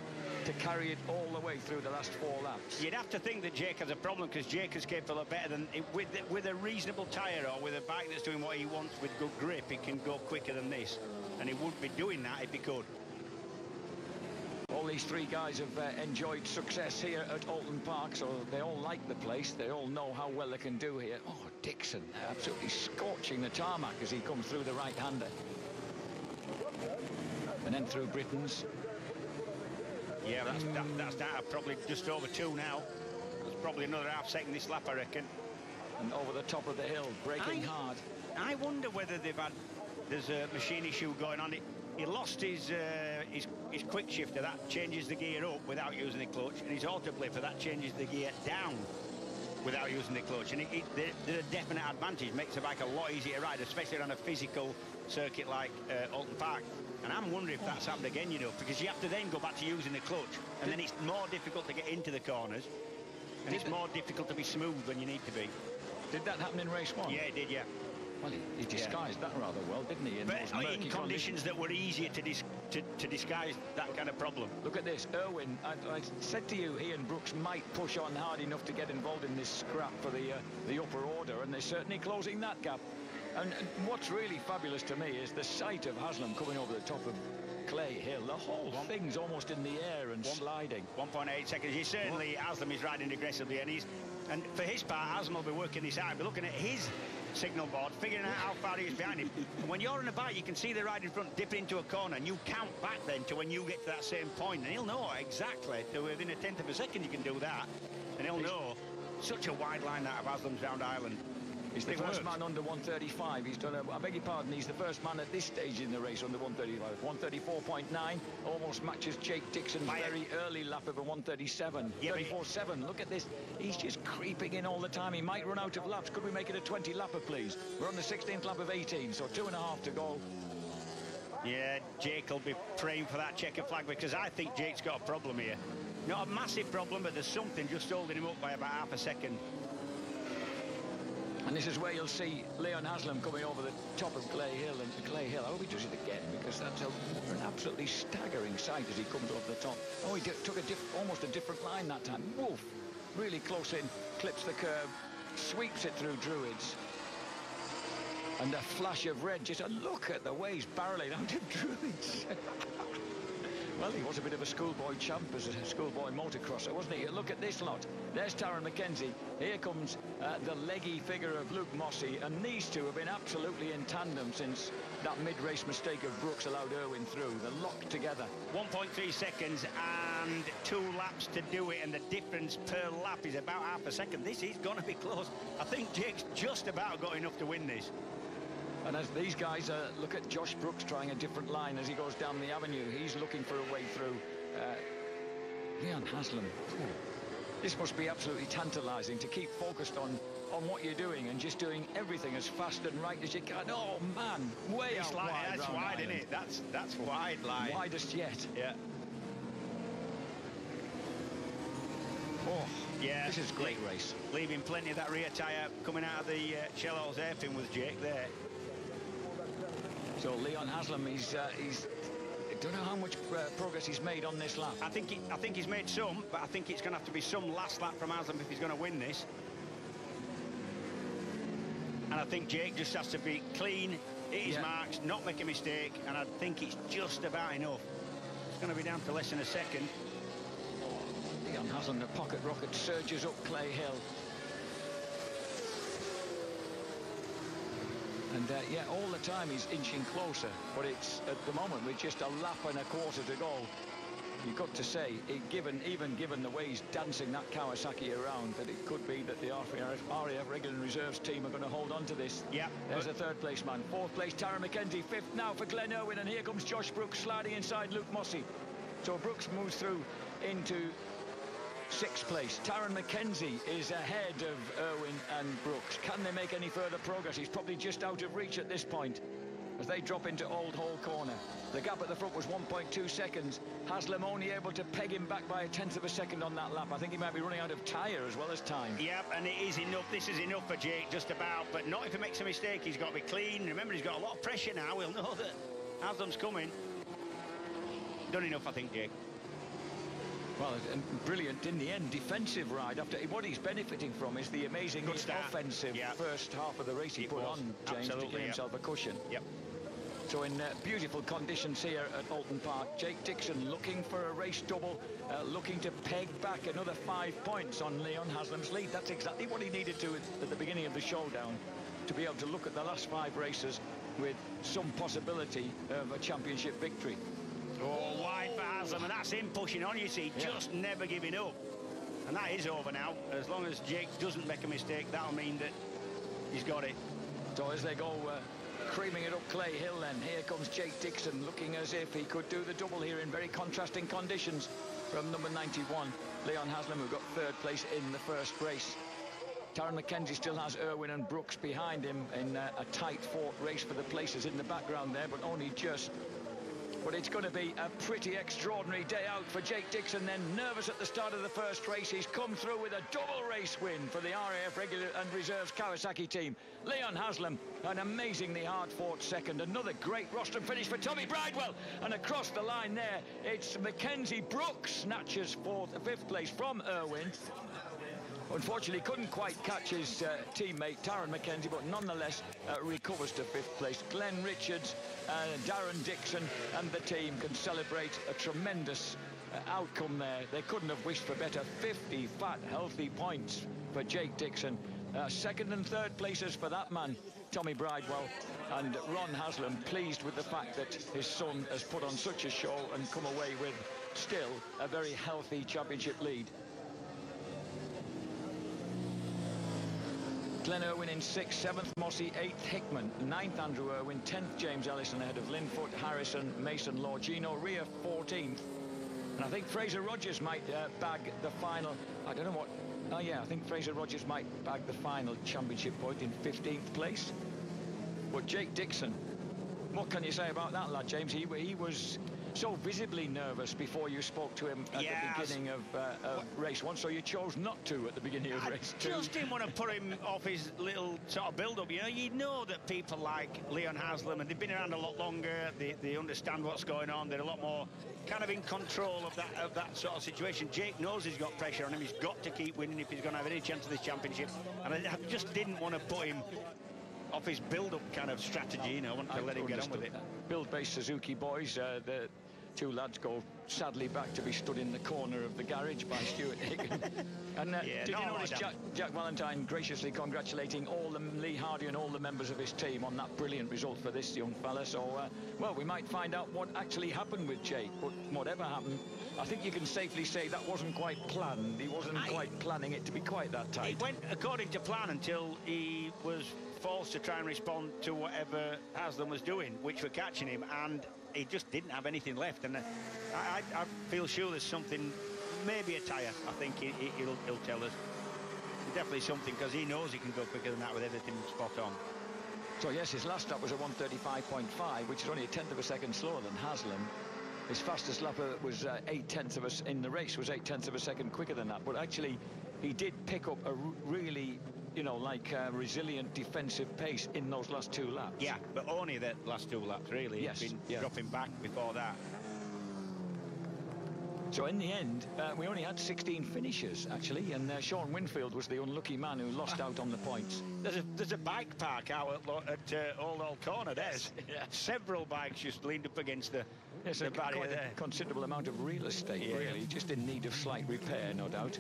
[SPEAKER 12] to carry it all the way through the last 4 laps.
[SPEAKER 4] You'd have to think that Jake has a problem, because Jake is capable of better than... With a reasonable tyre, or with a bike that's doing what he wants with good grip, it can go quicker than this. And he would be doing that if he could.
[SPEAKER 12] Oh, all these three guys have enjoyed success here at Oulton Park, so they all like the place. They all know how well they can do here. Oh, Dixon absolutely scorching the tarmac as he comes through the right-hander. And then through Britain's.
[SPEAKER 4] Yeah, that's down probably just over 2 now. There's probably another half second this lap, I reckon.
[SPEAKER 12] And over the top of the hill, braking hard.
[SPEAKER 4] I wonder whether there's a machine issue going on. He lost his quick shifter. That changes the gear up without using the clutch, and his auto blipper, that changes the gear down without using the clutch. And there's a definite advantage. Makes the bike a lot easier to ride, especially on a physical circuit like Oulton Park. And I'm wondering if that's happened again, you know, because you have to then go back to using the clutch, and then it's more difficult to get into the corners, and it's more difficult to be smooth when you need to be.
[SPEAKER 12] Did that happen in race 1?
[SPEAKER 4] Yeah, it did, yeah.
[SPEAKER 12] Well, he disguised that rather well, didn't he?
[SPEAKER 4] In conditions that were easier to disguise that kind of problem.
[SPEAKER 12] Look at this, Irwin. I said to you, he and Brooks might push on hard enough to get involved in this scrap for the upper order, and they're certainly closing that gap. And what's really fabulous to me is the sight of Haslam coming over the top of Clay Hill. The whole thing's almost in the air and sliding.
[SPEAKER 4] 1.8 seconds. Certainly, Haslam is riding aggressively, and for his part, Haslam will be working this out. He'll be looking at his signal board, figuring out how far he is behind him. And when you're on a bike, you can see the ride in front dip into a corner, and you count back then to when you get to that same point, and he'll know exactly. So within a 1/10 of a second, you can do that, and he'll know. Such a wide line that of Haslam's round Island.
[SPEAKER 12] He's the first man under 135. He's done I beg your pardon, he's the first man at this stage in the race under 135. 134.9, almost matches Jake Dixon's very early lap of a 137. 34.7, look at this. He's just creeping in all the time. He might run out of laps. Could we make it a 20-lapper, please? We're on the 16th lap of 18, so 2.5 to go.
[SPEAKER 4] Yeah, Jake will be praying for that checker flag, because I think Jake's got a problem here. Not a massive problem, but there's something just holding him up by about half a second.
[SPEAKER 12] And this is where you'll see Leon Haslam coming over the top of Clay Hill. And Clay Hill, I hope he does it again, because that's an absolutely staggering sight as he comes over the top. Oh, he took almost a different line that time. Woof! Really close in, clips the curve, sweeps it through Druids. And a flash of red, just a look at the way he's barreling out of Druids. Well, he was a bit of a schoolboy champ as a schoolboy motocrosser, wasn't he? Look at this lot. There's Taron McKenzie. Here comes the leggy figure of Luke Mossey. And these two have been absolutely in tandem since that mid-race mistake of Brooks allowed Irwin through. They're locked together.
[SPEAKER 4] 1.3 seconds and 2 laps to do it. And the difference per lap is about half a second. This is going to be close. I think Jake's just about got enough to win this.
[SPEAKER 12] And as these guys look at Josh Brooks trying a different line as he goes down the avenue, he's looking for a way through. Leon Haslam, this must be absolutely tantalising to keep focused on what you're doing and just doing everything as fast and right as you can. Oh man, way out wide.
[SPEAKER 4] That's wide, isn't it? That's wide line.
[SPEAKER 12] Widest yet.
[SPEAKER 4] Yeah. Oh, yeah.
[SPEAKER 12] This is a great race.
[SPEAKER 4] Leaving plenty of that rear tyre coming out of the Shell hairpin with Jake there.
[SPEAKER 12] So Leon Haslam, he's I don't know how much progress he's made on this lap.
[SPEAKER 4] I think he's made some, but I think it's going to have to be some last lap from Haslam if he's going to win this. And I think Jake just has to be clean, hit his marks, not make a mistake, and I think it's just about enough. It's going to be down to less than a second.
[SPEAKER 12] Leon Haslam, the pocket rocket, surges up Clay Hill. And yeah, all the time he's inching closer, but it's at the moment with just a lap and a quarter to go. You've got to say, even given the way he's dancing that Kawasaki around, that it could be that the RAF regular and reserves team are going to hold on to this.
[SPEAKER 4] Yeah.
[SPEAKER 12] There's a third place man. Fourth place, Taron McKenzie. Fifth now for Glenn Irwin, and here comes Josh Brooks sliding inside Luke Mossey. So Brooks moves through into 6th place. Taron McKenzie is ahead of Irwin and Brooks. Can they make any further progress? He's probably just out of reach at this point as they drop into Old Hall Corner. The gap at the front was 1.2 seconds. Haslam only able to peg him back by a 1/10 of a second on that lap. I think he might be running out of tyre as well as time.
[SPEAKER 4] Yep, and it is enough. This is enough for Jake, just about, but not if he makes a mistake. He's got to be clean. Remember, he's got a lot of pressure now. We'll know that Haslam's coming. Done enough, I think, Jake.
[SPEAKER 12] Well, and brilliant in the end defensive ride. After what he's benefiting from is the amazing offensive first half of the race he put on, James, to get himself a cushion.
[SPEAKER 4] Yep.
[SPEAKER 12] So in beautiful conditions here at Oulton Park, Jake Dixon looking for a race double, looking to peg back another 5 points on Leon Haslam's lead. That's exactly what he needed to at the beginning of the showdown, to be able to look at the last 5 races with some possibility of a championship victory.
[SPEAKER 4] Oh, wide for Haslam, and that's him pushing on, you see, just never giving up. And that is over now. As long as Jake doesn't make a mistake, that'll mean that he's got it.
[SPEAKER 12] So as they go creaming it up Clay Hill, then here comes Jake Dixon, looking as if he could do the double here in very contrasting conditions from number 91, Leon Haslam, who got 3rd place in the first race. Taron McKenzie still has Irwin and Brooks behind him in a tight fought race for the places in the background there, but only just. But it's going to be a pretty extraordinary day out for Jake Dixon, then nervous at the start of the first race. He's come through with a double race win for the RAF Regular and Reserves Kawasaki team. Leon Haslam, an amazingly hard-fought second. Another great rostrum finish for Tommy Bridewell. And across the line there, it's Mackenzie Brooks snatches 5th place from Irwin. Unfortunately, couldn't quite catch his teammate, Taron McKenzie, but nonetheless recovers to 5th place. Glenn Richards, Darren Dixon and the team can celebrate a tremendous outcome there. They couldn't have wished for better. 50 fat, healthy points for Jake Dixon. 2nd and 3rd places for that man, Tommy Bridewell. And Ron Haslam pleased with the fact that his son has put on such a show and come away with still a very healthy championship lead. Glenn Irwin in 6th, 7th Mossy, 8th Hickman, 9th Andrew Irwin, 10th James Ellison ahead of Linfoot, Harrison, Mason, Lorgino, Rhea 14th. And I think Fraser Rogers might bag the final, I don't know what, oh yeah, I think Fraser Rogers might bag the final championship point in 15th place. But Jake Dixon, what can you say about that lad, James? He was so visibly nervous before you spoke to him at the beginning of race 1, so you chose not to at the beginning of race 2.
[SPEAKER 4] I just didn't want to put him off his little sort of build-up. You know that people like Leon Haslam, and they've been around a lot longer, they understand what's going on, they're a lot more kind of in control of that sort of situation. Jake knows he's got pressure on him, he's got to keep winning if he's going to have any chance of this championship, and I just didn't want to put him off his build-up kind of strategy, you know. I wanted to let him get on with it.
[SPEAKER 12] Build-based Suzuki boys, the 2 lads go sadly back to be stood in the corner of the garage by Stuart Higgin. And did you notice Jack Valentine graciously congratulating all Lee Hardy and all the members of his team on that brilliant result for this young fella? So, well, we might find out what actually happened with Jake, but whatever happened, I think you can safely say that wasn't quite planned. He wasn't quite planning it to be quite that tight.
[SPEAKER 4] It went according to plan until he was forced to try and respond to whatever Haslam was doing, which were catching him, and he just didn't have anything left. And I feel sure there's something, maybe a tyre. I think he'll tell us. Definitely something, because he knows he can go quicker than that with everything spot on.
[SPEAKER 12] So yes, his last lap was a 1:35.5, which is only a 1/10 of a second slower than Haslam. His fastest lap was 8/10 of a in the race was 8/10 of a second quicker than that. But actually, he did pick up a really, you know, like resilient defensive pace in those last 2 laps.
[SPEAKER 4] Yeah, but only the last 2 laps, really.
[SPEAKER 12] Yes,
[SPEAKER 4] he's been dropping back before that.
[SPEAKER 12] So in the end, we only had 16 finishers, actually, and Sean Winfield was the unlucky man who lost out on the points.
[SPEAKER 4] There's a bike park out at Old Corner. There's several bikes just leaned up against the barrier there.
[SPEAKER 12] A considerable amount of real estate, really, just in need of slight repair, no doubt.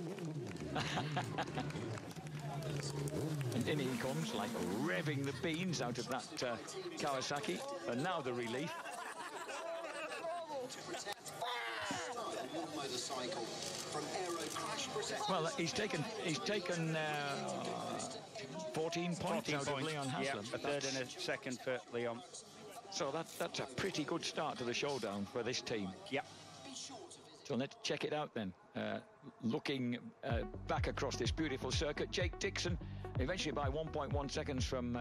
[SPEAKER 12] And in he comes, like revving the beans out of that Kawasaki, and now the relief. Well, he's taken 14 points out of Leon Haslam.
[SPEAKER 4] Yeah, a 3rd and a 2nd for Leon.
[SPEAKER 12] So that's a pretty good start to the showdown for this team.
[SPEAKER 4] Yep.
[SPEAKER 12] So let's check it out then. Looking back across this beautiful circuit, Jake Dixon eventually by 1.1 seconds from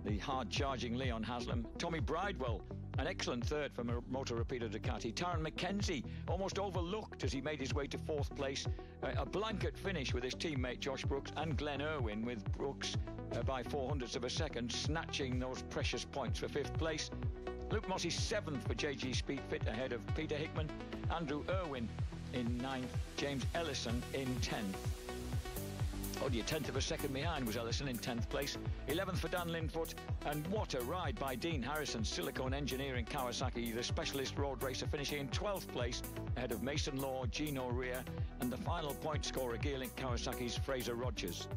[SPEAKER 12] the hard-charging Leon Haslam. Tommy Bridewell, an excellent 3rd from a Moto Rapido Ducati. Taron McKenzie, almost overlooked as he made his way to 4th place. A blanket finish with his teammate Josh Brooks, and Glenn Irwin, with Brooks by 0.04 of a second, snatching those precious points for 5th place. Luke Mossey 7th for JG Speedfit ahead of Peter Hickman. Andrew Irwin in 9th, James Ellison in 10th. Only a tenth of a second behind was Ellison in 10th place. 11th for Dan Linfoot. And what a ride by Dean Harrison, Silicone Engineering Kawasaki, the specialist road racer, finishing in 12th place ahead of Mason Law, Gino Rea, and the final point scorer, Gearlink Kawasaki's Fraser Rogers.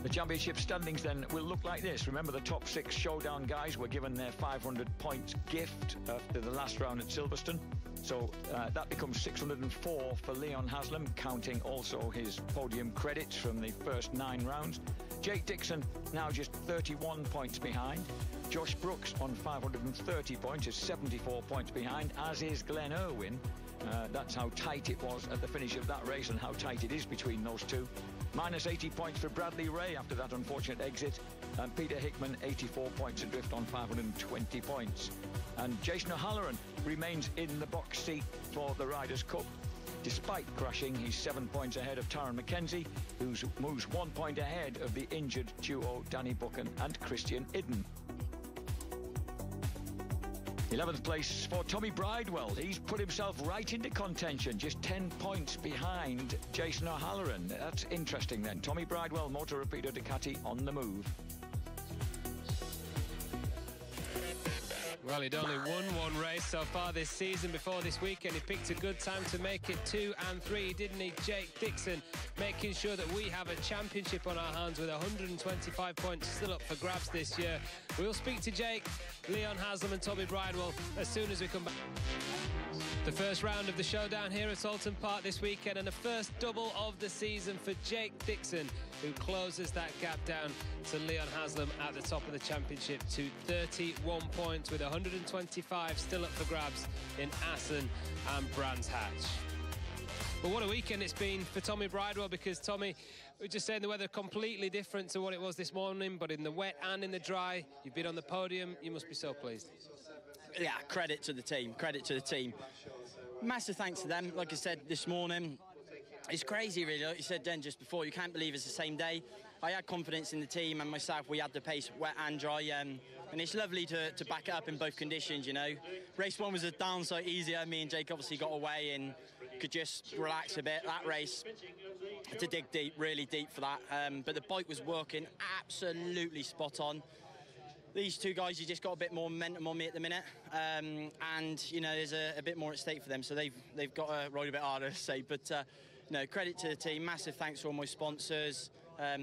[SPEAKER 12] The championship standings then will look like this. Remember, the top 6 showdown guys were given their 500-point gift after the last round at Silverstone. So that becomes 604 for Leon Haslam, counting also his podium credits from the first 9 rounds. Jake Dixon now just 31 points behind. Josh Brooks on 530 points is 74 points behind, as is Glenn Irwin. That's how tight it was at the finish of that race and how tight it is between those two. Minus 80 points for Bradley Ray after that unfortunate exit. And Peter Hickman, 84 points adrift on 520 points. And Jason O'Halloran remains in the box seat for the Riders' Cup. Despite crashing, he's 7 points ahead of Taron McKenzie, who moves 1 point ahead of the injured duo Danny Buchan and Christian Idden. 11th place for Tommy Bridewell. He's put himself right into contention, just 10 points behind Jason O'Halloran. That's interesting then. Tommy Bridewell, Motor Rapido Ducati on the move.
[SPEAKER 1] Well, he'd only won one race so far this season. Before this weekend, he picked a good time to make it 2 and 3. He didn't need Jake Dixon, making sure that we have a championship on our hands with 125 points still up for grabs this year. We'll speak to Jake, Leon Haslam and Tommy Bridewell as soon as we come back. The first round of the showdown here at Oulton Park this weekend, and the first double of the season for Jake Dixon, who closes that gap down to Leon Haslam at the top of the championship to 31 points, with 125 still up for grabs in Assen and Brands Hatch. But what a weekend it's been for Tommy Bridewell, because Tommy, we're just saying the weather completely different to what it was this morning, but in the wet and in the dry, you've been on the podium. You must be so pleased.
[SPEAKER 11] Yeah, credit to the team, credit to the team. Massive thanks to them. Like I said this morning, it's crazy really, like you said then just before, you can't believe it's the same day. I had confidence in the team and myself. We had the pace wet and dry, and it's lovely to back it up in both conditions, you know. Race 1 was a downside easier. Me and Jake obviously got away and could just relax a bit. That race, to dig deep, really deep for that. But the bike was working absolutely spot on. These two guys, you just got a bit more momentum on me at the minute, and you know there's a bit more at stake for them, so they've got to ride a bit harder, say. But no, credit to the team. Massive thanks to all my sponsors.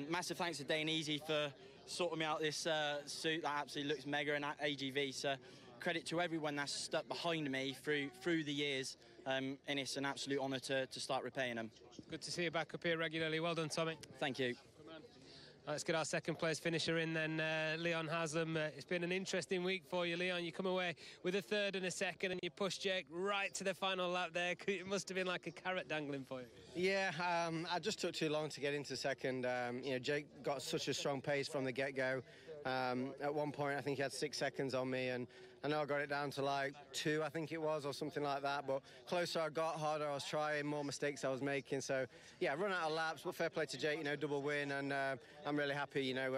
[SPEAKER 11] Massive thanks to Dane Easy for sorting me out this suit that absolutely looks mega, and AGV. So credit to everyone that's stuck behind me through the years, and it's an absolute honour to start repaying them.
[SPEAKER 1] Good to see you back up here regularly. Well done, Tommy.
[SPEAKER 11] Thank you.
[SPEAKER 1] Let's get our second place finisher in then, Leon Haslam. It's been an interesting week for you, Leon. You come away with a third and a second, and you push Jake right to the final lap there. It must have been like a carrot dangling for you.
[SPEAKER 6] Yeah, I just took too long to get into second. You know, Jake got such a strong pace from the get-go. At one point, I think he had 6 seconds on me, and I know I got it down to like 2, I think it was, or something like that. But closer I got, harder I was trying, more mistakes I was making. So, yeah, run out of laps, but fair play to Jake, you know, double win. And I'm really happy, you know,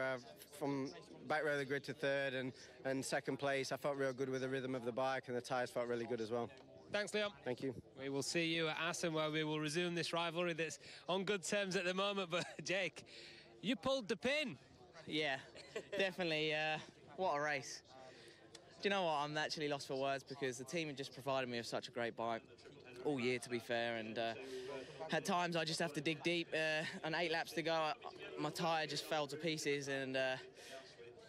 [SPEAKER 6] from back row of the grid to third and second place. I felt real good with the rhythm of the bike, and the tyres felt really good as well.
[SPEAKER 1] Thanks, Leon.
[SPEAKER 6] Thank you.
[SPEAKER 1] We will see you at Assen, where we will resume this rivalry that's on good terms at the moment. But, Jake, you pulled the pin.
[SPEAKER 20] Yeah, definitely. What a race. Do you know what? I'm actually lost for words, because the team had just provided me with such a great bike all year, to be fair, and at times I just have to dig deep. On 8 laps to go, my tyre just fell to pieces, and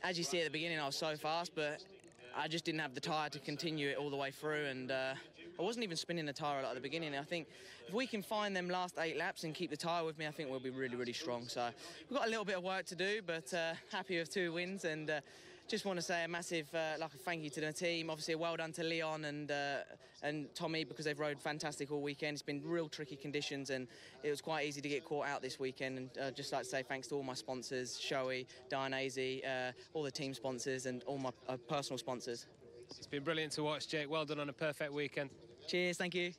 [SPEAKER 20] as you see at the beginning, I was so fast, but I just didn't have the tyre to continue it all the way through, and I wasn't even spinning the tyre a lot at the beginning. I think if we can find them last 8 laps and keep the tyre with me, I think we'll be really, really strong. So we've got a little bit of work to do, but happy with 2 wins, and just want to say a massive thank you to the team. Obviously, a well done to Leon and Tommy, because they've rode fantastic all weekend. It's been real tricky conditions, and it was quite easy to get caught out this weekend. And just like to say thanks to all my sponsors, Shoei, Dianese, all the team sponsors, and all my personal sponsors.
[SPEAKER 1] It's been brilliant to watch, Jake. Well done on a perfect weekend.
[SPEAKER 20] Cheers, thank you.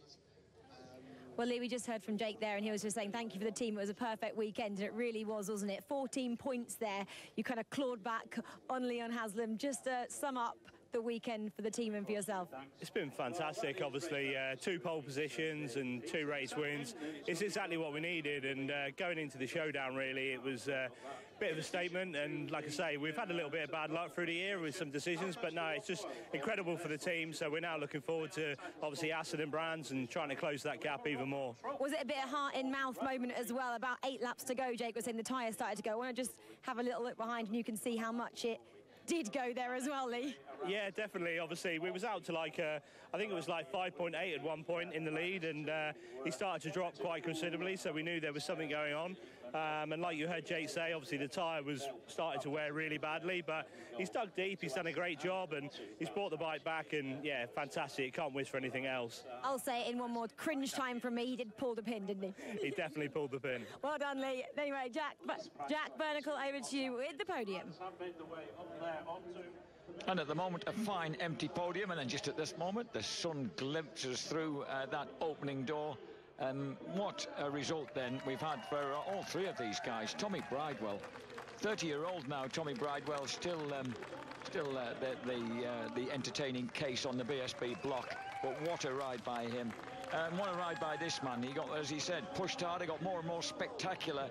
[SPEAKER 5] Well, Lee, we just heard from Jake there, and he was just saying thank you for the team. It was a perfect weekend, and it really was, wasn't it? 14 points there. You kind of clawed back on Leon Haslam. Just to sum up the weekend for the team and for yourself?
[SPEAKER 21] It's been fantastic, obviously. 2 pole positions and 2 race wins. It's exactly what we needed, and going into the showdown, really, it was a bit of a statement. And like I say, we've had a little bit of bad luck through the year with some decisions, but no, it's just incredible for the team. So we're now looking forward to, obviously, Aston and Brands and trying to close that gap even more.
[SPEAKER 5] Was it a bit of heart-in-mouth moment as well? About 8 laps to go, Jake was saying the tyres started to go. I want to just have a little look behind and you can see how much it did go there as well, Lee.
[SPEAKER 21] Yeah, definitely. Obviously, we was out to like, I think it was like 5.8 at one point in the lead, and he started to drop quite considerably, so we knew there was something going on. And like you heard Jake say, obviously the tyre was starting to wear really badly, but he's dug deep, he's done a great job, and he's brought the bike back, and yeah, fantastic. Can't wish for anything else.
[SPEAKER 5] I'll say it in one more cringe time from me, he did pull the pin, didn't he?
[SPEAKER 21] He definitely pulled the pin.
[SPEAKER 5] Well done, Lee. Anyway, Jack Bernacle, over to you with the podium.
[SPEAKER 12] And at the moment, a fine empty podium, and then just at this moment, the sun glimpses through that opening door. What a result then we've had for all 3 of these guys. Tommy Bridewell, 30-year-old now. Tommy Bridewell still the entertaining case on the BSB block, but what a ride by him. And what a ride by this man. He got, as he said, pushed harder, got more and more spectacular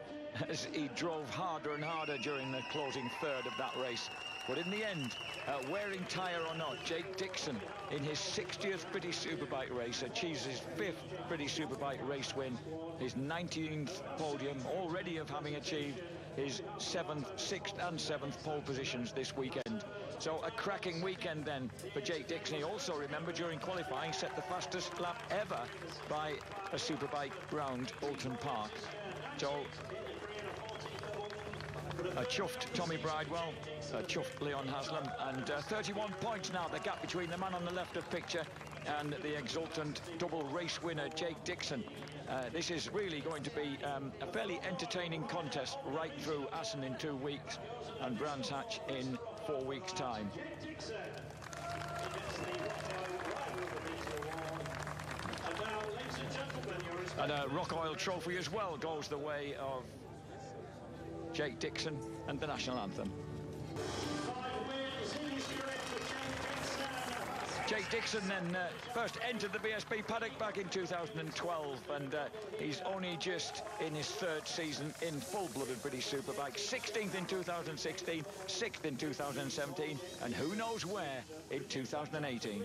[SPEAKER 12] as he drove harder and harder during the closing third of that race. But in the end, wearing tyre or not, Jake Dixon, in his 60th British Superbike race, achieves his 5th British Superbike race win, his 19th podium, already of having achieved his 6th and 7th pole positions this weekend. So a cracking weekend then for Jake Dixon. He also, remember, during qualifying, set the fastest lap ever by a Superbike round Oulton Park. So a chuffed Tommy Bridewell, a chuffed Leon Haslam, and 31 points now, the gap between the man on the left of picture and the exultant double race winner Jake Dixon. This is really going to be a fairly entertaining contest right through Assen in 2 weeks and Brands Hatch in 4 weeks' time. And a Rock Oil trophy as well goes the way of Jake Dixon and the national anthem. Jake Dixon then first entered the BSB paddock back in 2012, and he's only just in his 3rd season in full-blooded British Superbike. 16th in 2016, 6th in 2017, and who knows where in 2018.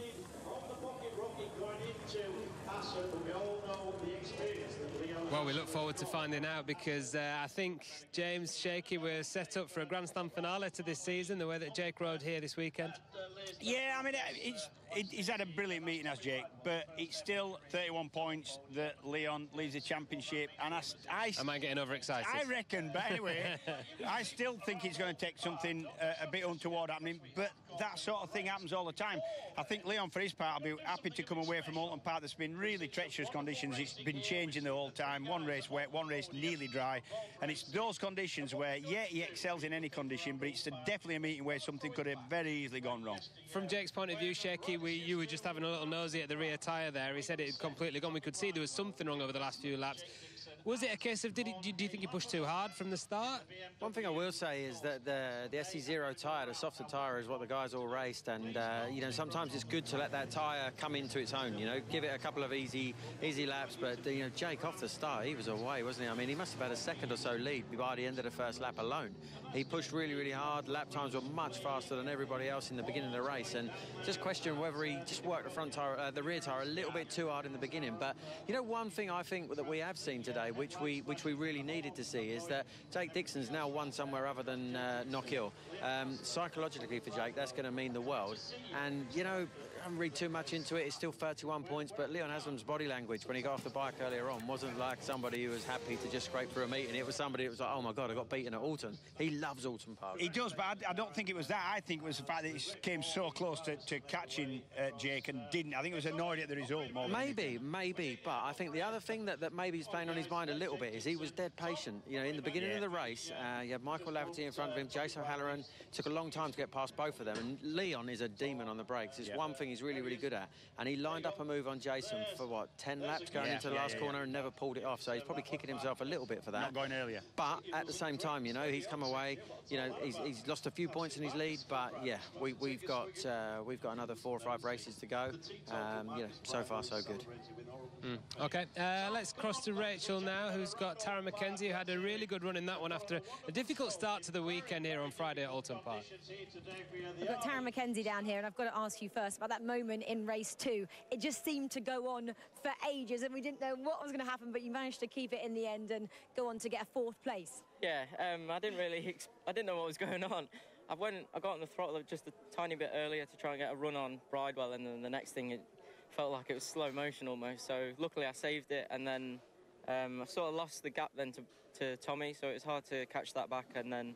[SPEAKER 1] Well, we look forward to finding out, because I think, James, Shaky, we're set up for a Grand Slam finale to this season, the way that Jake rode here this weekend.
[SPEAKER 4] Yeah, I mean, he's had a brilliant meeting, as Jake, but it's still 31 points that Leon leads the championship. And
[SPEAKER 1] Am I getting overexcited?
[SPEAKER 4] I reckon, but anyway, I still think it's going to take something a bit untoward happening, but that sort of thing happens all the time. I think Leon, for his part, will be happy to come away from Oulton Park. There's been really treacherous conditions. It's been changing the whole time. One race wet, one race nearly dry, and it's those conditions where, yeah, he excels in any condition, but it's definitely a meeting where something could have very easily gone wrong.
[SPEAKER 1] From Jake's point of view, Shaky, you were just having a little nosy at the rear tyre there. He said it had completely gone. We could see there was something wrong over the last few laps. Was it a case of, do you think he pushed too hard from the start?
[SPEAKER 3] One thing I will say is that the SC0 tyre, the softer tyre, is what the guys all raced, and you know, sometimes it's good to let that tyre come into its own, you know, give it a couple of easy laps, but you know, Jake off the start, he was away, wasn't he? I mean, he must have had a second or so lead by the end of the first lap alone. He pushed really, really hard. Lap times were much faster than everybody else in the beginning of the race, and just question whether he just worked the front tyre, the rear tyre a little bit too hard in the beginning. But you know, one thing I think that we have seen today, which we really needed to see, is that Jake Dixon's now won somewhere other than Knock Hill. Psychologically for Jake, that's going to mean the world. And you know, I haven't read too much into it. It's still 31 points, but Leon Haslam's body language when he got off the bike earlier on wasn't like somebody who was happy to just scrape through a meeting. It was somebody that was like, oh my God, I got beaten at Oulton. He loves Oulton Park.
[SPEAKER 4] He does, but I don't think it was that. I think it was the fact that he came so close to catching Jake and didn't. I think it was annoyed at the result more.
[SPEAKER 3] Maybe, but I think the other thing that maybe is playing on his mind a little bit is he was dead patient. You know, in the beginning of the race, you had Michael Laverty in front of him, Jason O'Halloran. Took a long time to get past both of them, and Leon is a demon on the brakes. It's one thing he's really, really good at. And he lined up a move on Jason for, what, 10 laps going into the last corner and never pulled it off. So he's probably kicking himself a little bit for that.
[SPEAKER 4] Not going earlier.
[SPEAKER 3] But at the same time, you know, he's come away. You know, he's lost a few points in his lead. But, yeah, we've got another 4 or 5 races to go. You know, so far, so good.
[SPEAKER 1] OK, let's cross to Rachel now, who's got Tara McKenzie, who had a really good run in that one after a difficult start to the weekend here on Friday at Oulton Park.
[SPEAKER 5] I've got Tara McKenzie down here, and I've got to ask you first about that moment in race 2. It just seemed to go on for ages, and we didn't know what was going to happen, but you managed to keep it in the end and go on to get a 4th place.
[SPEAKER 18] Yeah, I didn't know what was going on. I got on the throttle just a tiny bit earlier to try and get a run on Bridewell, and then the next thing it felt like it was slow motion almost. So luckily I saved it, and then I sort of lost the gap then to Tommy, so it was hard to catch that back. And then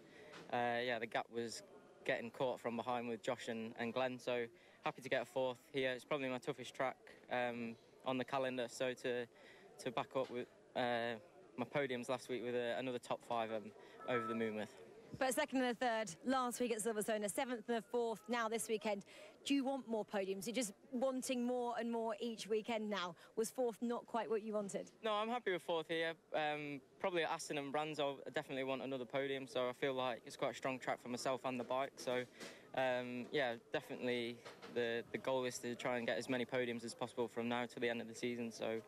[SPEAKER 18] yeah, the gap was getting caught from behind with Josh and Glenn. So happy to get a 4th here. It's probably my toughest track on the calendar. So to back up with my podiums last week with another top 5, I'm over the moon with.
[SPEAKER 5] But 2nd and a 3rd last week at Silverstone, a 7th and a 4th now this weekend. Do you want more podiums? You're just wanting more and more each weekend now. Was 4th not quite what you wanted?
[SPEAKER 18] No, I'm happy with 4th here. Probably at Aston and Brands, I definitely want another podium. So I feel like it's quite a strong track for myself and the bike. So yeah, definitely the goal is to try and get as many podiums as possible from now to the end of the season. So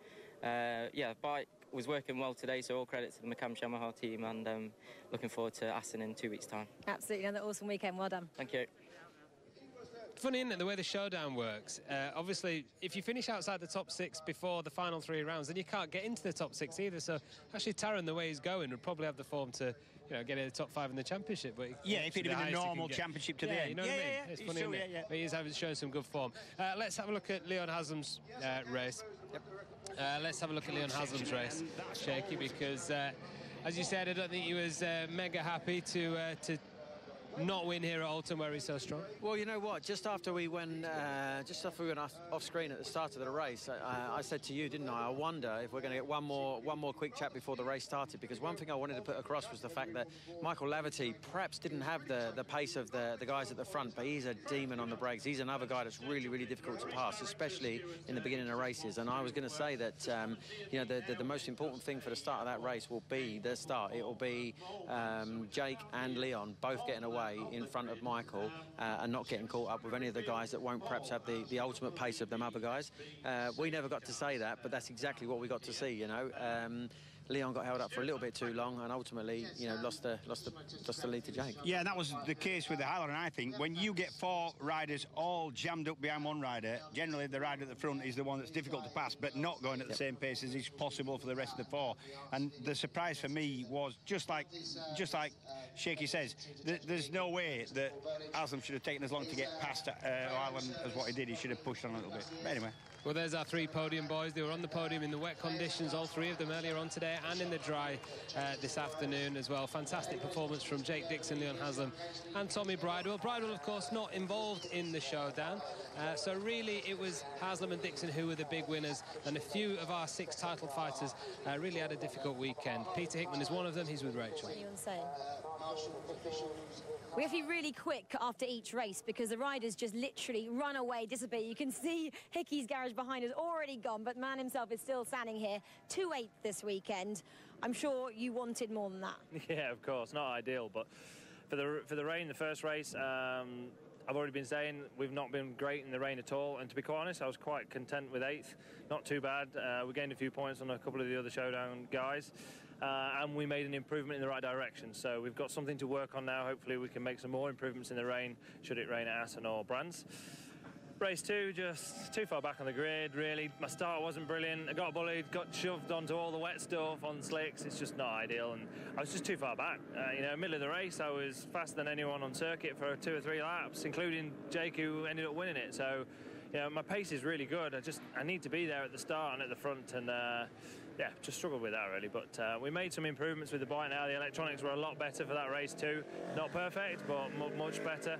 [SPEAKER 18] yeah, bike was working well today, so all credit to the McCann Yamaha team, and looking forward to Aston in 2 weeks' time.
[SPEAKER 5] Absolutely, another awesome weekend. Well done.
[SPEAKER 18] Thank you.
[SPEAKER 1] Funny, isn't it, the way the showdown works? Obviously, if you finish outside the top 6 before the final 3 rounds, then you can't get into the top 6 either. So actually, Taron, the way he's going, would probably have the form to, you know, get in the top 5 in the championship. But
[SPEAKER 4] yeah, if he'd have been a normal championship to the end.
[SPEAKER 1] You know what I mean? It's funny, isn't it? But he's showing some good form. Let's have a look at Leon Haslam's race. Let's have a look at Leon Haslam's race, Shaky, because as you said, I don't think he was mega happy to not win here at Oulton, where he's so strong.
[SPEAKER 3] Well, you know what? Just after we went off screen at the start of the race, I said to you, didn't I? I wonder if we're going to get one more quick chat before the race started, because one thing I wanted to put across was the fact that Michael Laverty perhaps didn't have the pace of the guys at the front, but he's a demon on the brakes. He's another guy that's really, really difficult to pass, especially in the beginning of races. And I was going to say that you know, the most important thing for the start of that race will be the start. It will be Jake and Leon both getting away in front of Michael and not getting caught up with any of the guys that won't perhaps have the ultimate pace of them other guys. We never got to say that, but that's exactly what we got to see, you know. Leon got held up for a little bit too long and ultimately, you know, lost the lead to Jake.
[SPEAKER 4] Yeah, and that was the case with the Highland. I think when you get 4 riders all jammed up behind one rider, generally the rider at the front is the one that's difficult to pass, but not going at the same pace as is possible for the rest of the 4. And the surprise for me was just like Shaky says, there's no way that Haslam should have taken as long to get past Highland as what he did. He should have pushed on a little bit. But anyway.
[SPEAKER 1] Well, there's our 3 podium boys. They were on the podium in the wet conditions, all 3 of them earlier on today, and in the dry this afternoon as well. Fantastic performance from Jake Dixon, Leon Haslam and Tommy Bridewell. Bridewell, of course, not involved in the showdown. So really, it was Haslam and Dixon who were the big winners, and a few of our 6 title fighters really had a difficult weekend. Peter Hickman is one of them. He's with Rachel.
[SPEAKER 5] What are you saying? We have to be really quick after each race because the riders just literally run away, disappear. You can see Hickey's garage behind us already gone, but man himself is still standing here. 2/8 this weekend. I'm sure you wanted more than that.
[SPEAKER 8] Yeah, of course, not ideal, but for the rain, the first race, I've already been saying we've not been great in the rain at all, and to be quite honest, I was quite content with 8th. Not too bad. We gained a few points on a couple of the other showdown guys. And we made an improvement in the right direction. So we've got something to work on now. Hopefully we can make some more improvements in the rain, should it rain at Aston or Brands. Race 2, just too far back on the grid, really. My start wasn't brilliant. I got bullied, got shoved onto all the wet stuff on slicks. It's just not ideal, and I was just too far back. You know, middle of the race, I was faster than anyone on circuit for 2 or 3 laps, including Jake, who ended up winning it. So, you know, my pace is really good. I need to be there at the start and at the front, and yeah, just struggled with that really, but we made some improvements with the bike now. The electronics were a lot better for that race too. Not perfect, but much better.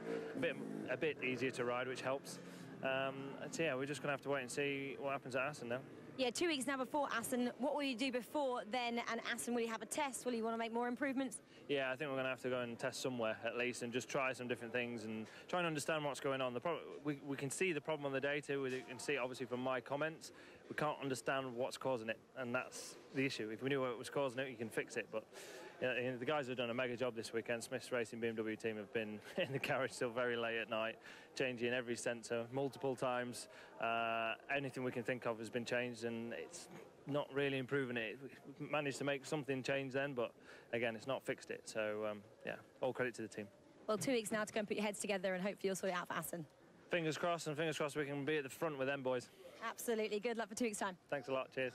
[SPEAKER 8] A bit easier to ride, which helps. So yeah, we're just going to have to wait and see what happens at Aston now.
[SPEAKER 5] Yeah, 2 weeks now before Assen. What will you do before then and Assen? Will you have a test? Will you want to make more improvements?
[SPEAKER 8] Yeah, I think we're going to have to go and test somewhere at least and just try some different things and try and understand what's going on. We can see the problem on the data. We can see it obviously from my comments. We can't understand what's causing it, and that's the issue. If we knew what was causing it, you can fix it. But you know, the guys have done a mega job this weekend. Smith's Racing BMW team have been in the garage till very late at night, changing every sensor multiple times. Anything we can think of has been changed, and it's not really improving it. We managed to make something change then, but again, it's not fixed it. So yeah, all credit to the team.
[SPEAKER 5] Well, 2 weeks now to go and put your heads together, and hopefully you'll sort it out for Assen.
[SPEAKER 8] Fingers crossed, and fingers crossed we can be at the front with them boys.
[SPEAKER 5] Absolutely. Good luck for 2 weeks' time.
[SPEAKER 8] Thanks a lot. Cheers.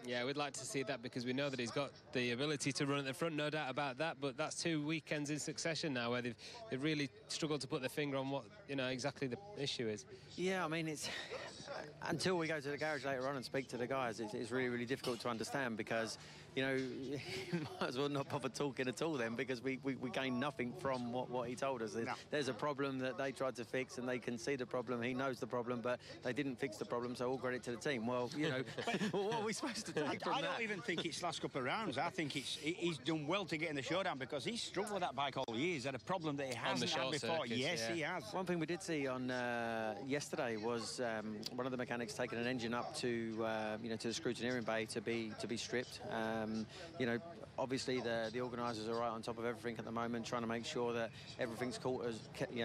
[SPEAKER 1] Yeah, we'd like to see that because we know that he's got the ability to run at the front, no doubt about that. But that's 2 weekends in succession now where they've really struggled to put their finger on what, you know, exactly the issue is.
[SPEAKER 3] Yeah, I mean, it's until we go to the garage later on and speak to the guys, it's really, really difficult to understand because, you know, you might as well not bother talking at all then because we gain nothing from what he told us. There's a problem that they tried to fix and they can see the problem. He knows the problem, but they didn't fix the problem, so all credit to the team. Well, you know, well, what are we supposed to take from that?
[SPEAKER 4] I don't even think it's last couple of rounds. I think he's done well to get in the showdown because he's struggled with that bike all year. He's had a problem that he hasn't had before.
[SPEAKER 3] Circuits,
[SPEAKER 4] yes, he has.
[SPEAKER 3] One thing we did see on yesterday was one of the mechanics taking an engine up to you know, to the scrutineering bay to be stripped. You know, obviously the organisers are right on top of everything at the moment, trying to make sure that everything's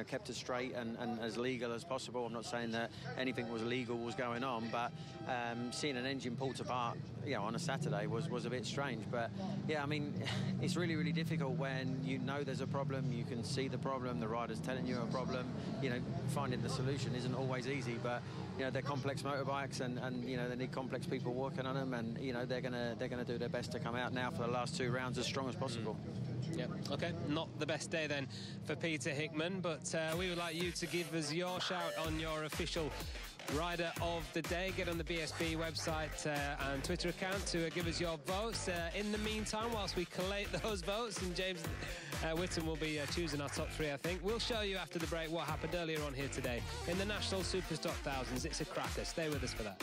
[SPEAKER 3] kept as straight and as legal as possible. I'm not saying that anything was illegal was going on, but seeing an engine pulled apart, you know, on a Saturday was a bit strange. But yeah, I mean, it's really, really difficult when you know there's a problem, you can see the problem, the rider's telling you a problem. You know, finding the solution isn't always easy, but you know, they're complex motorbikes and you know, they need complex people working on them, and you know, they're gonna do their best to come out now for the last 2 rounds as strong as possible.
[SPEAKER 1] Yep, okay, not the best day then for Peter Hickman, but we would like you to give us your shout on your official rider of the day. Get on the BSB website and Twitter account to give us your votes. In the meantime, whilst we collate those votes, and James Whitton will be choosing our top 3, I think, we'll show you after the break what happened earlier on here today in the National Superstock Thousands. It's a cracker. Stay with us for that.